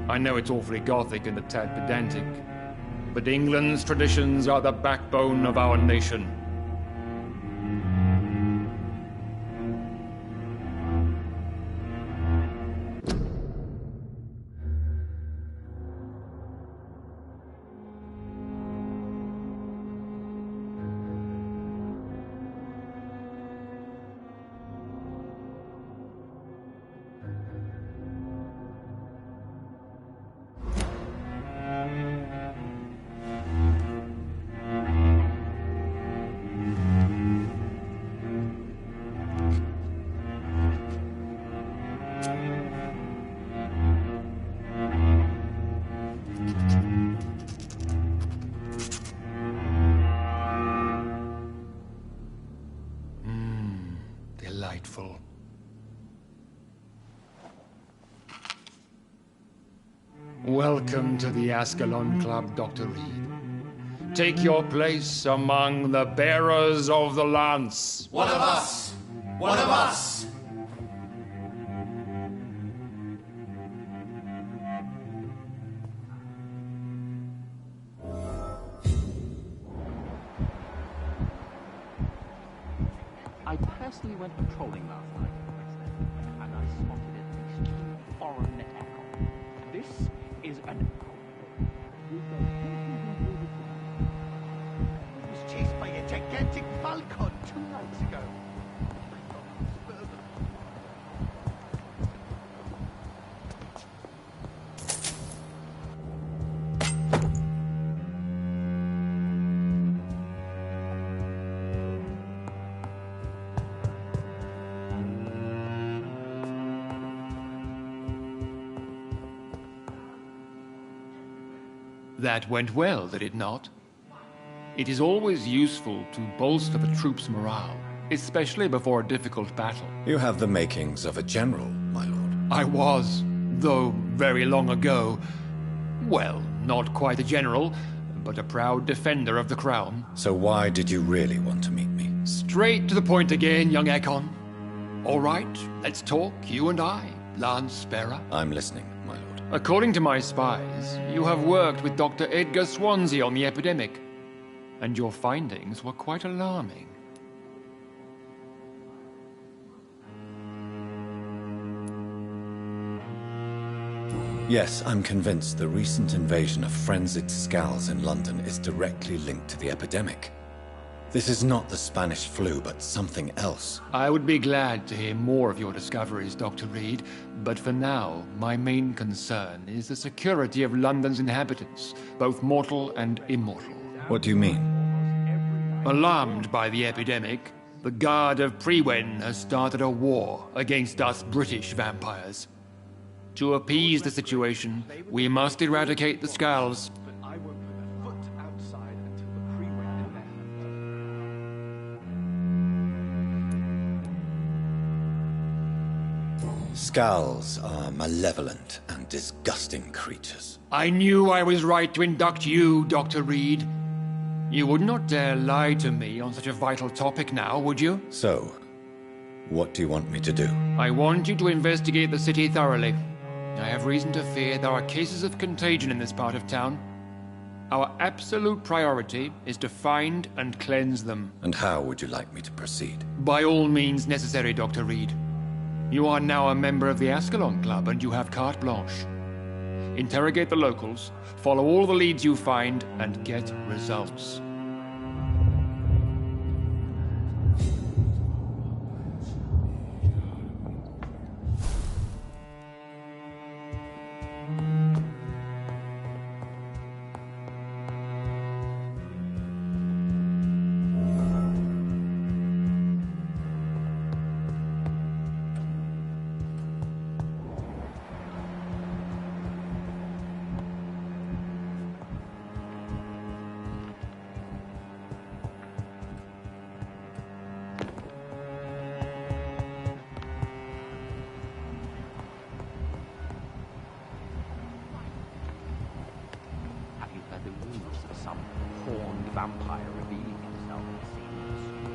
I know it's awfully gothic and a tad pedantic, but England's traditions are the backbone of our nation. Delightful. Welcome to the Ascalon Club, Dr. Reed. Take your place among the bearers of the lance. One of us! One of us! I personally went patrolling last night, and I spotted at least 2 foreign echo. This is an He was chased by a gigantic falcon 2 nights ago. That went well, did it not? It is always useful to bolster the troops' morale, especially before a difficult battle. You have the makings of a general, I was, though very long ago. Well, not quite a general, but a proud defender of the crown. So why did you really want to meet me? Straight to the point again, young Ekon. All right, let's talk, you and I, Lance Sparrow. I'm listening, my lord. According to my spies, you have worked with Dr. Edgar Swansea on the epidemic, and your findings were quite alarming. Yes, I'm convinced the recent invasion of frenzied Skulls in London is directly linked to the epidemic. This is not the Spanish flu, but something else. I would be glad to hear more of your discoveries, Dr. Reed, but for now, my main concern is the security of London's inhabitants, both mortal and immortal. What do you mean? Alarmed by the epidemic, the Guard of Prewen has started a war against us British vampires. To appease the situation, we must eradicate the Skulls. I won't put a foot outside until the Prewen in there. Skulls are malevolent and disgusting creatures. I knew I was right to induct you, Dr. Reed. You would not dare lie to me on such a vital topic now, would you? So, what do you want me to do? I want you to investigate the city thoroughly. I have reason to fear there are cases of contagion in this part of town. Our absolute priority is to find and cleanse them. And how would you like me to proceed? By all means necessary, Dr. Reed. You are now a member of the Ascalon Club and you have carte blanche. Interrogate the locals, follow all the leads you find, and get results. The news of some horned vampire revealing himself, it seems.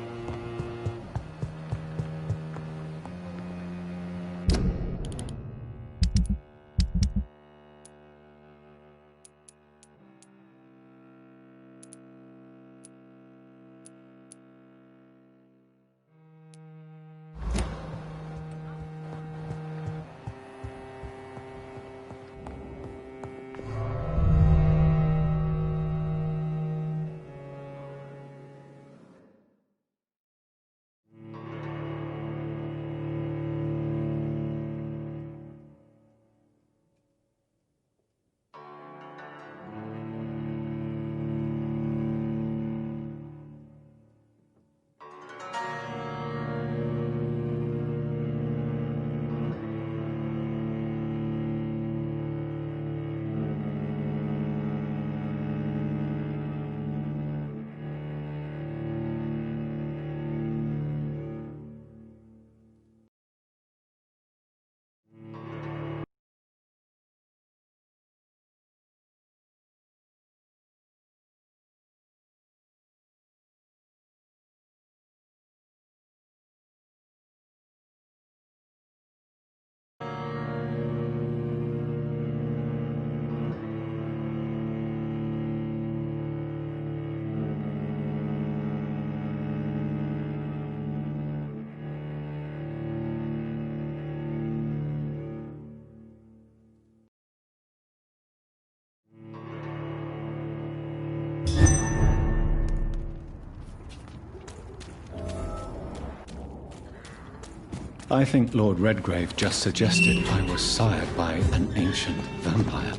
I think Lord Redgrave just suggested I was sired by an ancient vampire.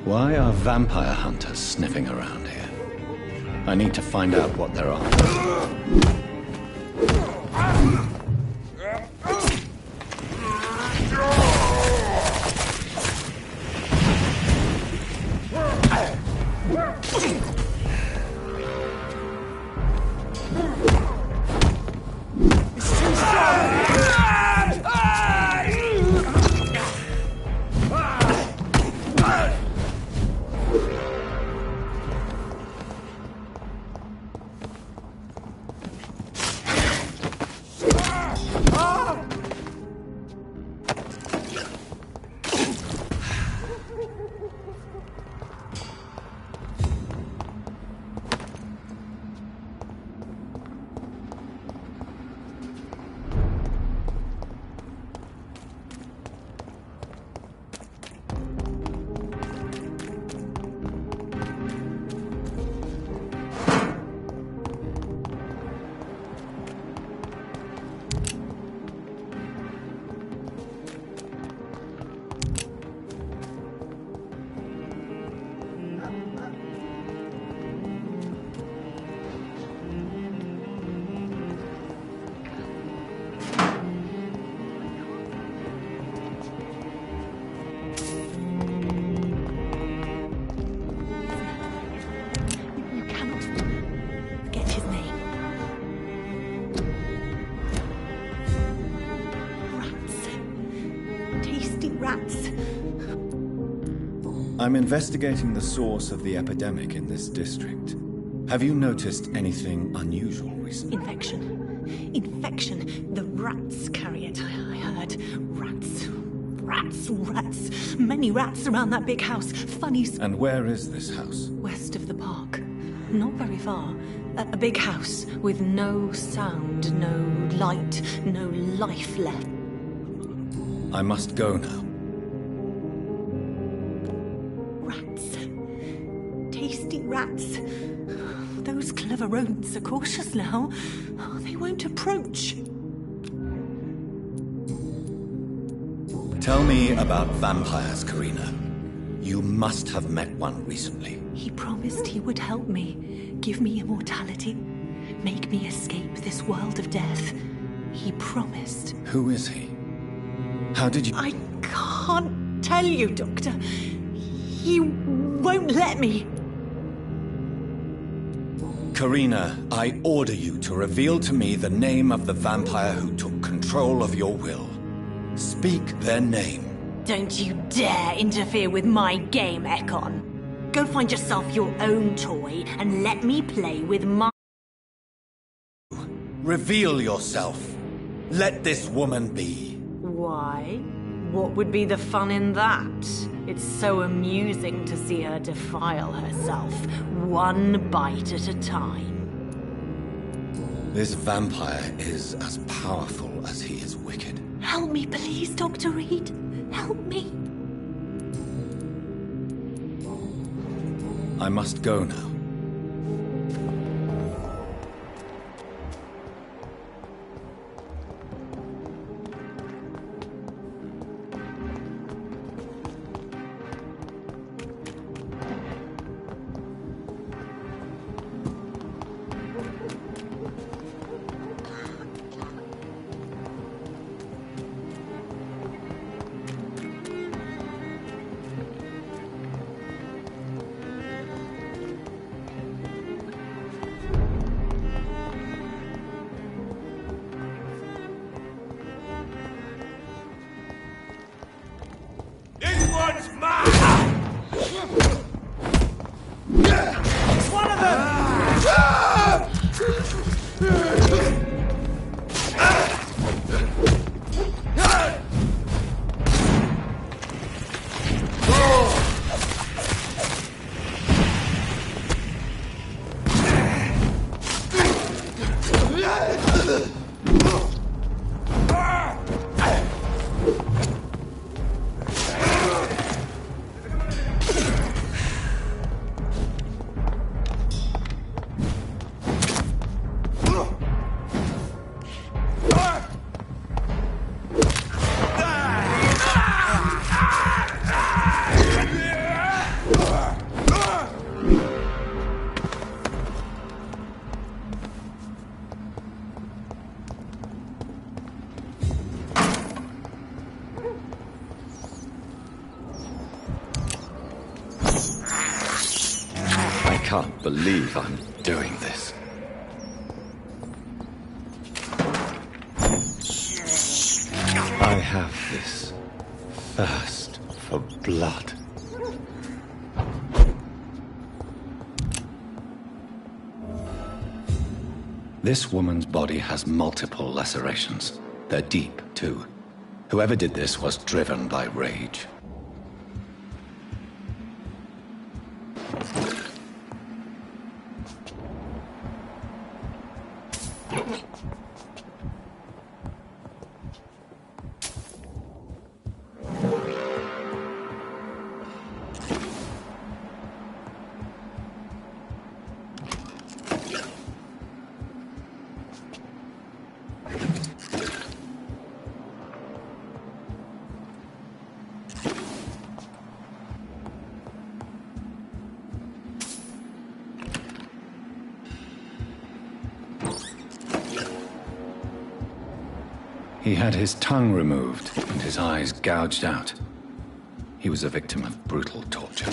Why are vampire hunters sniffing around here? I need to find out what they're after. rats. I'm investigating the source of the epidemic in this district. Have you noticed anything unusual recently? Infection. The rats carry it, I heard. Rats. Many rats around that big house. Funny... And where is this house? West of the park. Not very far. A big house with no sound, no light, no life left. I must go now. Rats. Tasty rats. Those clever rodents are cautious now. They won't approach. Tell me about vampires, Karina. You must have met one recently. He promised he would help me, give me immortality, make me escape this world of death. He promised. Who is he? How did you... I can't tell you, Doctor. He won't let me. Karina, I order you to reveal to me the name of the vampire who took control of your will. Speak their name. Don't you dare interfere with my game, Ekon. Go find yourself your own toy and let me play with my... Reveal yourself. Let this woman be. Why? What would be the fun in that? It's so amusing to see her defile herself, one bite at a time. This vampire is as powerful as he is wicked. Help me, please, Dr. Reed. Help me. I must go now. I can't believe I'm doing this. I have this thirst for blood. This woman's body has multiple lacerations. They're deep, too. Whoever did this was driven by rage. He had his tongue removed and his eyes gouged out. He was a victim of brutal torture.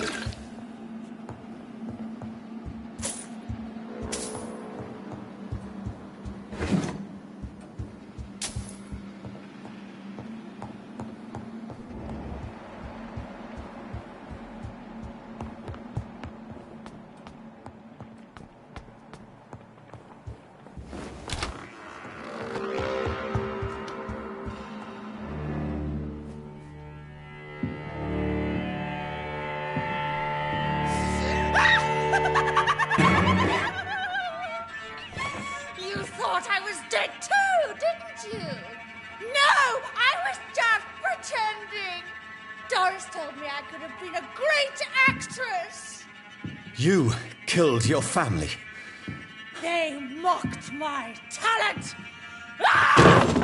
Doris told me I could have been a great actress. You killed your family. They mocked my talent. Ah!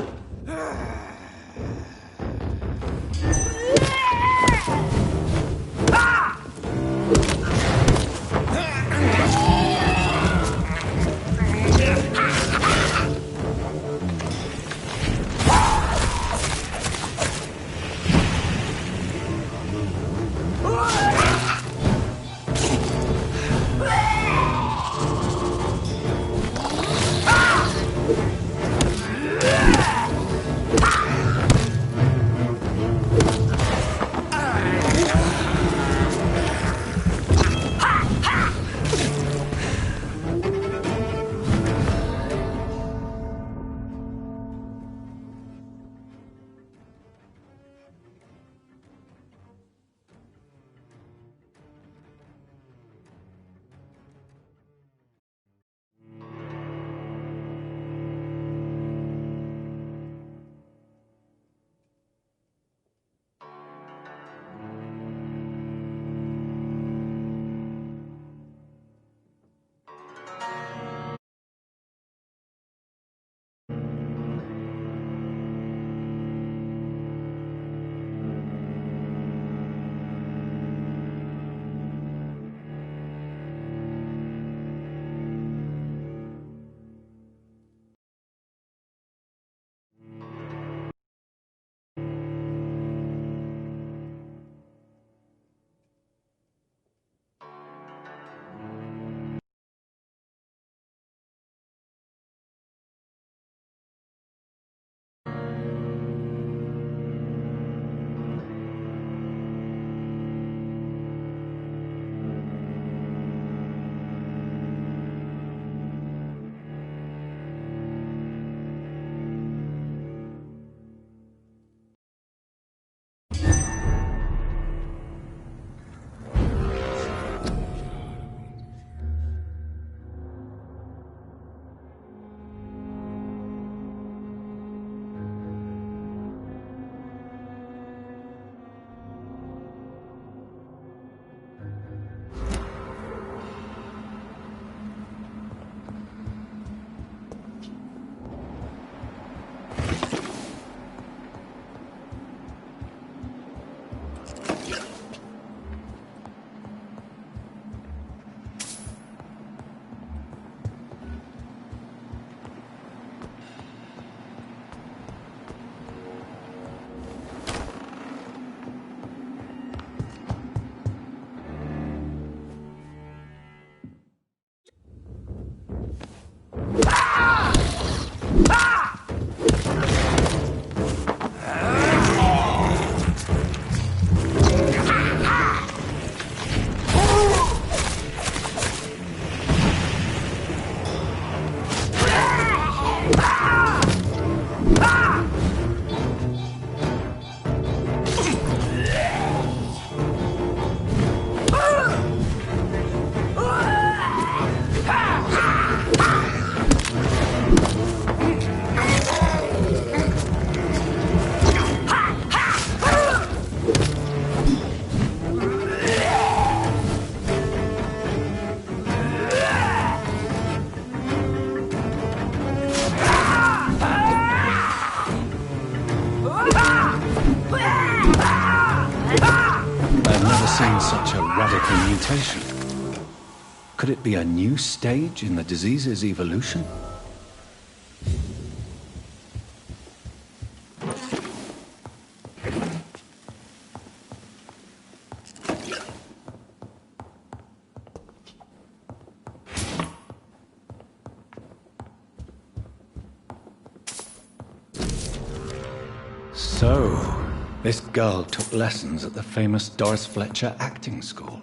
Seen such a radical mutation. Could it be a new stage in the disease's evolution? So, this girl took lessons at the famous Doris Fletcher acting school.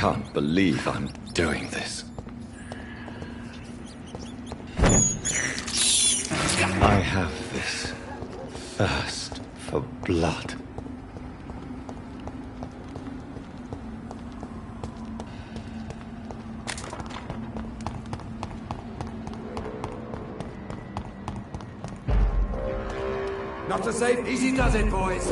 can't believe I'm doing this. I have this thirst for blood. Not as safe, easy does it, boys.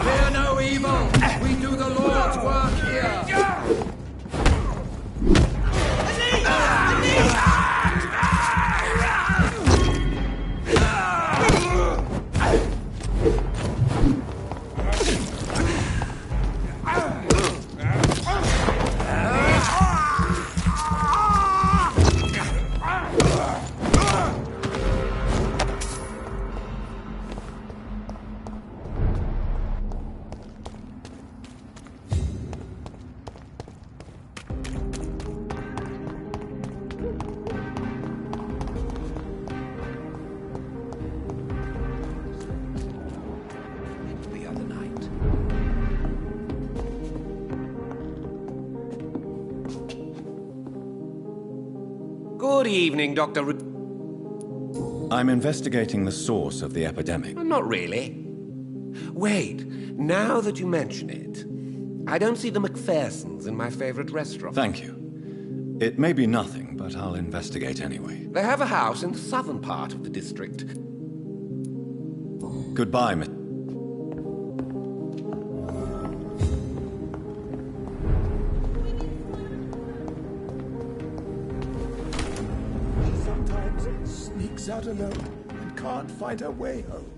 Fear no evil. We do the Lord's work here. Good evening, Dr. I'm investigating the source of the epidemic. Not really. Wait, now that you mention it, I don't see the McPhersons in my favorite restaurant. Thank you. It may be nothing, but I'll investigate anyway. They have a house in the southern part of the district. Goodbye, Miss. Sometimes sneaks out alone and can't find her way home.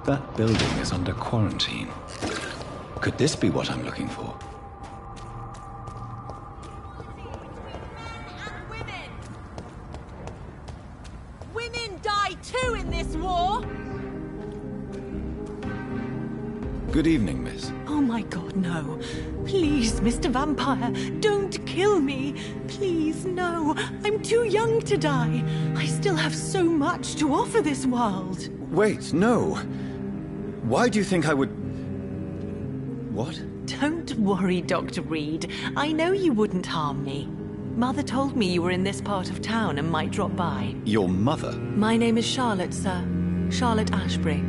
That building is under quarantine. Could this be what I'm looking for? Women die too in this war! Good evening, miss. Oh my god, no. Please, Mr. Vampire, don't kill me. Please, no. I'm too young to die. I still have so much to offer this world. Wait, no. Why do you think I would... What? Don't worry, Dr. Reed. I know you wouldn't harm me. Mother told me you were in this part of town and might drop by. Your mother? My name is Charlotte, sir. Charlotte Ashbury.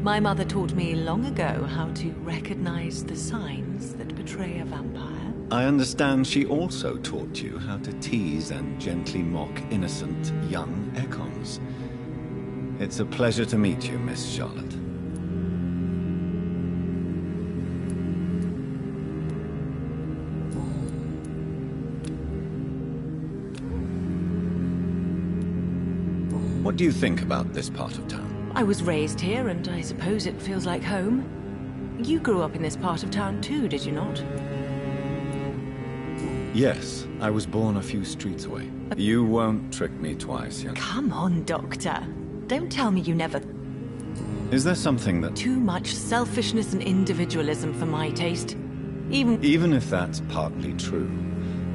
My mother taught me long ago how to recognize the signs that betray a vampire. I understand she also taught you how to tease and gently mock innocent young Ekons. It's a pleasure to meet you, Miss Charlotte. What do you think about this part of town? I was raised here, and I suppose it feels like home. You grew up in this part of town too, did you not? Yes, I was born a few streets away. You won't trick me twice, young. Come on, Doctor. Don't tell me you never... Is there something that... Too much selfishness and individualism for my taste. Even if that's partly true,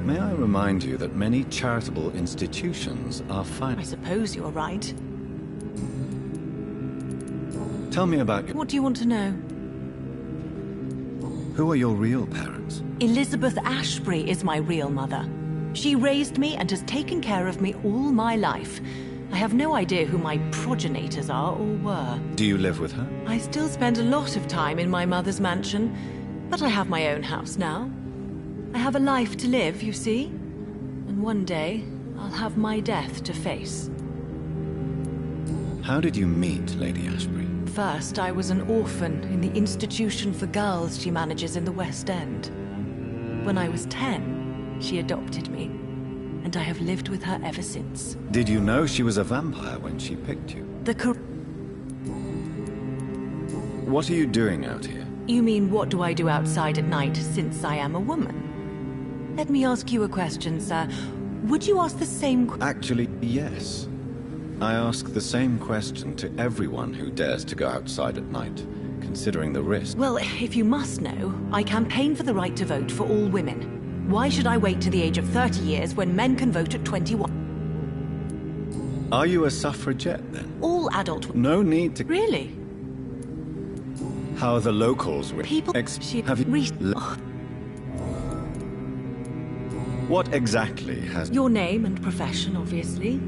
may I remind you that many charitable institutions are fine. I suppose you're right. Tell me about your... What do you want to know? Who are your real parents? Elizabeth Ashbury is my real mother. She raised me and has taken care of me all my life. I have no idea who my progenitors are or were. Do you live with her? I still spend a lot of time in my mother's mansion, but I have my own house now. I have a life to live, you see. And one day, I'll have my death to face. How did you meet Lady Ashbury? First, I was an orphan in the institution for girls she manages in the West End. When I was 10, she adopted me, and I have lived with her ever since. Did you know she was a vampire when she picked you? What are you doing out here? You mean, what do I do outside at night since I am a woman? Let me ask you a question, sir. Would you ask the same... Actually, yes. I ask the same question to everyone who dares to go outside at night, considering the risk. Well, if you must know, I campaign for the right to vote for all women. Why should I wait to the age of 30 years when men can vote at 21? Are you a suffragette, then? All adult... No need to... Really? How are the locals... People... Have you... What exactly has... Your name and profession, obviously.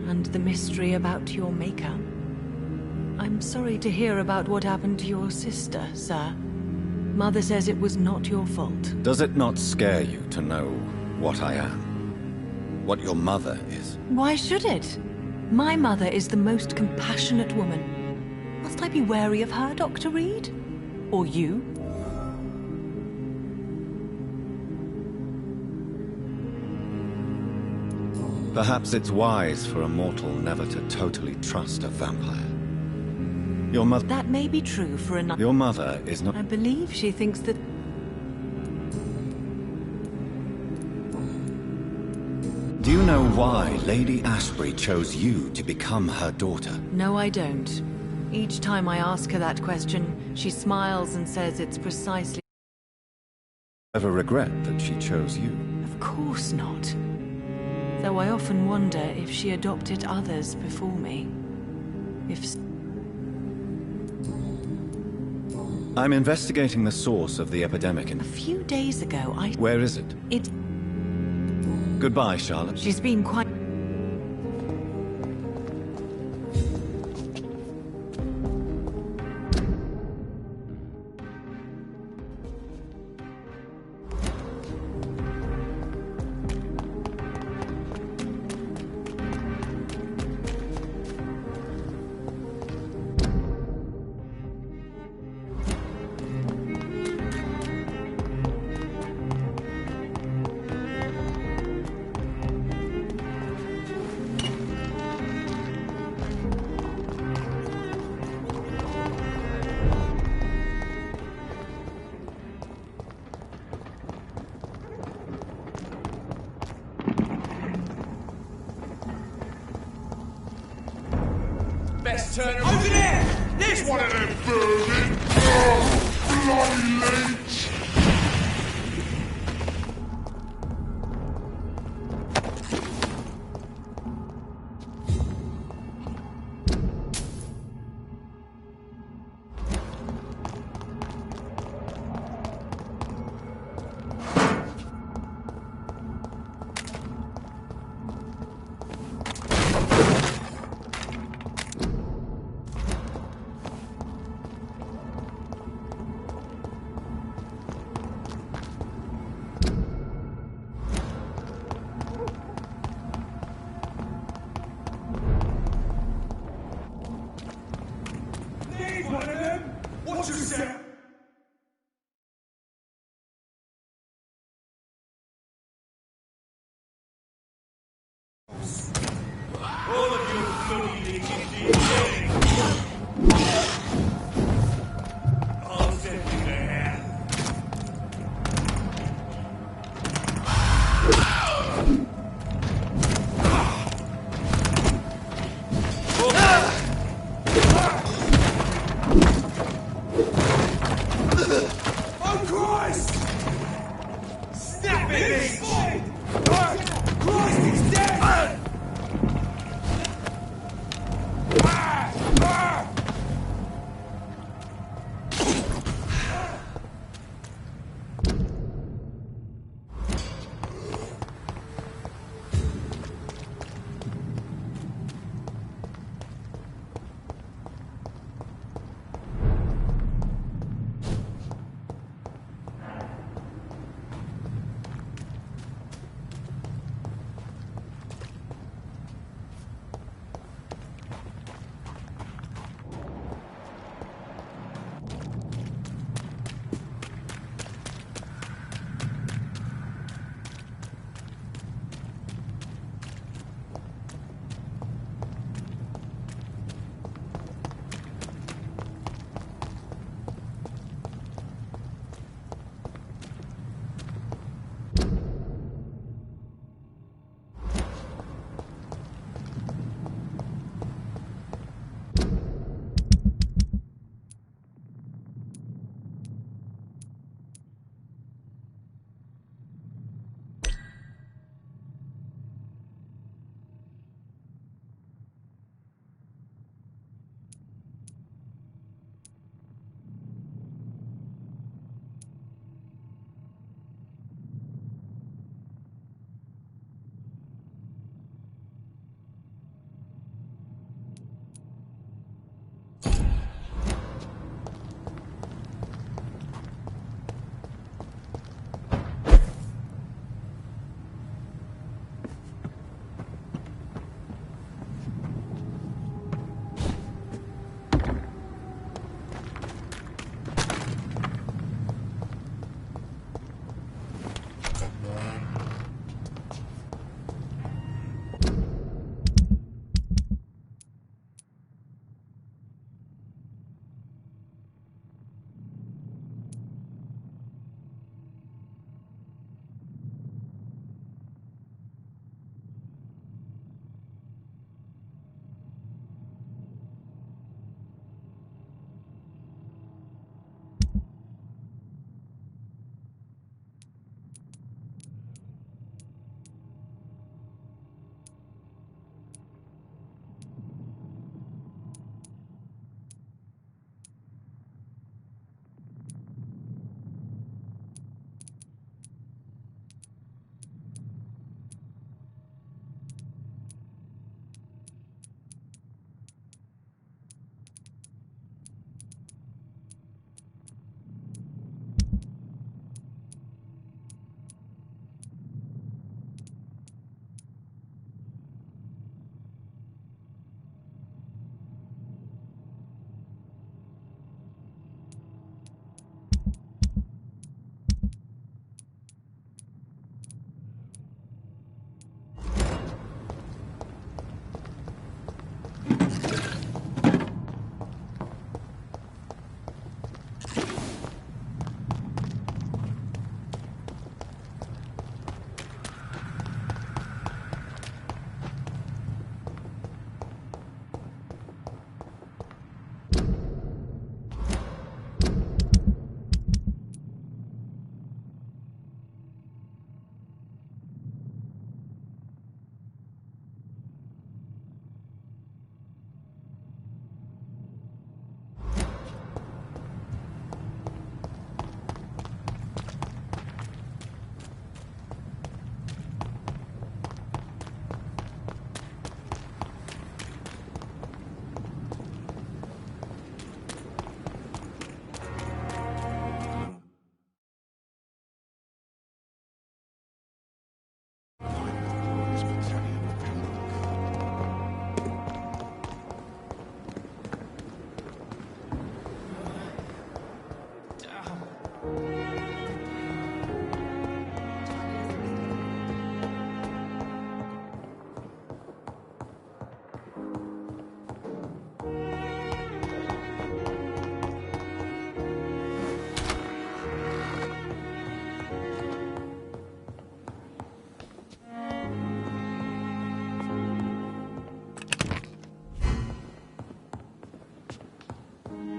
And the mystery about your maker. I'm sorry to hear about what happened to your sister, sir. Mother says it was not your fault. Does it not scare you to know what I am? What your mother is? Why should it? My mother is the most compassionate woman. Must I be wary of her, Dr. Reed? Or you? Perhaps it's wise for a mortal never to totally trust a vampire. Your mother... That may be true for a... Your mother is not... I believe she thinks that... Do you know why Lady Ashbury chose you to become her daughter? No, I don't. Each time I ask her that question, she smiles and says it's precisely... Ever regret that she chose you? Of course not. Though I often wonder if she adopted others before me. If... I'm investigating the source of the epidemic in... A few days ago, Where is it? It... Goodbye, Charlotte. She's been quite... Best turn over there! There's one of them vermin! Oh, bloody leech! One of them? What you say? All of you bloody leeches, I'll send you to hell.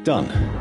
Done.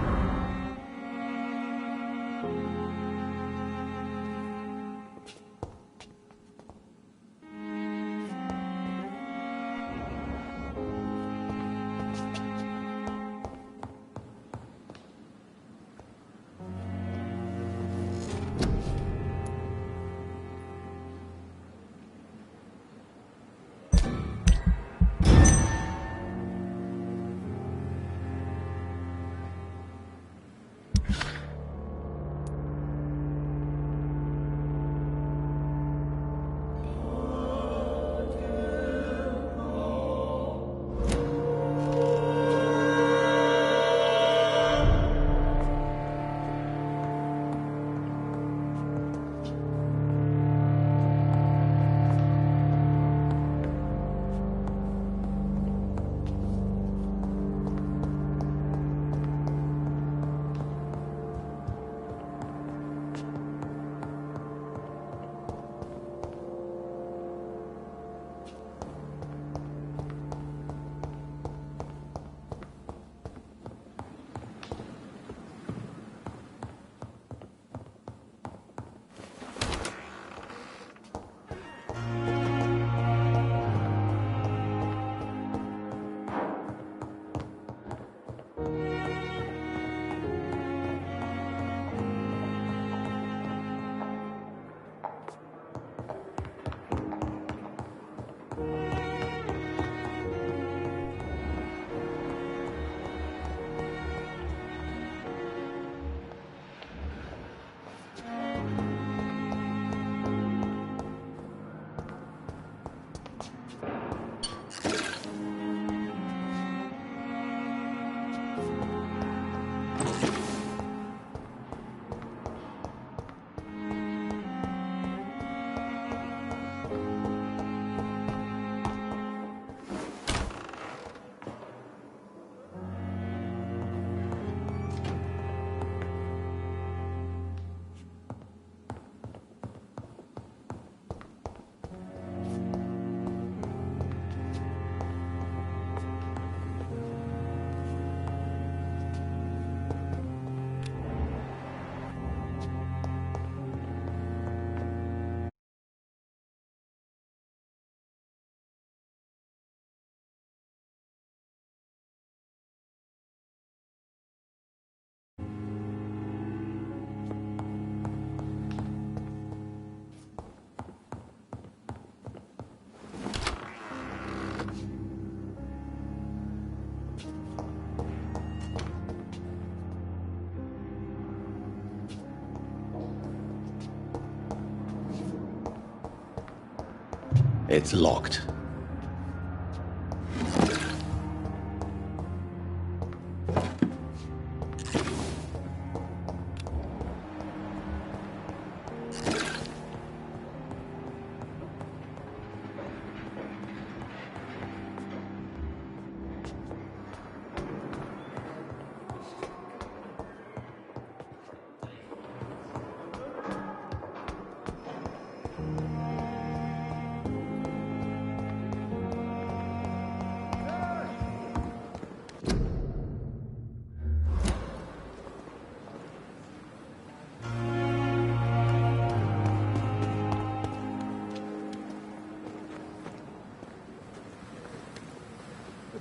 It's locked.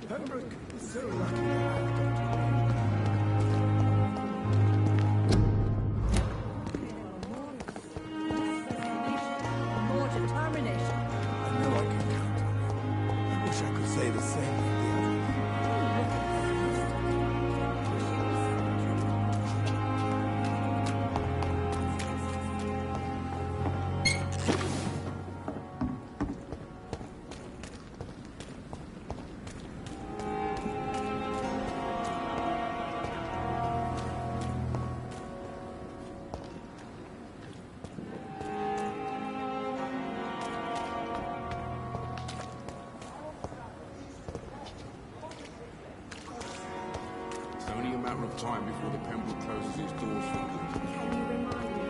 Pembroke is so lucky. More determination. I know I can count on you. I wish I could say the same for the others. It's only a matter of time before the Pembroke closes its doors for good. Can you remind me?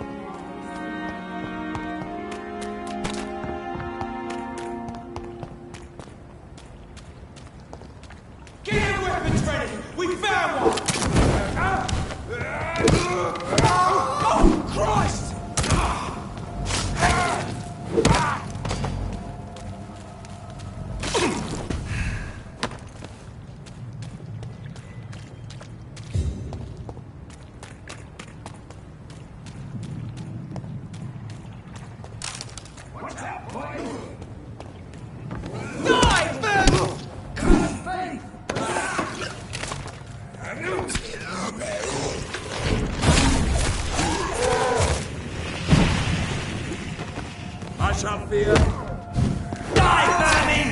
Get your weapons ready! We found one! Oh, Christ! I shall fear. Die, vermin!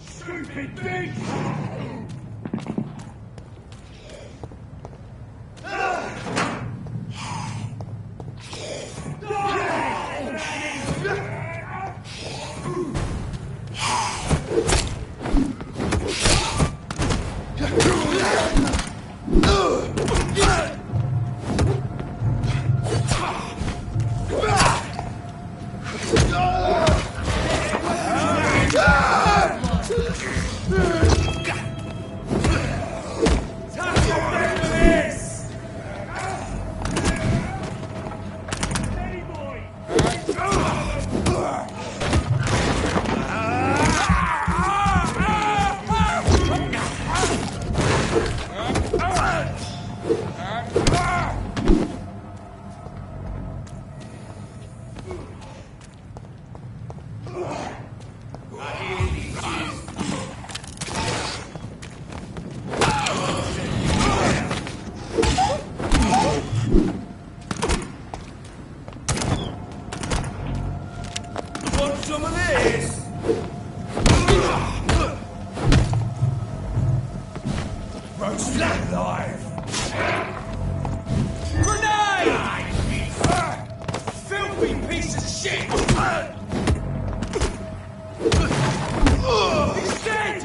Stupid beast! Want some of this? Roast that alive! Grenade! Filthy piece of shit! He's dead!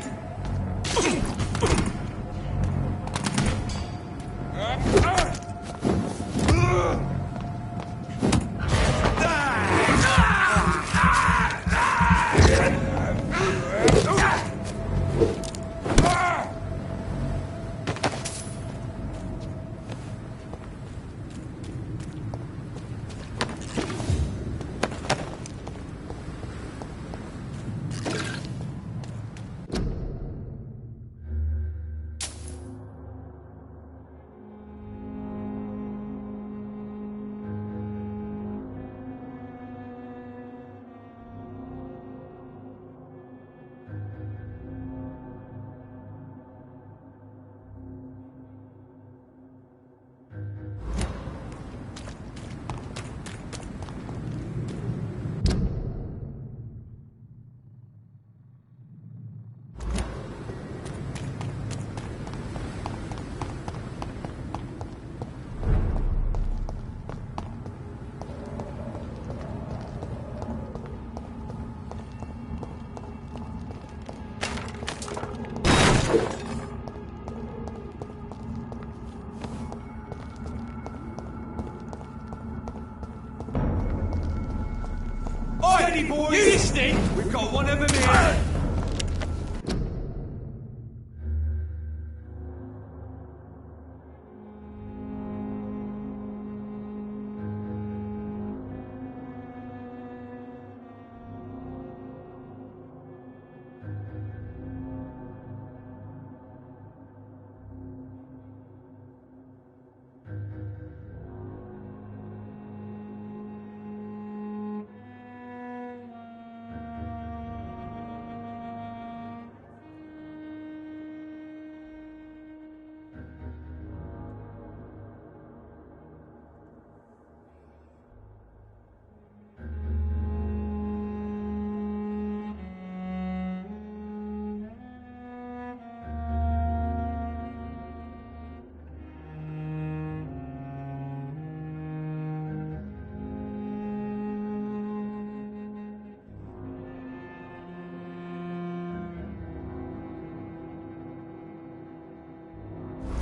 Steady, boys! You listening? We've got one of them here!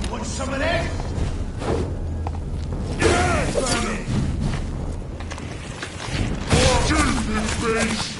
Want some of this? Yes, beast!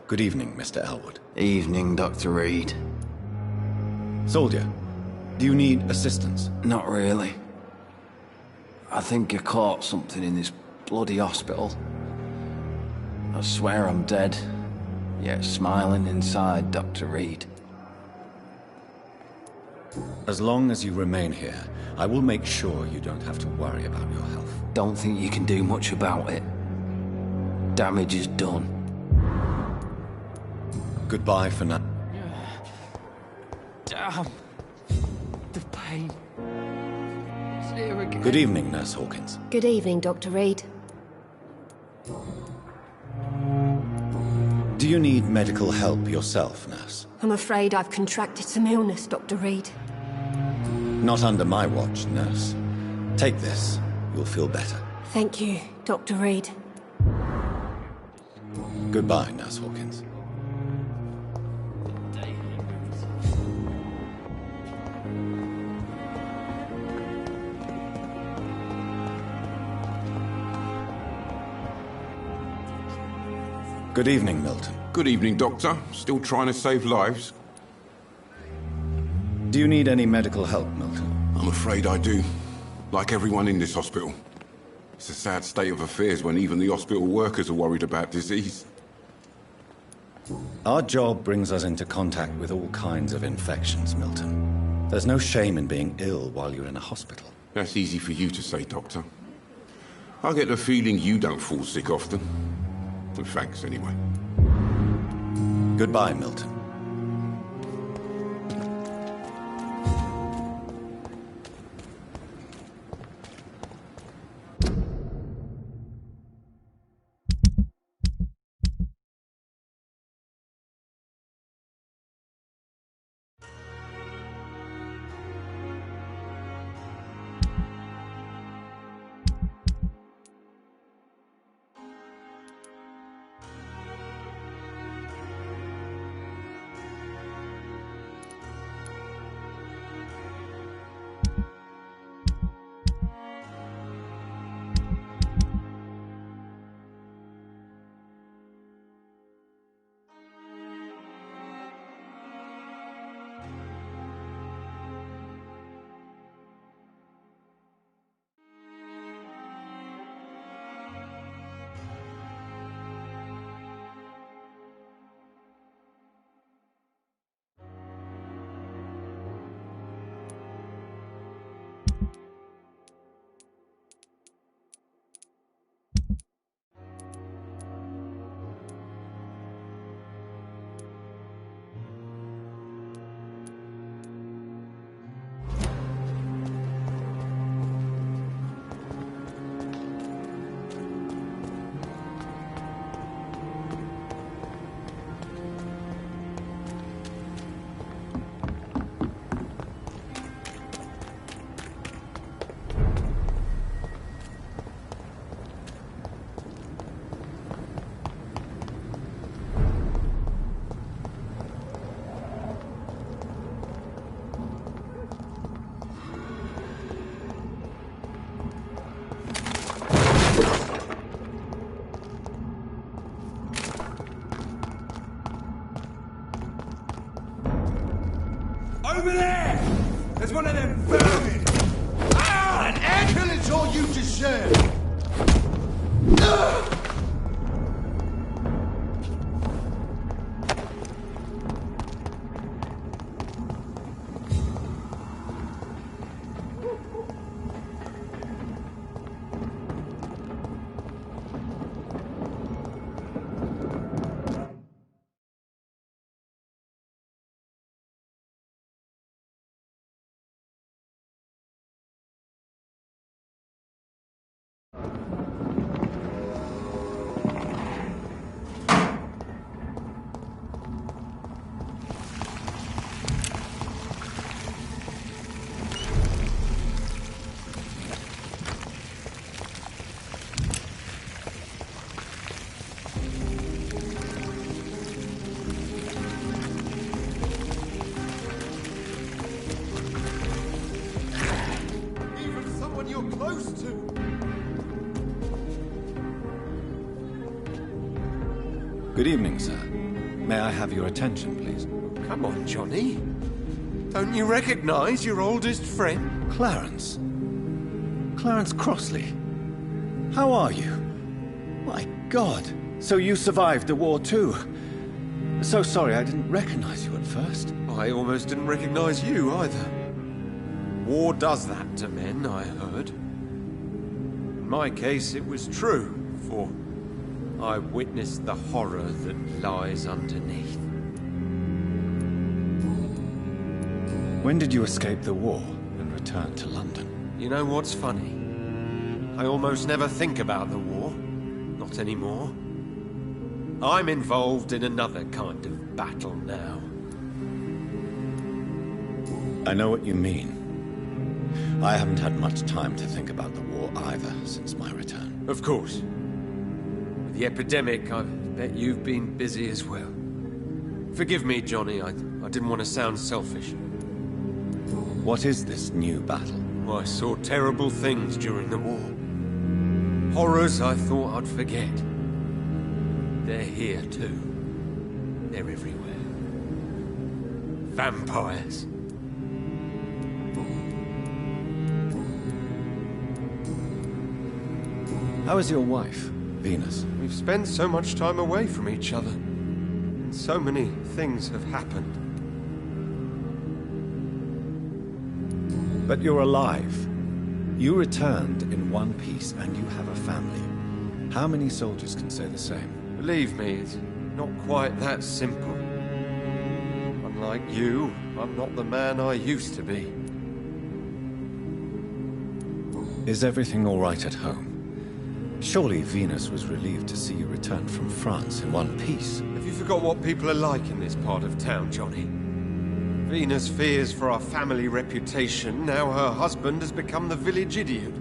Good evening, Mr. Elwood. Evening, Dr. Reed. Soldier, do you need assistance? Not really. I think I caught something in this bloody hospital. I swear I'm dead, yet smiling inside, Dr. Reed. As long as you remain here, I will make sure you don't have to worry about your health. Don't think you can do much about it. Damage is done. Goodbye for now. Damn. The pain. here again. Good evening, Nurse Hawkins. Good evening, Dr. Reed. Do you need medical help yourself, nurse? I'm afraid I've contracted some illness, Dr. Reed. Not under my watch, nurse. Take this. You'll feel better. Thank you, Dr. Reed. Goodbye, Nurse Hawkins. Good evening, Milton. Good evening, Doctor. Still trying to save lives? Do you need any medical help, Milton? I'm afraid I do. Like everyone in this hospital. It's a sad state of affairs when even the hospital workers are worried about disease. Our job brings us into contact with all kinds of infections, Milton. There's no shame in being ill while you're in a hospital. That's easy for you to say, Doctor. I get the feeling you don't fall sick often. Well, thanks, anyway. Goodbye, Milton. Over there! There's one of them vermin! Ah! An ambulance all you deserve! Good evening, sir. May I have your attention, please? Come on, Johnny. Don't you recognize your oldest friend? Clarence. Clarence Crossley. How are you? My God. So you survived the war too. So sorry I didn't recognize you at first. I almost didn't recognize you either. War does that to men, I heard. In my case, it was true, for I witnessed the horror that lies underneath. When did you escape the war and return to London? You know what's funny? I almost never think about the war. Not anymore. I'm involved in another kind of battle now. I know what you mean. I haven't had much time to think about the war either since my return. Of course. With the epidemic, I bet you've been busy as well. Forgive me, Johnny, I didn't want to sound selfish. What is this new battle? I saw terrible things during the war. Horrors I thought I'd forget. They're here too. They're everywhere. Vampires. How is your wife, Venus? We've spent so much time away from each other. And so many things have happened. But you're alive. You returned in one piece and you have a family. How many soldiers can say the same? Believe me, it's not quite that simple. Unlike you, I'm not the man I used to be. Is everything all right at home? Surely Venus was relieved to see you return from France in one piece. Have you forgot what people are like in this part of town, Johnny? Venus fears for our family reputation. Now her husband has become the village idiot.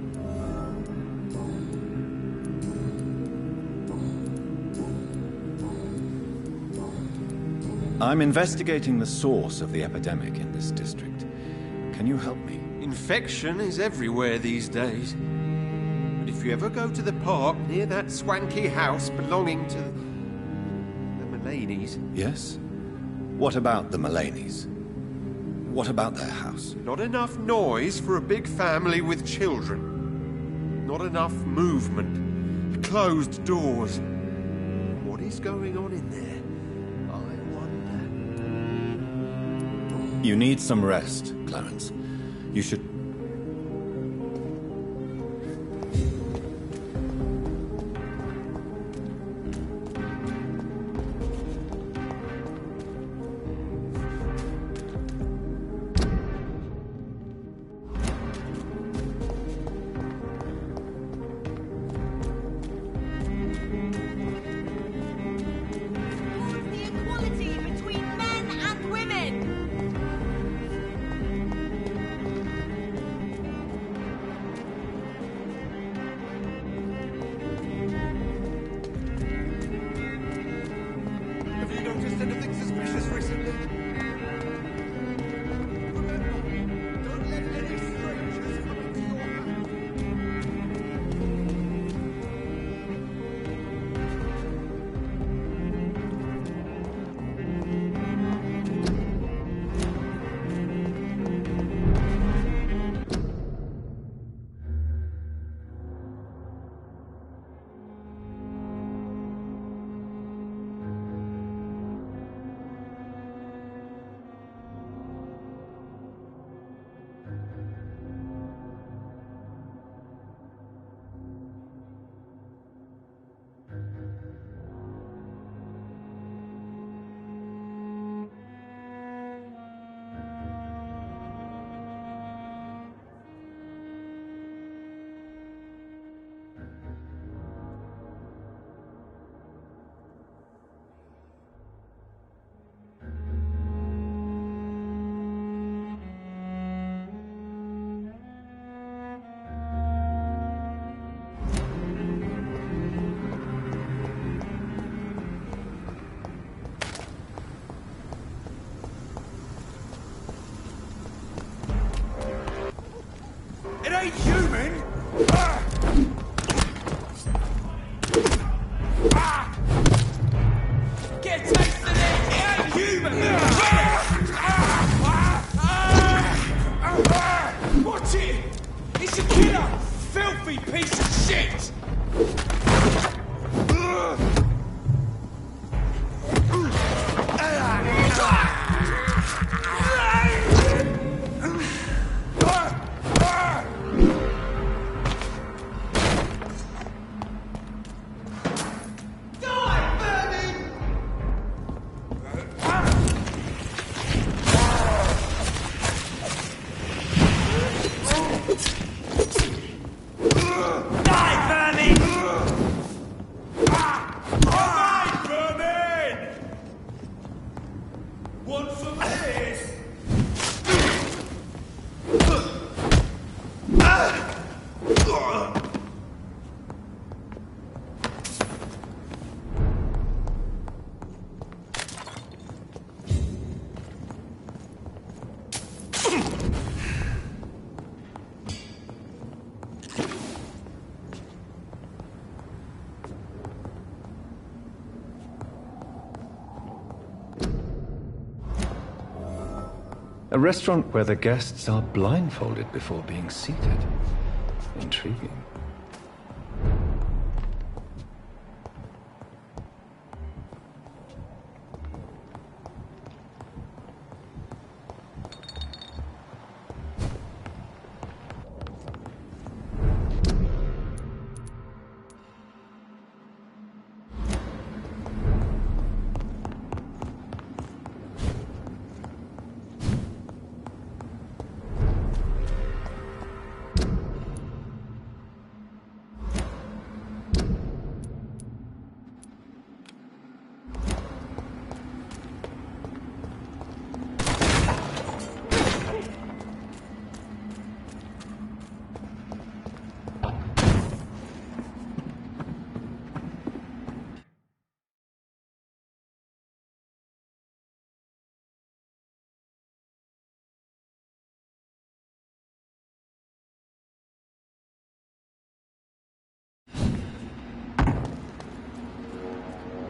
I'm investigating the source of the epidemic in this district. Can you help me? Infection is everywhere these days. But if you ever go to the park near that swanky house belonging to the Mullaneys... Yes? What about the Mullaneys? What about their house? Not enough noise for a big family with children. Not enough movement. Closed doors. What is going on in there? I wonder. You need some rest, Clarence. You should... It ain't human! Get a taste of it! It ain't human! Watch it! It's a killer! Filthy piece of shit! A restaurant where the guests are blindfolded before being seated. Intriguing.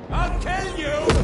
I'll kill you!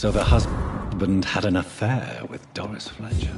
So the husband had an affair with Doris Fletcher.